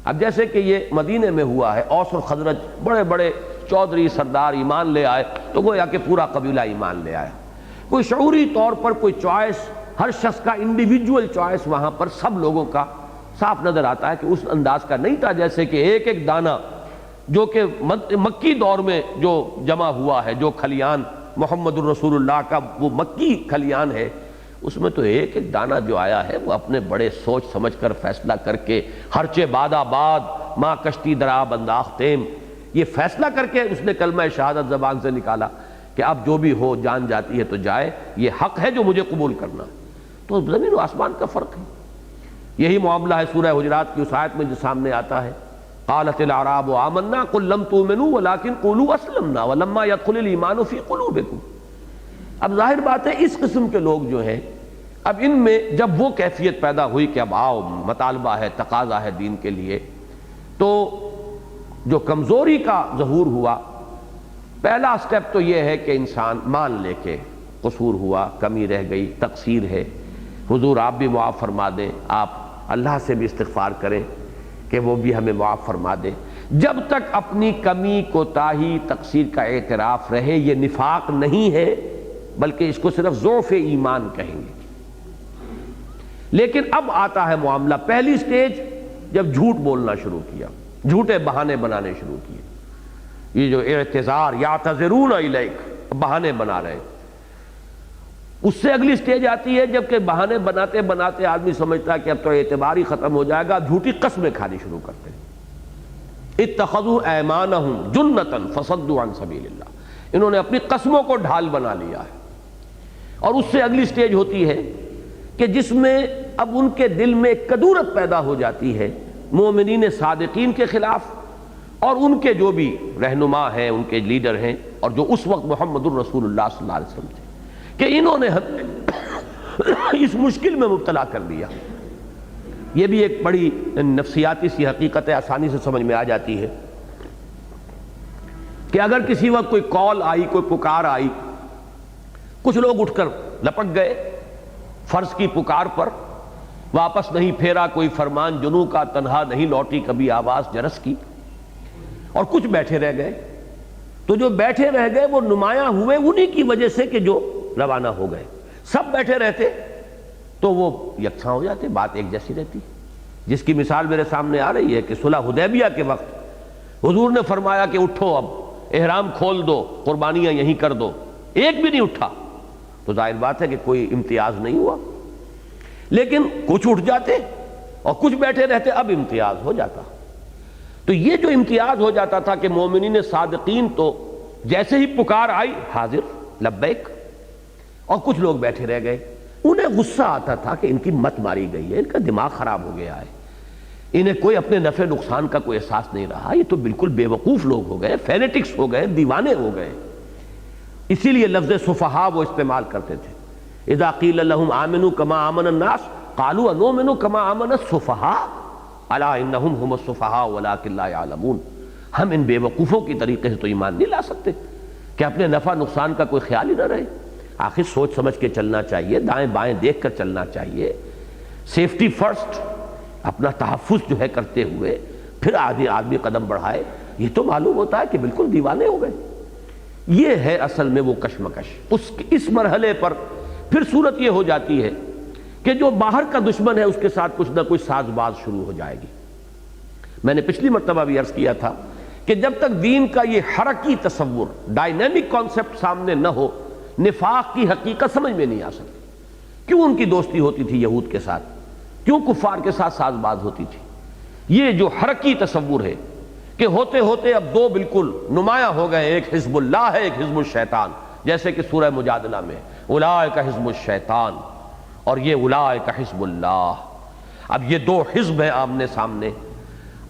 اب جیسے کہ یہ مدینے میں ہوا ہے، اوس اور خزرج بڑے بڑے چودھری سردار ایمان لے آئے تو گویا کہ پورا قبیلہ ایمان لے آیا۔ کوئی شعوری طور پر کوئی چوائس، ہر شخص کا انڈیویجول چوائس وہاں پر سب لوگوں کا صاف نظر آتا ہے کہ اس انداز کا نہیں تھا جیسے کہ ایک ایک دانہ جو کہ مکی دور میں جو جمع ہوا ہے، جو کھلیان محمد الرسول اللہ کا وہ مکی کھلیان ہے، اس میں تو ایک ایک دانہ جو آیا ہے وہ اپنے بڑے سوچ سمجھ کر فیصلہ کر کے، ہرچے باد آباد ماں کشتی درآب انداختیم، یہ فیصلہ کر کے اس نے کلمہ شہادت زبان سے نکالا کہ اب جو بھی ہو جان جاتی ہے تو جائے، یہ حق ہے جو مجھے قبول کرنا۔ تو زمین و آسمان کا فرق ہے۔ یہی معاملہ ہے سورہ حجرات کی اس آیت میں جو سامنے آتا ہے، قالت الاعراب آمنا قل لم تؤمنوا ولكن قولوا اسلمنا ولما يدخل الايمان في قلوبكم۔ اب ظاہر بات ہے اس قسم کے لوگ جو ہیں، اب ان میں جب وہ کیفیت پیدا ہوئی کہ اب آؤ، مطالبہ ہے، تقاضا ہے دین کے لیے، تو جو کمزوری کا ظہور ہوا، پہلا سٹیپ تو یہ ہے کہ انسان مان لے کے قصور ہوا، کمی رہ گئی، تقصیر ہے، حضور آپ بھی معاف فرما دیں، آپ اللہ سے بھی استغفار کریں کہ وہ بھی ہمیں معاف فرما دے۔ جب تک اپنی کمی، کوتاہی، تقصیر کا اعتراف رہے، یہ نفاق نہیں ہے بلکہ اس کو صرف ضعف ایمان کہیں گے۔ لیکن اب آتا ہے معاملہ، پہلی سٹیج جب جھوٹ بولنا شروع کیا، جھوٹے بہانے بنانے شروع کیے، یہ جو اعتذار یعتذرون الیک، بہانے بنا رہے۔ اس سے اگلی سٹیج آتی ہے جب کہ بہانے بناتے بناتے آدمی سمجھتا ہے کہ اب تو اعتبار ہی ختم ہو جائے گا، جھوٹی قسمیں کھانی شروع کرتے ہیں۔ اتخذوا ایمانہم جنۃ فصدوا عن سبیل اللہ، انہوں نے اپنی قسموں کو ڈھال بنا لیا ہے۔ اور اس سے اگلی سٹیج ہوتی ہے کہ جس میں اب ان کے دل میں ایک کدورت پیدا ہو جاتی ہے مومنین صادقین کے خلاف، اور ان کے جو بھی رہنما ہیں، ان کے لیڈر ہیں، اور جو اس وقت محمد الرسول اللہ صلی اللہ علیہ وسلم تھے، کہ انہوں نے ہمیں اس مشکل میں مبتلا کر دیا۔ یہ بھی ایک بڑی نفسیاتی سی حقیقت ہے، آسانی سے سمجھ میں آ جاتی ہے کہ اگر کسی وقت کوئی کال آئی، کوئی پکار آئی، کچھ لوگ اٹھ کر لپٹ گئے فرض کی پکار پر، واپس نہیں پھیرا کوئی فرمان جنوں کا، تنہا نہیں لوٹی کبھی آواز جرس کی، اور کچھ بیٹھے رہ گئے۔ تو جو بیٹھے رہ گئے وہ نمایاں ہوئے انہی کی وجہ سے کہ جو روانہ ہو گئے۔ سب بیٹھے رہتے تو وہ یکساں ہو جاتے، بات ایک جیسی رہتی، جس کی مثال میرے سامنے آ رہی ہے کہ صلح حدیبیہ کے وقت حضور نے فرمایا کہ اٹھو، اب احرام کھول دو، قربانیاں یہیں کر دو، ایک بھی نہیں اٹھا، تو ظاہر بات ہے کہ کوئی امتیاز نہیں ہوا۔ لیکن کچھ اٹھ جاتے اور کچھ بیٹھے رہتے، اب امتیاز ہو جاتا۔ تو یہ جو امتیاز ہو جاتا تھا کہ مومنین صادقین تو جیسے ہی پکار آئی حاضر لبیک، اور کچھ لوگ بیٹھے رہ گئے، انہیں غصہ آتا تھا کہ ان کی مت ماری گئی ہے، ان کا دماغ خراب ہو گیا ہے، انہیں کوئی اپنے نفع نقصان کا کوئی احساس نہیں رہا، یہ تو بالکل بے وقوف لوگ ہو گئے، فینیٹکس ہو گئے، دیوانے ہو گئے۔ اسی لیے لفظ صفحاء وہ استعمال کرتے تھے، اذا قیل لهم آمنوا كما آمن الناس قالوا انؤمن كما آمن السفهاء الا انهم هم السفهاء ولكن لا يعلمون۔ ہم ان بے وقوفوں کی طریقے سے تو ایمان نہیں لا سکتے کہ اپنے نفع نقصان کا کوئی خیال ہی نہ رہے۔ آخر سوچ سمجھ کے چلنا چاہیے، دائیں بائیں دیکھ کر چلنا چاہیے، سیفٹی فرسٹ، اپنا تحفظ جو ہے کرتے ہوئے پھر آدمی قدم بڑھائے۔ یہ تو معلوم ہوتا ہے کہ بالکل دیوانے ہو گئے۔ یہ ہے اصل میں وہ کشمکش۔ اس مرحلے پر پھر صورت یہ ہو جاتی ہے کہ جو باہر کا دشمن ہے اس کے ساتھ کچھ نہ کچھ ساز باز شروع ہو جائے گی۔ میں نے پچھلی مرتبہ بھی عرض کیا تھا کہ جب تک دین کا یہ حرکی تصور، ڈائنامک کانسیپٹ سامنے نہ ہو، نفاق کی حقیقت سمجھ میں نہیں آ سکتی۔ کیوں ان کی دوستی ہوتی تھی یہود کے ساتھ، کیوں کفار کے ساتھ ساز باز ہوتی تھی؟ یہ جو حرکی تصور ہے کہ ہوتے ہوتے اب دو بالکل نمایاں ہو گئے، ایک حزب اللہ ہے، ایک حزب الشیطان، جیسے کہ سورہ مجادلہ میں اولئک حزب الشیطان اور یہ اولئک حزب اللہ۔ اب یہ دو حزب ہیں آمنے سامنے۔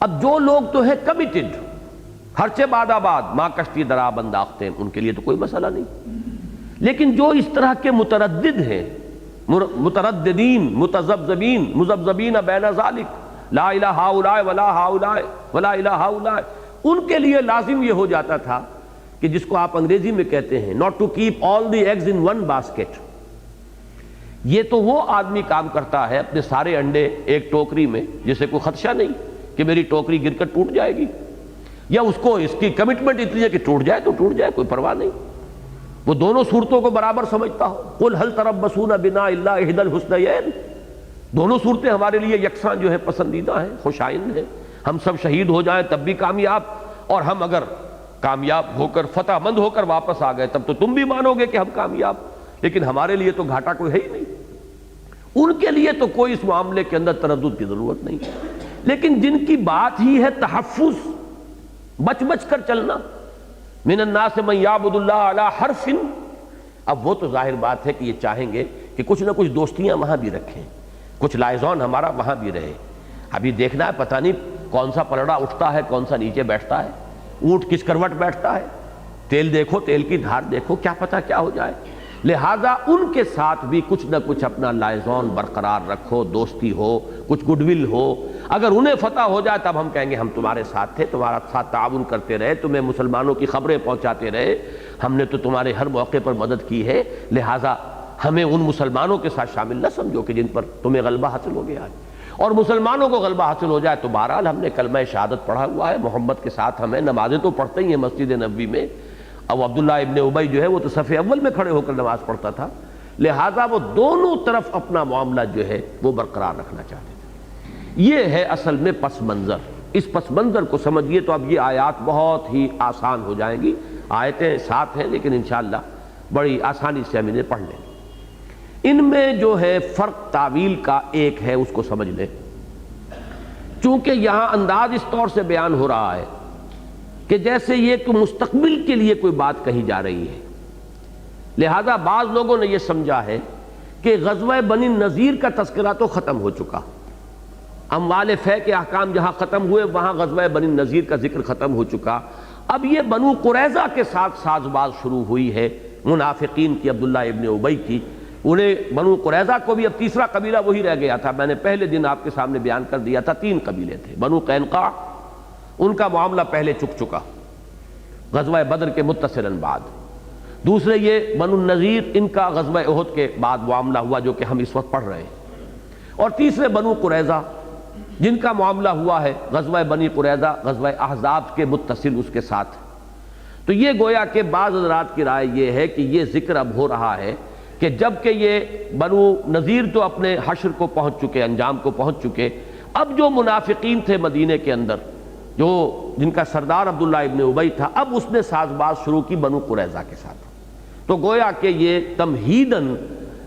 اب جو لوگ تو ہے کمیٹڈ، ہرچہ باد آباد ماں کشتی درا انداختیں، ان کے لیے تو کوئی مسئلہ نہیں، لیکن جو اس طرح کے متردد ہیں، مترددین، متذبذبین، مذبذبین بین ذالک، لا الہ ہؤلاء ولا ہؤلاء ولا الہ ہؤلاء، ان کے لیے لازم یہ ہو جاتا تھا کہ جس کو آپ انگریزی میں کہتے ہیں not to keep all the eggs in one basket۔ یہ تو وہ آدمی کام کرتا ہے اپنے سارے انڈے ایک ٹوکری میں جسے کوئی خدشہ نہیں کہ میری ٹوکری گر کر ٹوٹ جائے گی، یا اس کو اس کی کمٹمنٹ اتنی ہے کہ ٹوٹ جائے تو ٹوٹ جائے، کوئی پرواہ نہیں، وہ دونوں صورتوں کو برابر سمجھتا ہو۔ قل هل تربصون بنا الا احدى الحسنيين، دونوں صورتیں ہمارے لیے یکساں جو ہے پسندیدہ ہیں، خوش آئند ہیں۔ ہم سب شہید ہو جائیں تب بھی کامیاب، اور ہم اگر کامیاب ہو کر فتح مند ہو کر واپس آ گئے تب تو تم بھی مانو گے کہ ہم کامیاب، لیکن ہمارے لیے تو گھاٹا کوئی ہے ہی نہیں۔ ان کے لیے تو کوئی اس معاملے کے اندر تردد کی ضرورت نہیں، لیکن جن کی بات ہی ہے تحفظ، بچ بچ کر چلنا، من الناس من یعبد اللہ علی حرف، اب وہ تو ظاہر بات ہے کہ یہ چاہیں گے کہ کچھ نہ کچھ دوستیاں وہاں بھی رکھیں، کچھ لائزون ہمارا وہاں بھی رہے۔ ابھی دیکھنا ہے پتہ نہیں کون سا پلڑا اٹھتا ہے، کون سا نیچے بیٹھتا ہے، اونٹ کس کروٹ بیٹھتا ہے، تیل دیکھو، تیل کی دھار دیکھو، کیا پتہ کیا ہو جائے۔ لہٰذا ان کے ساتھ بھی کچھ نہ کچھ اپنا لائزون برقرار رکھو، دوستی ہو، کچھ گڈ ول ہو۔ اگر انہیں فتح ہو جائے تب ہم کہیں گے ہم تمہارے ساتھ تھے، تمہارا ساتھ تعاون کرتے رہے، تمہیں مسلمانوں کی خبریں پہنچاتے رہے، ہم نے تو تمہارے ہر موقع پر مدد کی ہے، لہٰذا ہمیں ان مسلمانوں کے ساتھ شامل نہ سمجھو کہ جن پر تمہیں غلبہ حاصل ہو گیا ہے۔ اور مسلمانوں کو غلبہ حاصل ہو جائے تو بہرحال ہم نے کلمہ شہادت پڑھا ہوا ہے، محمد کے ساتھ ہمیں نمازیں تو پڑھتے ہی ہیں مسجد نبوی میں۔ اب عبداللہ ابن ابی جو ہے وہ تو صف اول میں کھڑے ہو کر نماز پڑھتا تھا، لہٰذا وہ دونوں طرف اپنا معاملہ جو ہے وہ برقرار رکھنا چاہتے تھے۔ یہ ہے اصل میں پس منظر۔ اس پس منظر کو سمجھیے تو اب یہ آیات بہت ہی آسان ہو جائیں گی، آیتیں ساتھ ہیں لیکن انشاءاللہ بڑی آسانی سے ہم انہیں پڑھ لیں گے۔ ان میں جو ہے فرق تعویل کا ایک ہے، اس کو سمجھ لیں، چونکہ یہاں انداز اس طور سے بیان ہو رہا ہے کہ جیسے یہ کہ مستقبل کے لیے کوئی بات کہی جا رہی ہے، لہذا بعض لوگوں نے یہ سمجھا ہے کہ غزوہ بنی نذیر کا تذکرہ تو ختم ہو چکا، اموال فے کے احکام جہاں ختم ہوئے وہاں غزوہ بنی نذیر کا ذکر ختم ہو چکا، اب یہ بنو قریظہ کے ساتھ ساز باز شروع ہوئی ہے منافقین کی، عبداللہ ابن ابی کی۔ انہیں بنو قریظہ کو بھی اب تیسرا قبیلہ وہی رہ گیا تھا، میں نے پہلے دن آپ کے سامنے بیان کر دیا تھا، 3 قبیلے تھے۔ بنو قینقاع، ان کا معاملہ پہلے چک چکا غزوہ بدر کے متصلاً بعد، دوسرے یہ بنو النذیر، ان کا غزوہ احد کے بعد معاملہ ہوا جو کہ ہم اس وقت پڑھ رہے ہیں، اور تیسرے بنو قریظہ جن کا معاملہ ہوا ہے غزوہ بنی قریظہ غزوہ احزاب کے متصل اس کے ساتھ۔ تو یہ گویا کہ بعض حضرات کی رائے یہ ہے کہ یہ ذکر اب ہو رہا ہے کہ جب کہ یہ بنو نذیر تو اپنے حشر کو پہنچ چکے، انجام کو پہنچ چکے، اب جو منافقین تھے مدینے کے اندر، جو جن کا سردار عبداللہ ابن ابی تھا، اب اس نے ساز باز شروع کی بنو قریظہ کے ساتھ۔ تو گویا کہ یہ تمہیداً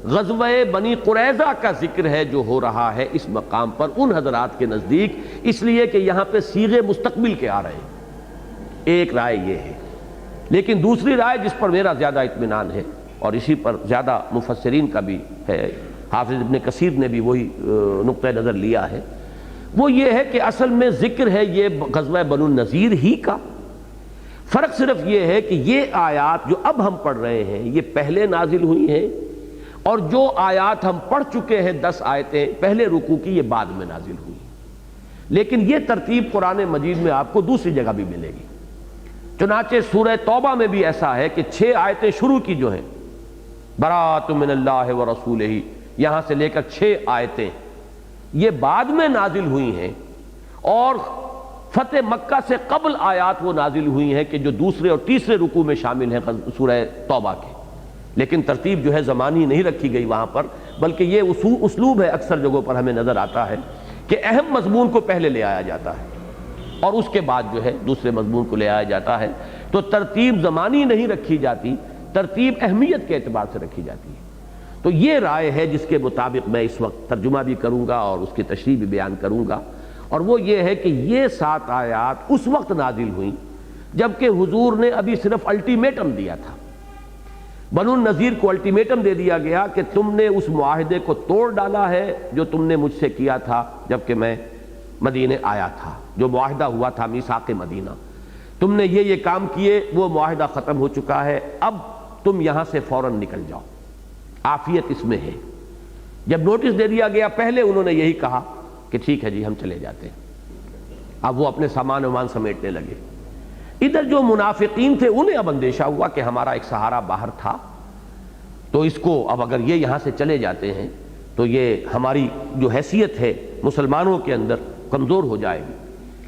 غزوہ بنی قریظہ کا ذکر ہے جو ہو رہا ہے اس مقام پر ان حضرات کے نزدیک، اس لیے کہ یہاں پہ صیغے مستقبل کے آ رہے ہیں۔ ایک رائے یہ ہے، لیکن دوسری رائے جس پر میرا زیادہ اطمینان ہے اور اسی پر زیادہ مفسرین کا بھی ہے، حافظ ابن کثیر نے بھی وہی نقطہ نظر لیا ہے، وہ یہ ہے کہ اصل میں ذکر ہے یہ غزوہ بنو النذیر ہی کا۔ فرق صرف یہ ہے کہ یہ آیات جو اب ہم پڑھ رہے ہیں یہ پہلے نازل ہوئی ہیں، اور جو آیات ہم پڑھ چکے ہیں 10 آیتیں پہلے رکوع کی، یہ بعد میں نازل ہوئی، لیکن یہ ترتیب قرآن مجید میں آپ کو دوسری جگہ بھی ملے گی۔ چنانچہ سورہ توبہ میں بھی ایسا ہے کہ 6 آیتیں شروع کی جو ہیں براۃ من اللہ ورسولہ، یہاں سے لے کر 6 آیتیں یہ بعد میں نازل ہوئی ہیں، اور فتح مکہ سے قبل آیات وہ نازل ہوئی ہیں کہ جو دوسرے اور تیسرے رکوع میں شامل ہیں سورہ توبہ کے، لیکن ترتیب جو ہے زمانی نہیں رکھی گئی وہاں پر، بلکہ یہ اسلوب ہے اکثر جگہوں پر ہمیں نظر آتا ہے کہ اہم مضمون کو پہلے لے آیا جاتا ہے، اور اس کے بعد جو ہے دوسرے مضمون کو لے آیا جاتا ہے. تو ترتیب زمانی نہیں رکھی جاتی، ترتیب اہمیت کے اعتبار سے رکھی جاتی ہے. تو یہ رائے ہے جس کے مطابق میں اس وقت ترجمہ بھی کروں گا اور اس کی تشریح بھی بیان کروں گا، اور وہ یہ ہے کہ یہ 7 آیات اس وقت نازل ہوئیں جبکہ حضور نے ابھی صرف الٹیمیٹم دیا تھا. بنو النذیر کو الٹیمیٹم دے دیا گیا کہ تم نے اس معاہدے کو توڑ ڈالا ہے جو تم نے مجھ سے کیا تھا جبکہ میں مدینے آیا تھا، جو معاہدہ ہوا تھا میثاق مدینہ. تم نے یہ کام کیے، وہ معاہدہ ختم ہو چکا ہے، اب تم یہاں سے فوراً نکل جاؤ، عافیت اس میں ہے. جب نوٹس دے دیا گیا پہلے انہوں نے یہی کہا کہ ٹھیک ہے جی ہم چلے جاتے ہیں. اب وہ اپنے سامان ومان سمیٹنے لگے. ادھر جو منافقین تھے انہیں اب اندیشہ ہوا کہ ہمارا ایک سہارا باہر تھا، تو اس کو اب اگر یہ یہاں سے چلے جاتے ہیں تو یہ ہماری جو حیثیت ہے مسلمانوں کے اندر کمزور ہو جائے گی.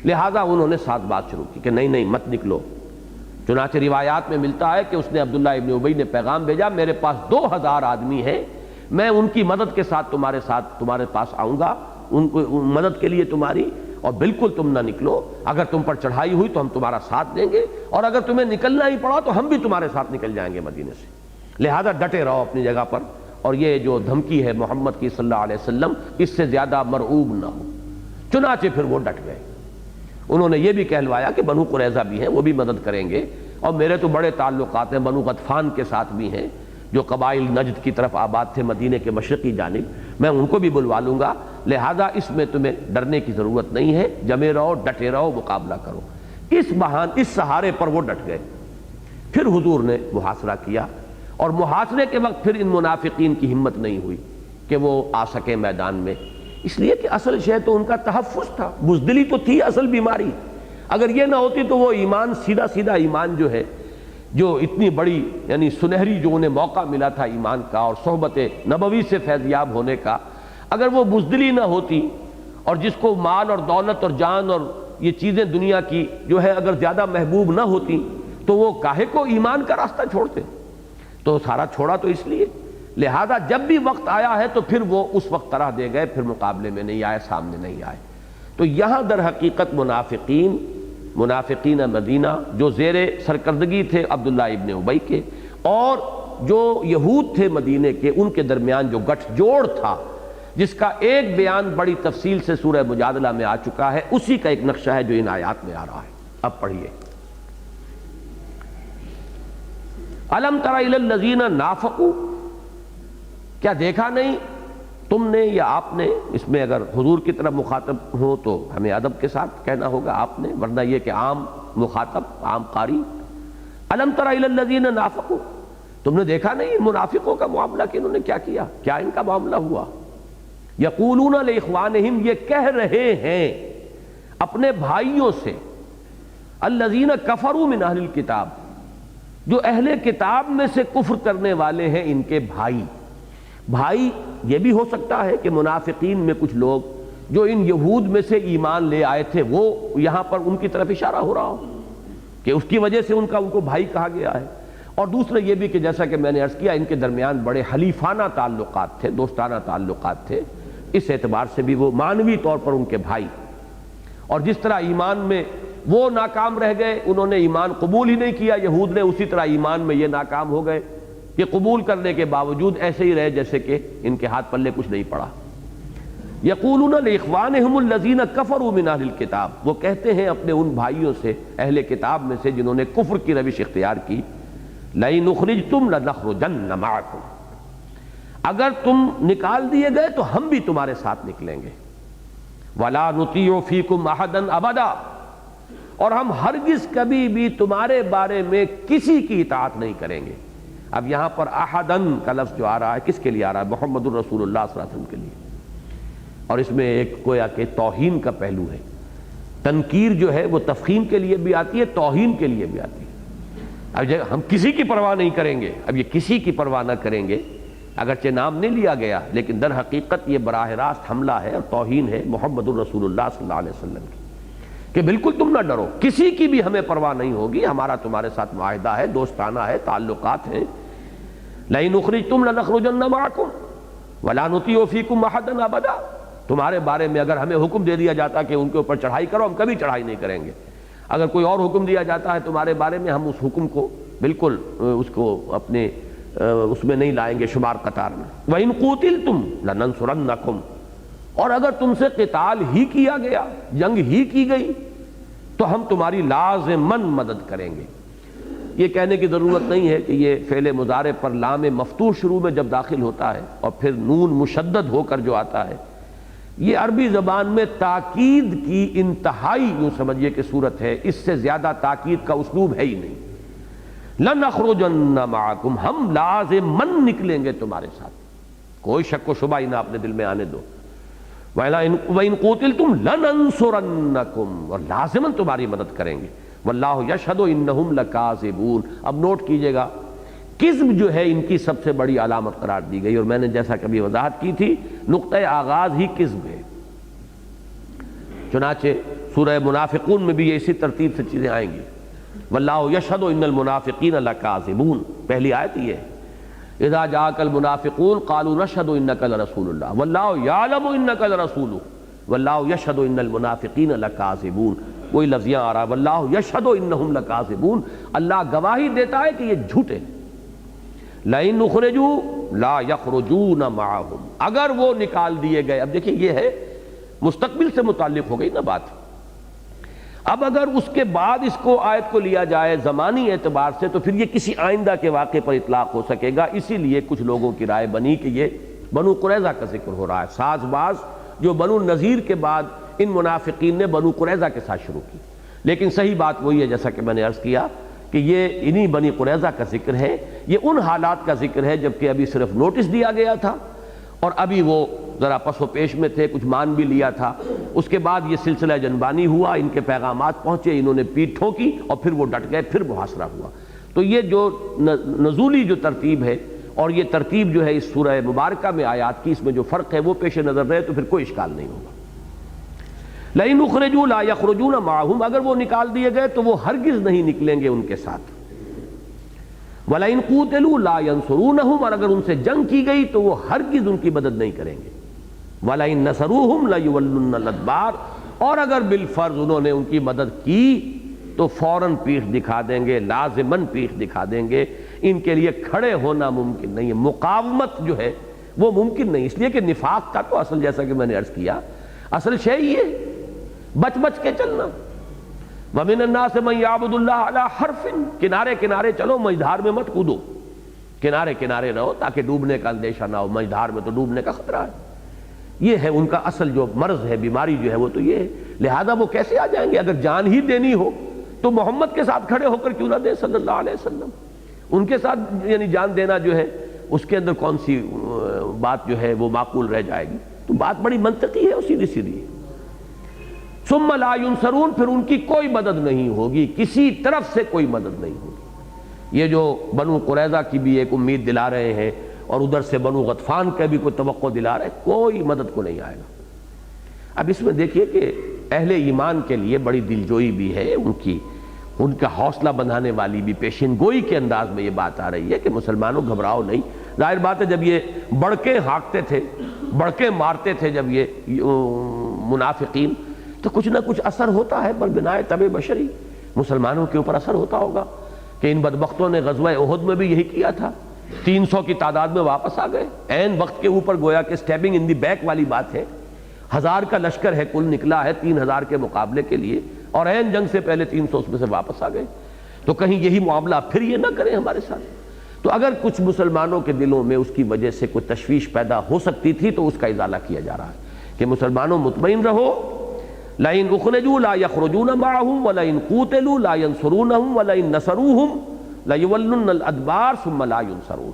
لہٰذا انہوں نے ساتھ بات شروع کی کہ نہیں مت نکلو. چنانچہ روایات میں ملتا ہے کہ اس نے عبداللہ ابن ابی نے پیغام بھیجا، میرے پاس 2000 آدمی ہیں، میں ان کی مدد کے ساتھ تمہارے پاس آؤں گا، ان کو مدد کے لیے تمہاری، اور بالکل تم نہ نکلو. اگر تم پر چڑھائی ہوئی تو ہم تمہارا ساتھ دیں گے، اور اگر تمہیں نکلنا ہی پڑا تو ہم بھی تمہارے ساتھ نکل جائیں گے مدینے سے. لہذا ڈٹے رہو اپنی جگہ پر، اور یہ جو دھمکی ہے محمد کی صلی اللہ علیہ وسلم اس سے زیادہ مرعوب نہ ہو. چنانچہ پھر وہ ڈٹ گئے. انہوں نے یہ بھی کہلوایا کہ بنو قریظہ بھی ہیں، وہ بھی مدد کریں گے، اور میرے تو بڑے تعلقات ہیں بنو غطفان کے ساتھ بھی ہیں جو قبائل نجد کی طرف آباد تھے مدینے کے مشرقی جانب، میں ان کو بھی بلوا لوں گا. لہذا اس میں تمہیں ڈرنے کی ضرورت نہیں ہے، جمے رہو، ڈٹے رہو، مقابلہ کرو. اس سہارے پر وہ ڈٹ گئے. پھر حضور نے محاصرہ کیا، اور محاصرے کے وقت پھر ان منافقین کی ہمت نہیں ہوئی کہ وہ آ سکے میدان میں، اس لیے کہ اصل شے تو ان کا تحفظ تھا، بزدلی تو تھی اصل بیماری. اگر یہ نہ ہوتی تو وہ ایمان سیدھا ایمان جو ہے، جو اتنی بڑی یعنی سنہری جو انہیں موقع ملا تھا ایمان کا اور صحبت نبوی سے فیضیاب ہونے کا، اگر وہ بزدلی نہ ہوتی، اور جس کو مال اور دولت اور جان اور یہ چیزیں دنیا کی جو ہے اگر زیادہ محبوب نہ ہوتی تو وہ کاہے کو ایمان کا راستہ چھوڑتے. تو سارا چھوڑا تو اس لیے. لہذا جب بھی وقت آیا ہے تو پھر وہ اس وقت طرح دے گئے، پھر مقابلے میں نہیں آئے، سامنے نہیں آئے. تو یہاں در حقیقت منافقین مدینہ جو زیر سرکردگی تھے عبداللہ ابن ابی کے، اور جو یہود تھے مدینے کے، ان کے درمیان جو گٹھ جوڑ تھا، جس کا ایک بیان بڑی تفصیل سے سورہ مجادلہ میں آ چکا ہے، اسی کا ایک نقشہ ہے جو ان آیات میں آ رہا ہے. اب پڑھیے. الم تر الی الذین نافقوا، کیا دیکھا نہیں تم نے یا آپ نے، اس میں اگر حضور کی طرف مخاطب ہو تو ہمیں ادب کے ساتھ کہنا ہوگا آپ نے، ورنہ یہ کہ عام مخاطب، عام قاری. الم تر الی الذین نافقوا، تم نے دیکھا نہیں ان منافقوں کا معاملہ کہ انہوں نے کیا کیا، کیا ان کا معاملہ ہوا. یقولون لاخوانہم، یہ کہہ رہے ہیں اپنے بھائیوں سے، الذین کفروا من اہل الکتاب، جو اہل کتاب میں سے کفر کرنے والے ہیں ان کے بھائی. یہ بھی ہو سکتا ہے کہ منافقین میں کچھ لوگ جو ان یہود میں سے ایمان لے آئے تھے وہ یہاں پر ان کی طرف اشارہ ہو رہا ہو کہ اس کی وجہ سے ان کو بھائی کہا گیا ہے. اور دوسرے یہ بھی کہ جیسا کہ میں نے عرض کیا ان کے درمیان بڑے حلیفانہ تعلقات تھے، دوستانہ تعلقات تھے، اس اعتبار سے بھی وہ معنوی طور پر ان کے بھائی. اور جس طرح ایمان میں وہ ناکام رہ گئے، انہوں نے ایمان قبول ہی نہیں کیا یہود نے، اسی طرح ایمان میں یہ ناکام ہو گئے کہ قبول کرنے کے باوجود ایسے ہی رہے جیسے کہ ان کے ہاتھ پلے کچھ نہیں پڑا. یقولون لاخوانہم الذین کفروا من اہل الکتاب، وہ کہتے ہیں اپنے ان بھائیوں سے اہل کتاب میں سے جنہوں نے کفر کی روش اختیار کی، لئن اخرجتم لنخرجن معکم، اگر تم نکال دیے گئے تو ہم بھی تمہارے ساتھ نکلیں گے. ولا نطیع فیکم احدا ابدا، اور ہم ہرگز کبھی بھی تمہارے بارے میں کسی کی اطاعت نہیں کریں گے. اب یہاں پر احدن کا لفظ جو آ رہا ہے کس کے لیے آ رہا ہے؟ محمد الرسول اللہ صلی اللہ علیہ وسلم کے لیے. اور اس میں ایک گویا کہ توہین کا پہلو ہے. تنکیر جو ہے وہ تفخیم کے لیے بھی آتی ہے، توہین کے لیے بھی آتی ہے. اب ہم کسی کی پرواہ نہیں کریں گے، اب یہ کسی کی پرواہ نہ کریں گے، اگرچہ نام نہیں لیا گیا لیکن در حقیقت یہ براہ راست حملہ ہے اور توہین ہے محمد الرسول اللہ صلی اللہ علیہ وسلم کی، کہ بالکل تم نہ ڈرو، کسی کی بھی ہمیں پرواہ نہیں ہوگی، ہمارا تمہارے ساتھ معاہدہ ہے، دوستانہ ہے، تعلقات ہیں. لئن اخرجتم لنخرجن معکم ولا نطیع فیکم احدا ابدا، تمہارے بارے میں اگر ہمیں حکم دے دیا جاتا کہ ان کے اوپر چڑھائی کرو، ہم کبھی چڑھائی نہیں کریں گے. اگر کوئی اور حکم دیا جاتا ہے تمہارے بارے میں، ہم اس حکم کو بالکل اس کو اپنے اس میں نہیں لائیں گے شمار قطار میں. وَإِن قُوتِلْتُمْ لَنَنصُرَنَّكُمْ، اور اگر تم سے قتال ہی کیا گیا، جنگ ہی کی گئی، تو ہم تمہاری لازماً مدد کریں گے. یہ کہنے کی ضرورت نہیں ہے کہ یہ فعل مضارع پر لام مفتوح شروع میں جب داخل ہوتا ہے اور پھر نون مشدد ہو کر جو آتا ہے، یہ عربی زبان میں تاکید کی انتہائی یوں سمجھیے کہ صورت ہے. اس سے زیادہ تاکید کا اسلوب ہے ہی نہیں. لَنَخْرُجَنَّ مَعَكُمْ، ہم لازماً نکلیں گے تمہارے ساتھ، کوئی شک و شبہ ہی نہ اپنے دل میں آنے دو. وَإِن قُوتِلْتُمْ لَنَنصُرَنَّكُمْ، اور لازماً تمہاری مدد کریں گے. وَاللَّهُ يَشْهَدُ إِنَّهُمْ لَكَاذِبُونَ. اب نوٹ کیجئے گا، کذب جو ہے ان کی سب سے بڑی علامت قرار دی گئی، اور میں نے جیسا کبھی وضاحت کی تھی نقطۂ آغاز ہی کذب ہے. چنانچہ سورہ منافقون میں بھی یہ اسی ترتیب سے چیزیں آئیں گی. وَاللَّهُ يَشْهَدُ إِنَّ الْمُنَافِقِينَ لَكَاذِبُونَ، پہلی آیت یہ ہے. اذا جاءك المنافقون قالوا نشهد انك لرسول الله والله يعلم انك لرسوله والله يشهد ان المنافقين لكاذبون. کوئی لفظ یہاں آ رہا ہے واللہ یشہد انہم لکاذبون، اللہ گواہی دیتا ہے کہ یہ جھوٹے. لئن اخرجوا لا یخرجون معهم، اگر وہ نکال دیے گئے. اب دیکھیں یہ ہے مستقبل سے متعلق ہو گئی نا بات. اب اگر اس کے بعد اس کو آیت کو لیا جائے زمانی اعتبار سے تو پھر یہ کسی آئندہ کے واقعے پر اطلاق ہو سکے گا. اسی لیے کچھ لوگوں کی رائے بنی کہ یہ بنو قریظہ کا ذکر ہو رہا ہے. ساز باز جو بنو نذیر کے بعد ان منافقین نے بنو قریظہ کے ساتھ شروع کی، لیکن صحیح بات وہی ہے جیسا کہ میں نے عرض کیا کہ یہ انہی بنی قریظہ کا ذکر ہے. یہ ان حالات کا ذکر ہے جبکہ ابھی صرف نوٹس دیا گیا تھا اور ابھی وہ ذرا پس و پیش میں تھے، کچھ مان بھی لیا تھا. اس کے بعد یہ سلسلہ جنبانی ہوا، ان کے پیغامات پہنچے، انہوں نے پیٹھ ٹھوکی اور پھر وہ ڈٹ گئے، پھر محاصرہ ہوا. تو یہ جو نزولی جو ترتیب ہے اور یہ ترتیب جو ہے اس سورہ مبارکہ میں آیات کی، اس میں جو فرق ہے وہ پیش نظر رہے تو پھر کوئی اشکال نہیں ہوگا. لئن اخرجوا لا یخرجون معهم، اگر وہ نکال دیے گئے تو وہ ہرگز نہیں نکلیں گے ان کے ساتھ. وَلَئِن قُوتِلُوا لَا يَنصُرُونَهُمْ، اور اگر ان سے جنگ کی گئی تو وہ ہرگز ان کی مدد نہیں کریں گے. وَلَئِن نَصَرُوهُمْ لَيُوَلُّنَّ الْأَدْبَارَ، اور اگر بالفرض انہوں نے ان کی مدد کی تو فوراً پیٹھ دکھا دیں گے، لازماً پیٹھ دکھا دیں گے. ان کے لیے کھڑے ہونا ممکن نہیں ہے، مقاومت جو ہے وہ ممکن نہیں، اس لیے کہ نفاق کا تو اصل جیسا کہ میں نے عرض کیا اصل شے ہی ہے بچ بچ کے چلنا. وَمِنَ النَّاسِ مَن يَعْبُدُ اللَّهَ عَلَىٰ حَرْفٍ، کنارے کنارے چلو، مجدھار میں مت کودو، کنارے کنارے رہو تاکہ ڈوبنے کا اندیشہ نہ ہو. مجدھار میں تو ڈوبنے کا خطرہ ہے. یہ ہے ان کا اصل جو مرض ہے، بیماری جو ہے وہ تو یہ ہے. لہذا وہ کیسے آ جائیں گے؟ اگر جان ہی دینی ہو تو محمد کے ساتھ کھڑے ہو کر کیوں نہ دیں صلی اللہ علیہ وسلم. ان کے ساتھ یعنی جان دینا جو ہے اس کے اندر کون سی بات جو ہے وہ معقول رہ جائے گی؟ تو بات بڑی منطقی ہے اور سیدھی سیدھی ہے. ثم لا ينصرون، پھر ان کی کوئی مدد نہیں ہوگی، کسی طرف سے کوئی مدد نہیں ہوگی. یہ جو بنو قریظہ کی بھی ایک امید دلا رہے ہیں اور ادھر سے بنو غطفان کا بھی کوئی توقع دلا رہے ہیں، کوئی مدد کو نہیں آئے گا. اب اس میں دیکھیے کہ اہل ایمان کے لیے بڑی دلجوئی بھی ہے، ان کا حوصلہ بندھانے والی بھی پیشین گوئی کے انداز میں یہ بات آ رہی ہے کہ مسلمانوں گھبراؤ نہیں. ظاہر بات ہے جب یہ بڑکے ہانکتے تھے، بڑکے مارتے تھے جب یہ منافقین، تو کچھ نہ کچھ اثر ہوتا ہے پر بنائے طبع بشری. مسلمانوں کے اوپر اثر ہوتا ہوگا کہ ان بدبختوں نے غزوہ احد میں بھی یہی کیا تھا. 300 کی تعداد میں واپس آ گئے عین وقت کے اوپر، گویا کہ سٹیبنگ ان دی بیک والی بات ہے. 1000 کا لشکر ہے کل نکلا ہے 3000 کے مقابلے کے لیے، اور عین جنگ سے پہلے 300 اس میں سے واپس آ گئے. تو کہیں یہی معاملہ پھر یہ نہ کریں ہمارے ساتھ. تو اگر کچھ مسلمانوں کے دلوں میں اس کی وجہ سے کوئی تشویش پیدا ہو سکتی تھی تو اس کا ازالہ کیا جا رہا ہے کہ مسلمانوں مطمئن رہو. لَئِنْ أُخْرِجُوا لَا يَخْرُجُونَ مَعَهُمْ وَلَئِنْ قُوتِلُوا لَا يَنْصُرُونَهُمْ وَلَئِنْ نَصَرُوهُمْ لَيُوَلُّنَّ الْأَدْبَارَ ثُمَّ لَا يُنْصَرُونَ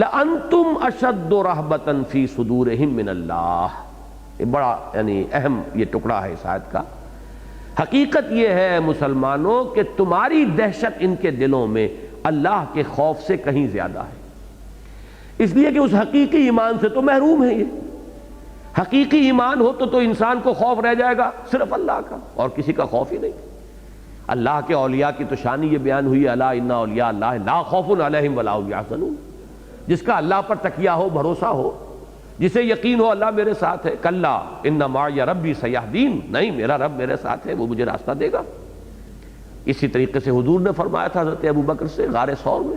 لَأَنْتُمْ أَشَدُّ رَهْبَةً فِي صُدُورِهِمْ مِنَ اللَّهِ. یہ بڑا یعنی اہم یہ ٹکڑا ہے اس آیت کا. حقیقت یہ ہے مسلمانوں کہ تمہاری دہشت ان کے دلوں میں اللہ کے خوف سے کہیں زیادہ ہے، اس لیے کہ اس حقیقی ایمان سے تو محروم ہے. یہ حقیقی ایمان ہو تو انسان کو خوف رہ جائے گا صرف اللہ کا، اور کسی کا خوف ہی نہیں. اللہ کے اولیاء کی تو شان یہ بیان ہوئی، الا ان اولیاء اللہ لا خوف علیہم ولا هم یحزنون. جس کا اللہ پر تکیہ ہو، بھروسہ ہو، جسے یقین ہو اللہ میرے ساتھ ہے، کلا ان معی ربی سیہدین، نہیں میرا رب میرے ساتھ ہے، وہ مجھے راستہ دے گا۔ اسی طریقے سے حضور نے فرمایا تھا حضرت ابو بکر سے غار ثور میں،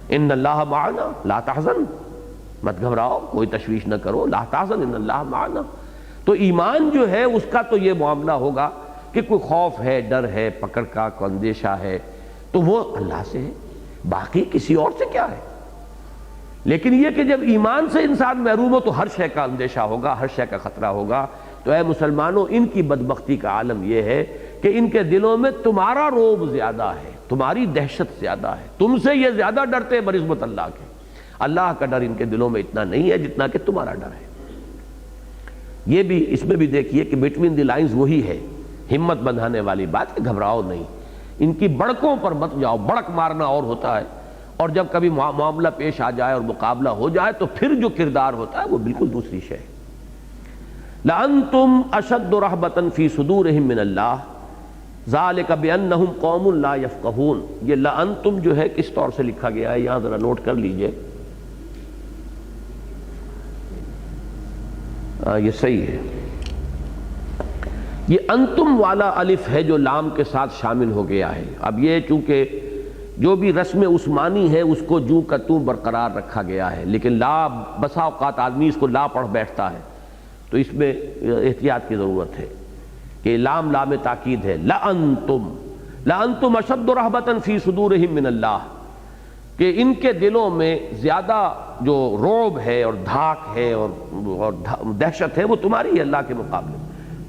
ان اللہ معنا لا تحزن، مت گھبراؤ، کوئی تشویش نہ کرو، لا تحزن ان اللہ معنا۔ تو ایمان جو ہے اس کا تو یہ معاملہ ہوگا کہ کوئی خوف ہے، ڈر ہے، پکڑ کا کوئی اندیشہ ہے تو وہ اللہ سے ہے، باقی کسی اور سے کیا ہے۔ لیکن یہ کہ جب ایمان سے انسان محروم ہو تو ہر شے کا اندیشہ ہوگا، ہر شے کا خطرہ ہوگا۔ تو اے مسلمانوں، ان کی بدبختی کا عالم یہ ہے کہ ان کے دلوں میں تمہارا رعب زیادہ ہے، تمہاری دہشت زیادہ ہے، تم سے یہ زیادہ ڈرتے ہیں بنسبت اللہ کے۔ اللہ کا ڈر ان کے دلوں میں اتنا نہیں ہے جتنا کہ تمہارا ڈر ہے۔ یہ بھی اس میں بھی دیکھیے کہ بٹوین دی لائنز وہی ہے، ہمت بندھانے والی بات کہ گھبراؤ نہیں، ان کی بڑکوں پر مت جاؤ۔ بڑک مارنا اور ہوتا ہے، اور جب کبھی معاملہ پیش آ جائے اور مقابلہ ہو جائے تو پھر جو کردار ہوتا ہے وہ بالکل دوسری شے ہے۔ لَأَنْتُمْ أَشَدُّ رَهْبَةً فِي صُدُورِهِم مِّنَ اللَّهِ ذَلِكَ بِأَنَّهُمْ قَوْمٌ لَا يَفْقَهُونَ۔ یہ لَأَنْتُمْ جو ہے کس طور سے لکھا گیا ہے یہاں ذرا نوٹ کر لیجئے، یہ صحیح ہے، یہ انتم والا الف ہے جو لام کے ساتھ شامل ہو گیا ہے۔ اب یہ چونکہ جو بھی رسم عثمانی ہے اس کو جو کا توں برقرار رکھا گیا ہے، لیکن لا بسا اوقات آدمی اس کو لا پڑھ بیٹھتا ہے، تو اس میں احتیاط کی ضرورت ہے کہ لام لام تاکید ہے۔ لَأَنْتُمْ أَشَدُّ رَهْبَةً فِي صُدُورِهِم مِّنَ اللَّهِ، کہ ان کے دلوں میں زیادہ جو رعب ہے اور دھاک ہے اور دہشت ہے وہ تمہاری ہے اللہ کے مقابلے۔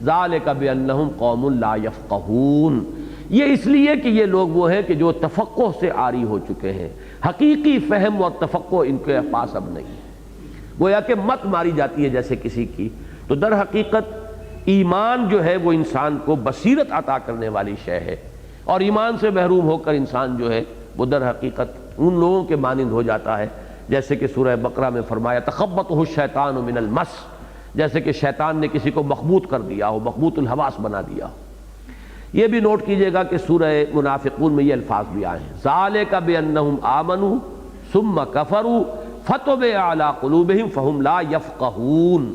ذَلِكَ بِأَنَّهُمْ قَوْمٌ لَا يَفْقَهُونَ، یہ اس لیے کہ یہ لوگ وہ ہیں کہ جو تفقہ سے عاری ہو چکے ہیں، حقیقی فہم اور تفقہ ان کے پاس اب نہیں ہے۔ گویا کہ مت ماری جاتی ہے جیسے کسی کی، تو در حقیقت ایمان جو ہے وہ انسان کو بصیرت عطا کرنے والی شے ہے، اور ایمان سے محروم ہو کر انسان جو ہے وہ در حقیقت ان لوگوں کے مانند ہو جاتا ہے جیسے کہ سورہ بقرہ میں فرمایا تخبطہ الشیطان من المس، جیسے کہ شیطان نے کسی کو مخبوط کر دیا ہو، مخبوط الحواس بنا دیا ہو۔ یہ بھی نوٹ کیجئے گا کہ سورہ منافقون میں یہ الفاظ بھی آئے ہیں، ذالک بانہم آمنوا ثم کفروا فطبع علی قلوبہم فہم لا یفقہون،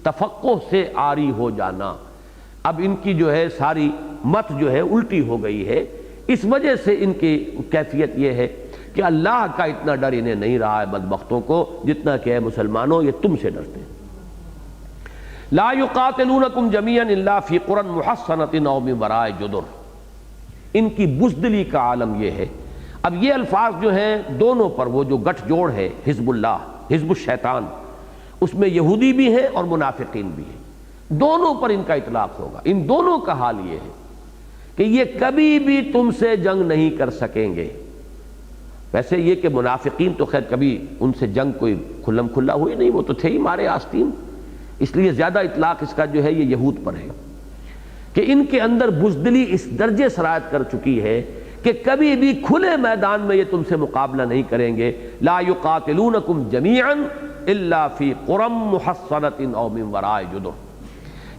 تفقہ سے عاری ہو جانا۔ اب ان کی جو ہے ساری مت جو ہے الٹی ہو گئی ہے، اس وجہ سے ان کی کیفیت یہ ہے کہ اللہ کا اتنا ڈر انہیں نہیں رہا ہے بدبختوں کو جتنا کہ ہے مسلمانوں یہ تم سے ڈرتے ہیں۔ لا یقاتلونکم جمیعا الا فی قرى محصنۃ او من وراء جدر، ان کی بزدلی کا عالم یہ ہے۔ اب یہ الفاظ جو ہیں دونوں پر وہ جو گٹھ جوڑ ہے حزب اللہ حزب الشیطان، اس میں یہودی بھی ہیں اور منافقین بھی ہیں، دونوں پر ان کا اطلاق ہوگا۔ ان دونوں کا حال یہ ہے کہ یہ کبھی بھی تم سے جنگ نہیں کر سکیں گے۔ ویسے یہ کہ منافقین تو خیر کبھی ان سے جنگ کوئی کھلم کھلا ہوئی نہیں، وہ تو تھے ہی مارے آستین، اس لیے زیادہ اطلاق اس کا جو ہے یہ یہود پر ہے کہ ان کے اندر بزدلی اس درجے سرایت کر چکی ہے کہ کبھی بھی کھلے میدان میں یہ تم سے مقابلہ نہیں کریں گے۔ لا یقاتلونکم جمیعا الا فی قرى محصنۃ او من وراء جدر،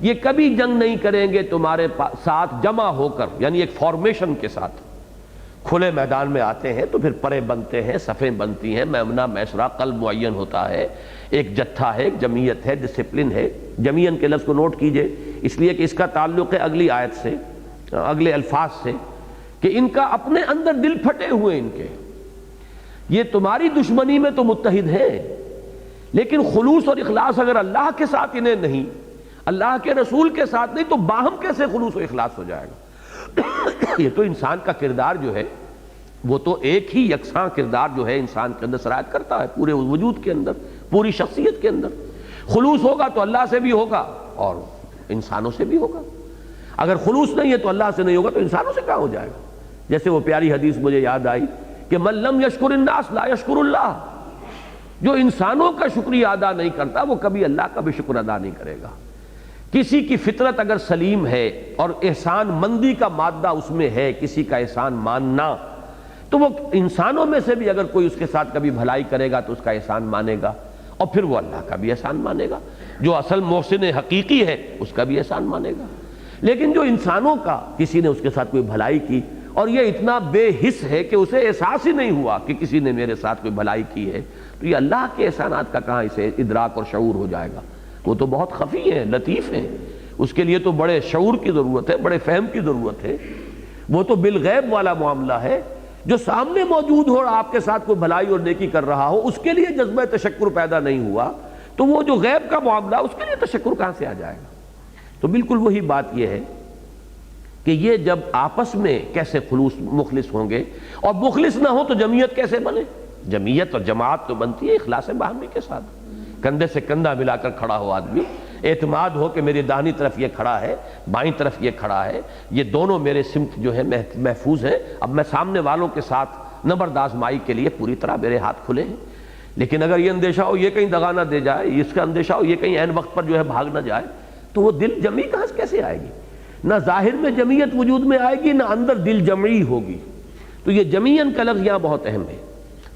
یہ کبھی جنگ نہیں کریں گے تمہارے ساتھ جمع ہو کر، یعنی ایک فارمیشن کے ساتھ کھلے میدان میں آتے ہیں تو پھر پرے بنتے ہیں، صفیں بنتی ہیں، میمنہ میسرہ قلب معین ہوتا ہے، ایک جتھا ہے، ایک جمعیت ہے، ڈسپلن ہے۔ جمعین کے لفظ کو نوٹ کیجئے اس لیے کہ اس کا تعلق ہے اگلی آیت سے، اگلے الفاظ سے، کہ ان کا اپنے اندر دل پھٹے ہوئے ان کے، یہ تمہاری دشمنی میں تو متحد ہیں، لیکن خلوص اور اخلاص اگر اللہ کے ساتھ انہیں نہیں، اللہ کے رسول کے ساتھ نہیں، تو باہم کیسے خلوص و اخلاص ہو جائے گا؟ یہ تو انسان کا کردار جو ہے وہ تو ایک ہی یکساں کردار جو ہے انسان کے اندر سرایت کرتا ہے، پورے وجود کے اندر، پوری شخصیت کے اندر۔ خلوص ہوگا تو اللہ سے بھی ہوگا اور انسانوں سے بھی ہوگا، اگر خلوص نہیں ہے تو اللہ سے نہیں ہوگا تو انسانوں سے کیا ہو جائے گا؟ جیسے وہ پیاری حدیث مجھے یاد آئی کہ من لم یشکر الناس لا یشکر اللہ، جو انسانوں کا شکریہ ادا نہیں کرتا وہ کبھی اللہ کا بھی شکر ادا نہیں کرے گا۔ کسی کی فطرت اگر سلیم ہے اور احسان مندی کا مادہ اس میں ہے، کسی کا احسان ماننا، تو وہ انسانوں میں سے بھی اگر کوئی اس کے ساتھ کبھی بھلائی کرے گا تو اس کا احسان مانے گا، اور پھر وہ اللہ کا بھی احسان مانے گا، جو اصل محسن حقیقی ہے اس کا بھی احسان مانے گا۔ لیکن جو انسانوں کا کسی نے اس کے ساتھ کوئی بھلائی کی اور یہ اتنا بے حس ہے کہ اسے احساس ہی نہیں ہوا کہ کسی نے میرے ساتھ کوئی بھلائی کی ہے، تو یہ اللہ کے احسانات کا کہاں اسے ادراک اور شعور ہو جائے گا؟ وہ تو بہت خفی ہیں، لطیف ہیں، اس کے لیے تو بڑے شعور کی ضرورت ہے، بڑے فہم کی ضرورت ہے۔ وہ تو بالغیب والا معاملہ ہے، جو سامنے موجود ہو اور آپ کے ساتھ کوئی بھلائی اور نیکی کر رہا ہو، اس کے لیے جذبہ تشکر پیدا نہیں ہوا، تو وہ جو غیب کا معاملہ اس کے لیے تشکر کہاں سے آ جائے گا؟ تو بالکل وہی بات یہ ہے کہ یہ جب آپس میں کیسے مخلص ہوں گے، اور مخلص نہ ہو تو جمعیت کیسے بنے؟ جمعیت اور جماعت تو بنتی ہے اخلاص باہمی کے ساتھ، کندھے سے کندھا ملا کر کھڑا ہو آدمی، اعتماد ہو کہ میری داہنی طرف یہ کھڑا ہے، بائیں طرف یہ کھڑا ہے، یہ دونوں میرے سمت جو ہے محفوظ ہیں، اب میں سامنے والوں کے ساتھ نبرد آزمائی کے لیے پوری طرح میرے ہاتھ کھلے ہیں۔ لیکن اگر یہ اندیشہ ہو یہ کہیں دغا نہ دے جائے، اس کا اندیشہ ہو یہ کہیں عین وقت پر جو ہے بھاگ نہ جائے، تو وہ دل جمعی کہاں سے کیسے آئے گی؟ نہ ظاہر میں جمعیت وجود میں آئے گی، نہ اندر دل جمعی ہوگی۔ تو یہ جمعیاً کا لفظ یہاں بہت اہم ہے۔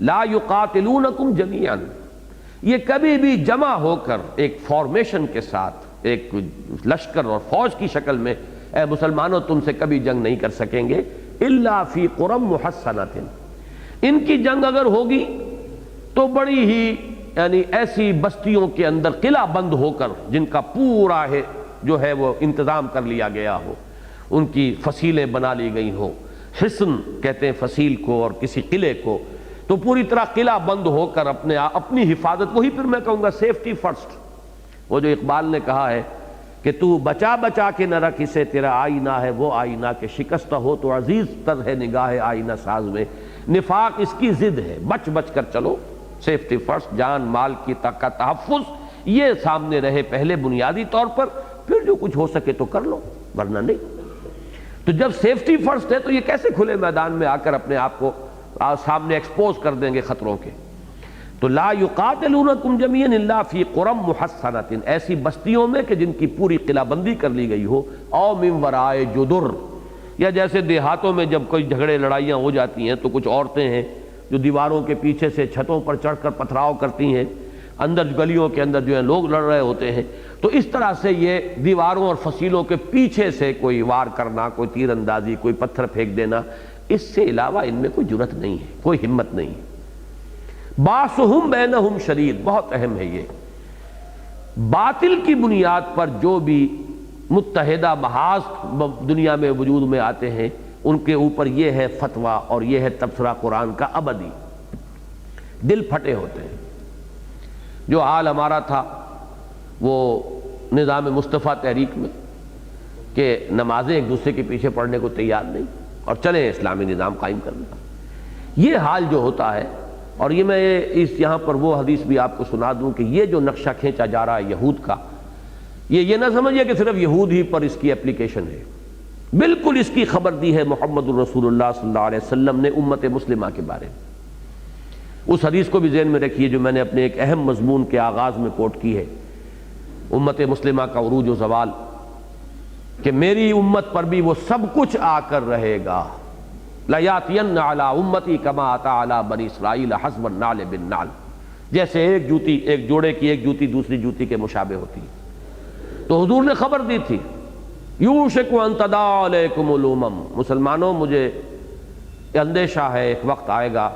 لا یقاتلونکم جميعا، یہ کبھی بھی جمع ہو کر ایک فارمیشن کے ساتھ، ایک لشکر اور فوج کی شکل میں، اے مسلمانوں تم سے کبھی جنگ نہیں کر سکیں گے، الا فی قری محصنۃ، ان کی جنگ اگر ہوگی تو بڑی ہی یعنی ایسی بستیوں کے اندر قلعہ بند ہو کر، جن کا پورا ہے جو ہے وہ انتظام کر لیا گیا ہو، ان کی فصیلیں بنا لی گئی ہوں، حصن کہتے ہیں فصیل کو اور کسی قلعے کو، تو پوری طرح قلعہ بند ہو کر اپنی حفاظت، وہی پھر میں کہوں گا سیفٹی فرسٹ۔ وہ جو اقبال نے کہا ہے کہ تو بچا بچا کے نہ رکھ اسے، تیرا آئینہ ہے وہ آئینہ کہ شکستہ ہو تو عزیز تر ہے نگاہ آئینہ ساز میں، نفاق اس کی ضد ہے، بچ بچ کر چلو، سیفٹی فرسٹ، جان مال کی کا تحفظ یہ سامنے رہے پہلے بنیادی طور پر، پھر جو کچھ ہو سکے تو کر لو، ورنہ نہیں۔ تو جب سیفٹی فرسٹ ہے تو یہ کیسے کھلے میدان میں آ کر اپنے آپ کو سامنے ایکسپوز کر دیں گے خطروں کے؟ تو لا یقاتلونکم جميعا الا فی قری محصنۃ، ایسی بستیوں میں کہ جن کی پوری قلعہ بندی کر لی گئی ہو، او من وراء جدر، یا جیسے دیہاتوں میں جب کوئی جھگڑے لڑائیاں ہو جاتی ہیں تو کچھ عورتیں ہیں جو دیواروں کے پیچھے سے چھتوں پر چڑھ کر پتھراؤ کرتی ہیں، اندر گلیوں کے اندر جو ہے لوگ لڑ رہے ہوتے ہیں، تو اس طرح سے یہ دیواروں اور فصیلوں کے پیچھے سے کوئی وار کرنا، کوئی تیر اندازی، کوئی پتھر پھینک دینا، اس سے علاوہ ان میں کوئی جرأت نہیں ہے، کوئی ہمت نہیں ہے۔ باسہم بینہم شدید، بہت اہم ہے یہ۔ باطل کی بنیاد پر جو بھی متحدہ محاذ دنیا میں وجود میں آتے ہیں، ان کے اوپر یہ ہے فتویٰ اور یہ ہے تبصرہ قرآن کا ابدی، دل پھٹے ہوتے ہیں۔ جو حال ہمارا تھا وہ نظام مصطفیٰ تحریک میں کہ نمازیں ایک دوسرے کے پیچھے پڑھنے کو تیار نہیں، اور چلیں اسلامی نظام قائم کرنا، یہ حال جو ہوتا ہے، اور یہ میں یہاں پر وہ حدیث بھی آپ کو سنا دوں کہ یہ جو نقشہ کھینچا جا رہا ہے یہود کا، یہ نہ سمجھیے کہ صرف یہود ہی پر اس کی اپلیکیشن ہے، بالکل اس کی خبر دی ہے محمد الرسول اللہ صلی اللہ علیہ وسلم نے امت مسلمہ کے بارے میں۔ اس حدیث کو بھی ذہن میں رکھیے جو میں نے اپنے ایک اہم مضمون کے آغاز میں کوٹ کی ہے، امت مسلمہ کا عروج و زوال، کہ میری امت پر بھی وہ سب کچھ آ کر رہے گا، لَيَأْتِيَنَّ عَلَىٰ أُمَّتِي كَمَا أَتَىٰ عَلَىٰ بَنِي إِسْرَائِيلَ حَسْبَ النَّعْلِ بِالنَّعْلِ، جیسے ایک جوڑے کی ایک جوتی دوسری جوتی کے مشابہ ہوتی ہے۔ تو حضور نے خبر دی تھی، یوشک ان تداعی علیکم الامم، مسلمانوں مجھے اندیشہ ہے ایک وقت آئے گا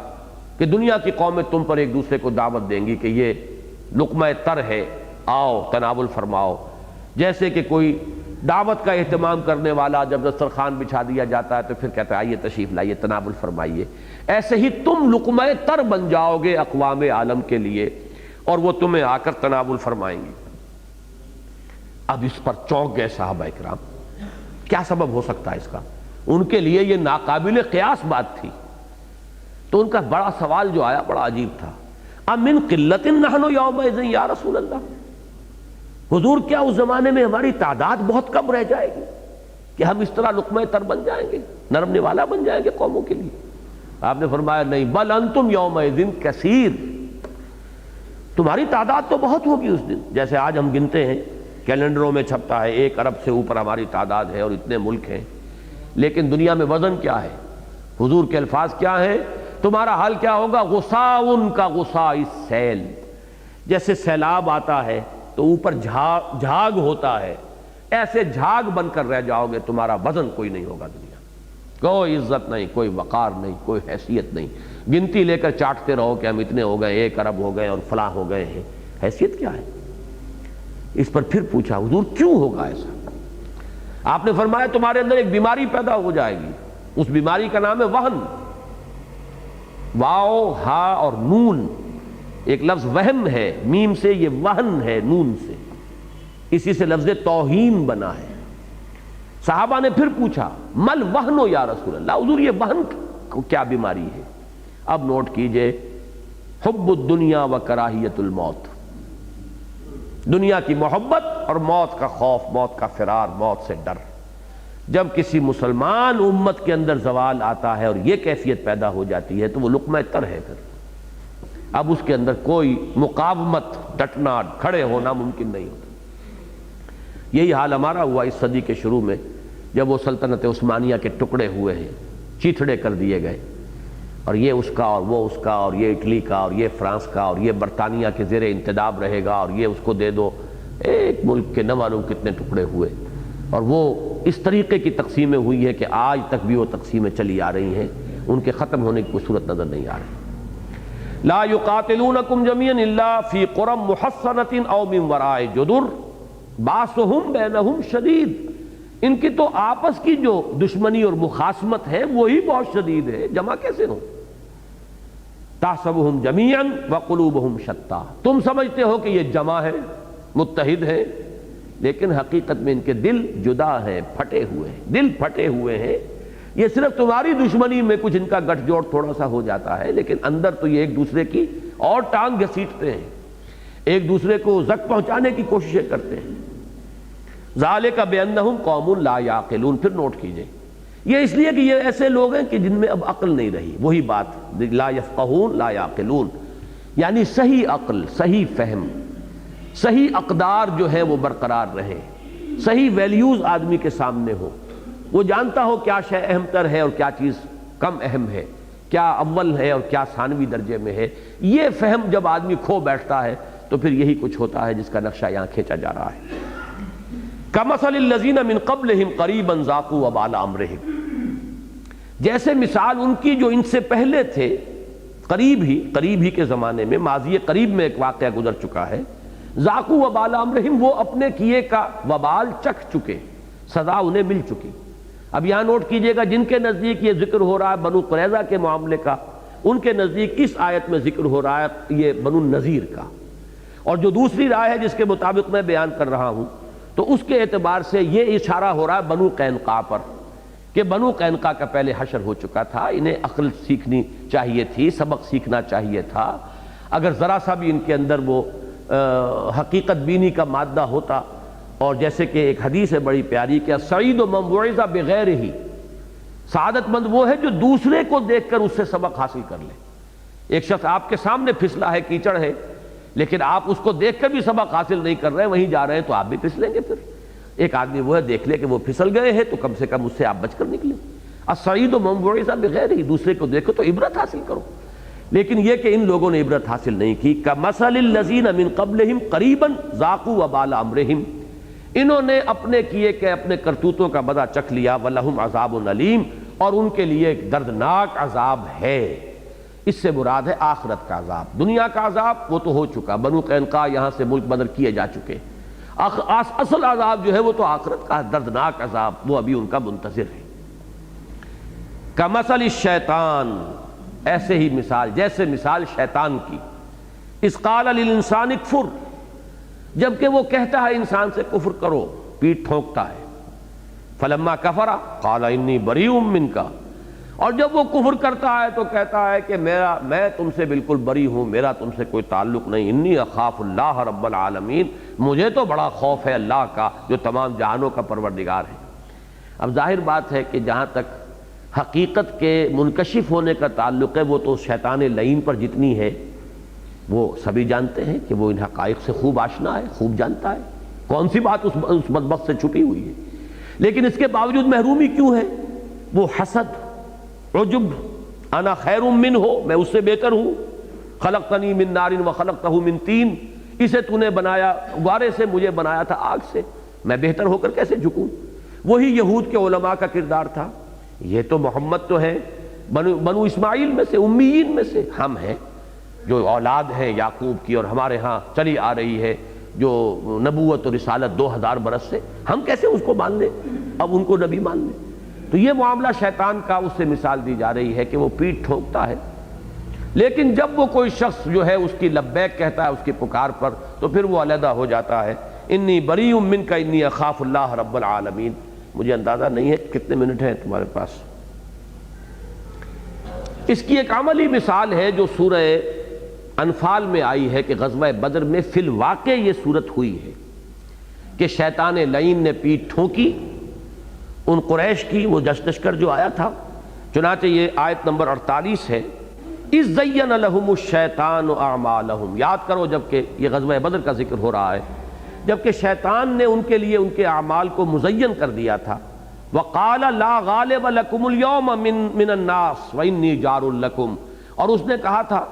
کہ دنیا کی قومیں تم پر ایک دوسرے کو دعوت دیں گی کہ یہ لقمہ تر ہے، آؤ تناول فرماؤ، جیسے کہ کوئی دعوت کا اہتمام کرنے والا جب دسترخوان بچھا دیا جاتا ہے تو پھر کہتا ہے آئیے تشریف لائیے تناول فرمائیے، ایسے ہی تم لقمہ تر بن جاؤ گے اقوام عالم کے لیے، اور وہ تمہیں آ کر تناول فرمائیں گے۔ اب اس پر چونک گئے صحابہ اکرام، کیا سبب ہو سکتا ہے اس کا؟ ان کے لیے یہ ناقابل قیاس بات تھی، تو ان کا بڑا سوال جو آیا بڑا عجیب تھا، امن قلت نحن یومئذ یا رسول اللہ، حضور کیا اس زمانے میں ہماری تعداد بہت کم رہ جائے گی کہ ہم اس طرح لقمہ تر بن جائیں گے، نرم نوالا بن جائیں گے قوموں کے لیے؟ آپ نے فرمایا نہیں، بل انتم یومئذ کثیر، تمہاری تعداد تو بہت ہوگی اس دن، جیسے آج ہم گنتے ہیں کیلنڈروں میں چھپتا ہے 1 ارب سے اوپر ہماری تعداد ہے اور اتنے ملک ہیں، لیکن دنیا میں وزن کیا ہے؟ حضور کے الفاظ کیا ہیں؟ تمہارا حال کیا ہوگا؟ غصاء کا غصاء السیل، جیسے سیلاب آتا ہے تو اوپر جھاگ ہوتا ہے، ایسے جھاگ بن کر رہ جاؤ گے، تمہارا وزن کوئی نہیں ہوگا دنیا۔ کوئی عزت نہیں، کوئی وقار نہیں، کوئی حیثیت نہیں، گنتی لے کر چاٹتے رہو کہ ہم اتنے ہو گئے، 1 ارب ہو گئے اور فلاں ہو گئے ہیں، حیثیت کیا ہے؟ اس پر پھر پوچھا حضور کیوں ہوگا ایسا؟ آپ نے فرمایا تمہارے اندر ایک بیماری پیدا ہو جائے گی، اس بیماری کا نام ہے وہن، واو ہا اور نون، ایک لفظ وہم ہے، میم سے، یہ وہن ہے نون سے، اسی سے لفظ توہین بنا ہے۔ صحابہ نے پھر پوچھا مل وہنو یا رسول اللہ، حضور یہ وہن کیا بیماری ہے؟ اب نوٹ کیجئے، حب الدنیا و کراہیت الموت، دنیا کی محبت اور موت کا خوف، موت کا فرار، موت سے ڈر۔ جب کسی مسلمان امت کے اندر زوال آتا ہے اور یہ کیفیت پیدا ہو جاتی ہے تو وہ لقمہ تر ہے، پھر اب اس کے اندر کوئی مقاومت، ڈٹنا، کھڑے ہونا ممکن نہیں ہوتا۔ یہی حال ہمارا ہوا اس صدی کے شروع میں، جب وہ سلطنت عثمانیہ کے ٹکڑے ہوئے ہیں، چیتھڑے کر دیے گئے، اور یہ اس کا اور وہ اس کا، اور یہ اٹلی کا اور یہ فرانس کا، اور یہ برطانیہ کے زیر انتداب رہے گا اور یہ اس کو دے دو، ایک ملک کے نہ معلوم کتنے ٹکڑے ہوئے، اور وہ اس طریقے کی تقسیمیں ہوئی ہے کہ آج تک بھی وہ تقسیمیں چلی آ رہی ہیں، ان کے ختم ہونے کی کوئی صورت نظر نہیں آ رہی۔ لا یقاتلونکم جمیعا الا فی قری محصنۃ او من وراء جدر باسہم بینہم شدید، ان کی تو آپس کی جو دشمنی اور مخاصمت ہے وہی بہت شدید ہے، جمع کیسے ہوں؟ تحسبہم جمیعا وقلوبہم شتیٰ، تم سمجھتے ہو کہ یہ جمع ہے، متحد ہے، لیکن حقیقت میں ان کے دل جدا ہیں، پھٹے ہوئے ہیں، دل پھٹے ہوئے ہیں۔ یہ صرف تمہاری دشمنی میں کچھ ان کا گٹھ جوڑ تھوڑا سا ہو جاتا ہے، لیکن اندر تو یہ ایک دوسرے کی اور ٹانگ گھسیٹتے ہیں، ایک دوسرے کو زخم پہنچانے کی کوششیں کرتے ہیں۔ ذالک بانہم قوم لا یعقلون، پھر نوٹ کیجئے یہ اس لیے کہ یہ ایسے لوگ ہیں کہ جن میں اب عقل نہیں رہی، وہی بات لا یفقہون لا یعقلون، یعنی صحیح عقل، صحیح فہم، صحیح اقدار جو ہے وہ برقرار رہے، صحیح ویلیوز آدمی کے سامنے ہو، وہ جانتا ہو کیا شے اہم تر ہے اور کیا چیز کم اہم ہے، کیا اول ہے اور کیا ثانوی درجے میں ہے۔ یہ فہم جب آدمی کھو بیٹھتا ہے تو پھر یہی کچھ ہوتا ہے جس کا نقشہ یہاں کھینچا جا رہا ہے۔ کمثل الذین من قبلہم قریبا ذاقوا وبال امرہم، جیسے مثال ان کی جو ان سے پہلے تھے، قریب ہی کے زمانے میں، ماضی قریب میں ایک واقعہ گزر چکا ہے، ذاقوا وبال امرہم، وہ اپنے کیے کا وبال چکھ چکے، سزا انہیں مل چکی۔ اب یہاں نوٹ کیجئے گا، جن کے نزدیک یہ ذکر ہو رہا ہے بنو قریظہ کے معاملے کا، ان کے نزدیک اس آیت میں ذکر ہو رہا ہے یہ بنو النذیر کا، اور جو دوسری رائے ہے جس کے مطابق میں بیان کر رہا ہوں تو اس کے اعتبار سے یہ اشارہ ہو رہا ہے بنو قینقاع پر، کہ بنو قینقاع کا پہلے حشر ہو چکا تھا، انہیں عقل سیکھنی چاہیے تھی، سبق سیکھنا چاہیے تھا، اگر ذرا سا بھی ان کے اندر وہ حقیقت بینی کا مادہ ہوتا، اور جیسے کہ ایک حدیث ہے بڑی پیاری کہ السعید من وعظ بغیرہ، سعادت مند وہ ہے جو دوسرے کو دیکھ کر اس سے سبق حاصل کر لے۔ ایک شخص آپ کے سامنے پھسلا ہے، کیچڑ ہے، لیکن آپ اس کو دیکھ کر بھی سبق حاصل نہیں کر رہے ہیں، وہیں جا رہے ہیں تو آپ بھی پھسلیں گے۔ پھر ایک آدمی وہ ہے دیکھ لے کہ وہ پھسل گئے ہیں تو کم سے کم اس سے آپ بچ کر نکلیں۔ السعید من وعظ بغیرہ، دوسرے کو دیکھو تو عبرت حاصل کرو، لیکن یہ کہ ان لوگوں نے عبرت حاصل نہیں کی۔ کمثل الذین من قبلہم قریبا ذاقوا وبال امرہم، انہوں نے اپنے کیے کہ اپنے کرتوتوں کا مزہ چکھ لیا، وَلَهُمْ عَذَابٌ علیم، اور ان کے لیے ایک دردناک عذاب ہے۔ اس سے مراد ہے آخرت کا عذاب، دنیا کا عذاب وہ تو ہو چکا، بنو قینقاع یہاں سے ملک بدر کیے جا چکے، اصل عذاب جو ہے وہ تو آخرت کا دردناک عذاب، وہ ابھی ان کا منتظر ہے۔ کمثل الشیطان، ایسے ہی مثال، جیسے مثال شیطان کی، اذ قال للانسان اکفر، جبکہ وہ کہتا ہے انسان سے کفر کرو، پیٹ ٹھونکتا ہے، فلما کفر قال انی بریء منک، اور جب وہ کفر کرتا ہے تو کہتا ہے کہ میں تم سے بالکل بری ہوں، میرا تم سے کوئی تعلق نہیں، انی اخاف اللہ رب العالمین، مجھے تو بڑا خوف ہے اللہ کا جو تمام جہانوں کا پروردگار ہے۔ اب ظاہر بات ہے کہ جہاں تک حقیقت کے منکشف ہونے کا تعلق ہے، وہ تو شیطان لعین پر جتنی ہے وہ سبھی جانتے ہیں کہ وہ ان حقائق سے خوب آشنا ہے، خوب جانتا ہے، کون سی بات اس بدبخت سے چھپی ہوئی ہے، لیکن اس کے باوجود محرومی کیوں ہے؟ وہ حسد، عجب، انا خیر منہ، میں اس سے بہتر ہوں، خلقتنی من نار وخلقتہ من طین، اسے تو نے بنایا غارے سے، مجھے بنایا تھا آگ سے، میں بہتر ہو کر کیسے جھکوں؟ وہی یہود کے علماء کا کردار تھا یہ تو محمد تو ہے بنو اسماعیل میں سے، امیین میں سے ہم ہیں، جو اولاد ہے یعقوب کی، اور ہمارے ہاں چلی آ رہی ہے جو نبوت اور رسالت 2000 برس سے، ہم کیسے اس کو مان لیں، اب ان کو نبی مان لیں؟ تو یہ معاملہ شیطان کا اس سے مثال دی جا رہی ہے کہ وہ پیٹھ ٹھوکتا ہے، لیکن جب وہ کوئی شخص جو ہے اس کی لبیک کہتا ہے اس کی پکار پر، تو پھر وہ علیحدہ ہو جاتا ہے۔ انی بریء منک انی اخاف اللہ رب العالمین۔ مجھے اندازہ نہیں ہے کتنے منٹ ہیں تمہارے پاس۔ اس کی ایک عملی مثال ہے جو سورہ انفال میں آئی ہے کہ غزوہ بدر میں فی الواقع یہ صورت ہوئی ہے کہ شیطان لعین نے پیٹھ ٹھونکی ان قریش کی، وہ لشکر جو آیا تھا۔ چنانچہ یہ آیت نمبر 48 ہے، اذ زین لہم الشیطان اعمالہم۔ یاد کرو جبکہ یہ غزوہ بدر کا ذکر ہو رہا ہے، جبکہ شیطان نے ان کے لیے ان کے اعمال کو مزین کر دیا تھا۔ وقال لا غالب لکم اليوم من الناس وانی جار لکم، اور اس نے کہا تھا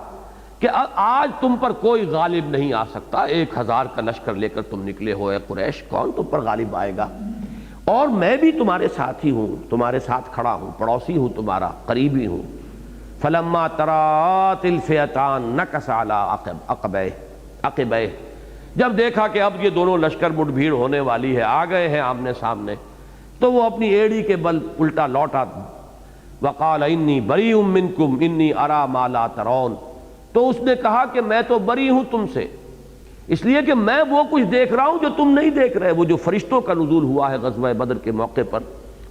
کہ آج تم پر کوئی غالب نہیں آ سکتا، 1000 کا لشکر لے کر تم نکلے ہو اے قریش، کون تم پر غالب آئے گا؟ اور میں بھی تمہارے ساتھ ہی ہوں، تمہارے ساتھ کھڑا ہوں، پڑوسی ہوں، تمہارا قریبی ہوں۔ فلما ترات الفئتان نکص علی عقبیہ، جب دیکھا کہ اب یہ دونوں لشکر مٹ بھیڑ ہونے والی ہے، آ گئے ہیں آمنے سامنے، تو وہ اپنی ایڑی کے بل الٹا لوٹا۔ وقال انی بریء منکم انی اری ما لا ترون، تو اس نے کہا کہ میں تو بری ہوں تم سے، اس لیے کہ میں وہ کچھ دیکھ رہا ہوں جو تم نہیں دیکھ رہے۔ وہ جو فرشتوں کا نزول ہوا ہے غزوہ بدر کے موقع پر،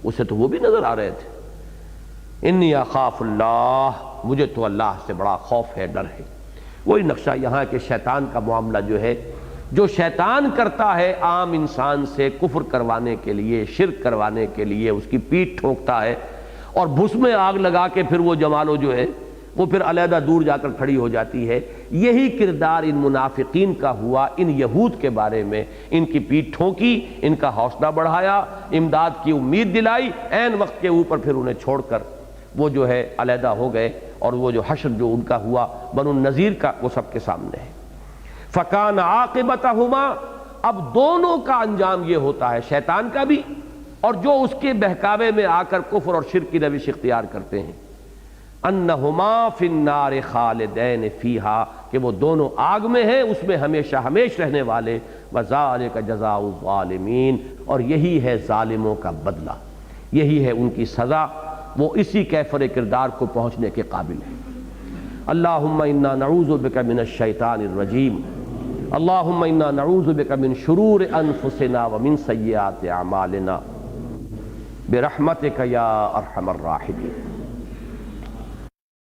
اسے تو وہ بھی نظر آ رہے تھے۔ انی اخاف اللہ، مجھے تو اللہ سے بڑا خوف ہے، ڈر ہے۔ وہی نقشہ یہاں کہ شیطان کا معاملہ جو ہے، جو شیطان کرتا ہے عام انسان سے کفر کروانے کے لیے، شرک کروانے کے لیے، اس کی پیٹھ ٹھوکتا ہے اور بھس میں آگ لگا کے پھر وہ جمالو جو ہے وہ پھر علیحدہ دور جا کر کھڑی ہو جاتی ہے۔ یہی کردار ان منافقین کا ہوا ان یہود کے بارے میں، ان کی پیٹھ ٹھونکی، ان کا حوصلہ بڑھایا، امداد کی امید دلائی، عین وقت کے اوپر پھر انہیں چھوڑ کر وہ جو ہے علیحدہ ہو گئے، اور وہ جو حشر جو ان کا ہوا بنو النذیر کا، وہ سب کے سامنے ہے۔ فَكَانَ عَاقِبَتَهُمَا، اب دونوں کا انجام یہ ہوتا ہے، شیطان کا بھی اور جو اس کے بہکاوے میں آ کر کفر اور شرک کی روش اختیار کرتے ہیں، انہما فی النار خالدین فیہا، کہ وہ دونوں آگ میں ہیں، اس میں ہمیشہ ہمیش رہنے والے۔ وذالک جزاء الظالمین، اور یہی ہے ظالموں کا بدلہ، یہی ہے ان کی سزا، وہ اسی کیفر کردار کو پہنچنے کے قابل ہے۔ اللہم انا نعوذ بک من الشیطان الرجیم، اللہم انا نعوذ بک من شرور انفسنا ومن سیئات اعمالنا برحمتک یا ارحم الراحمین۔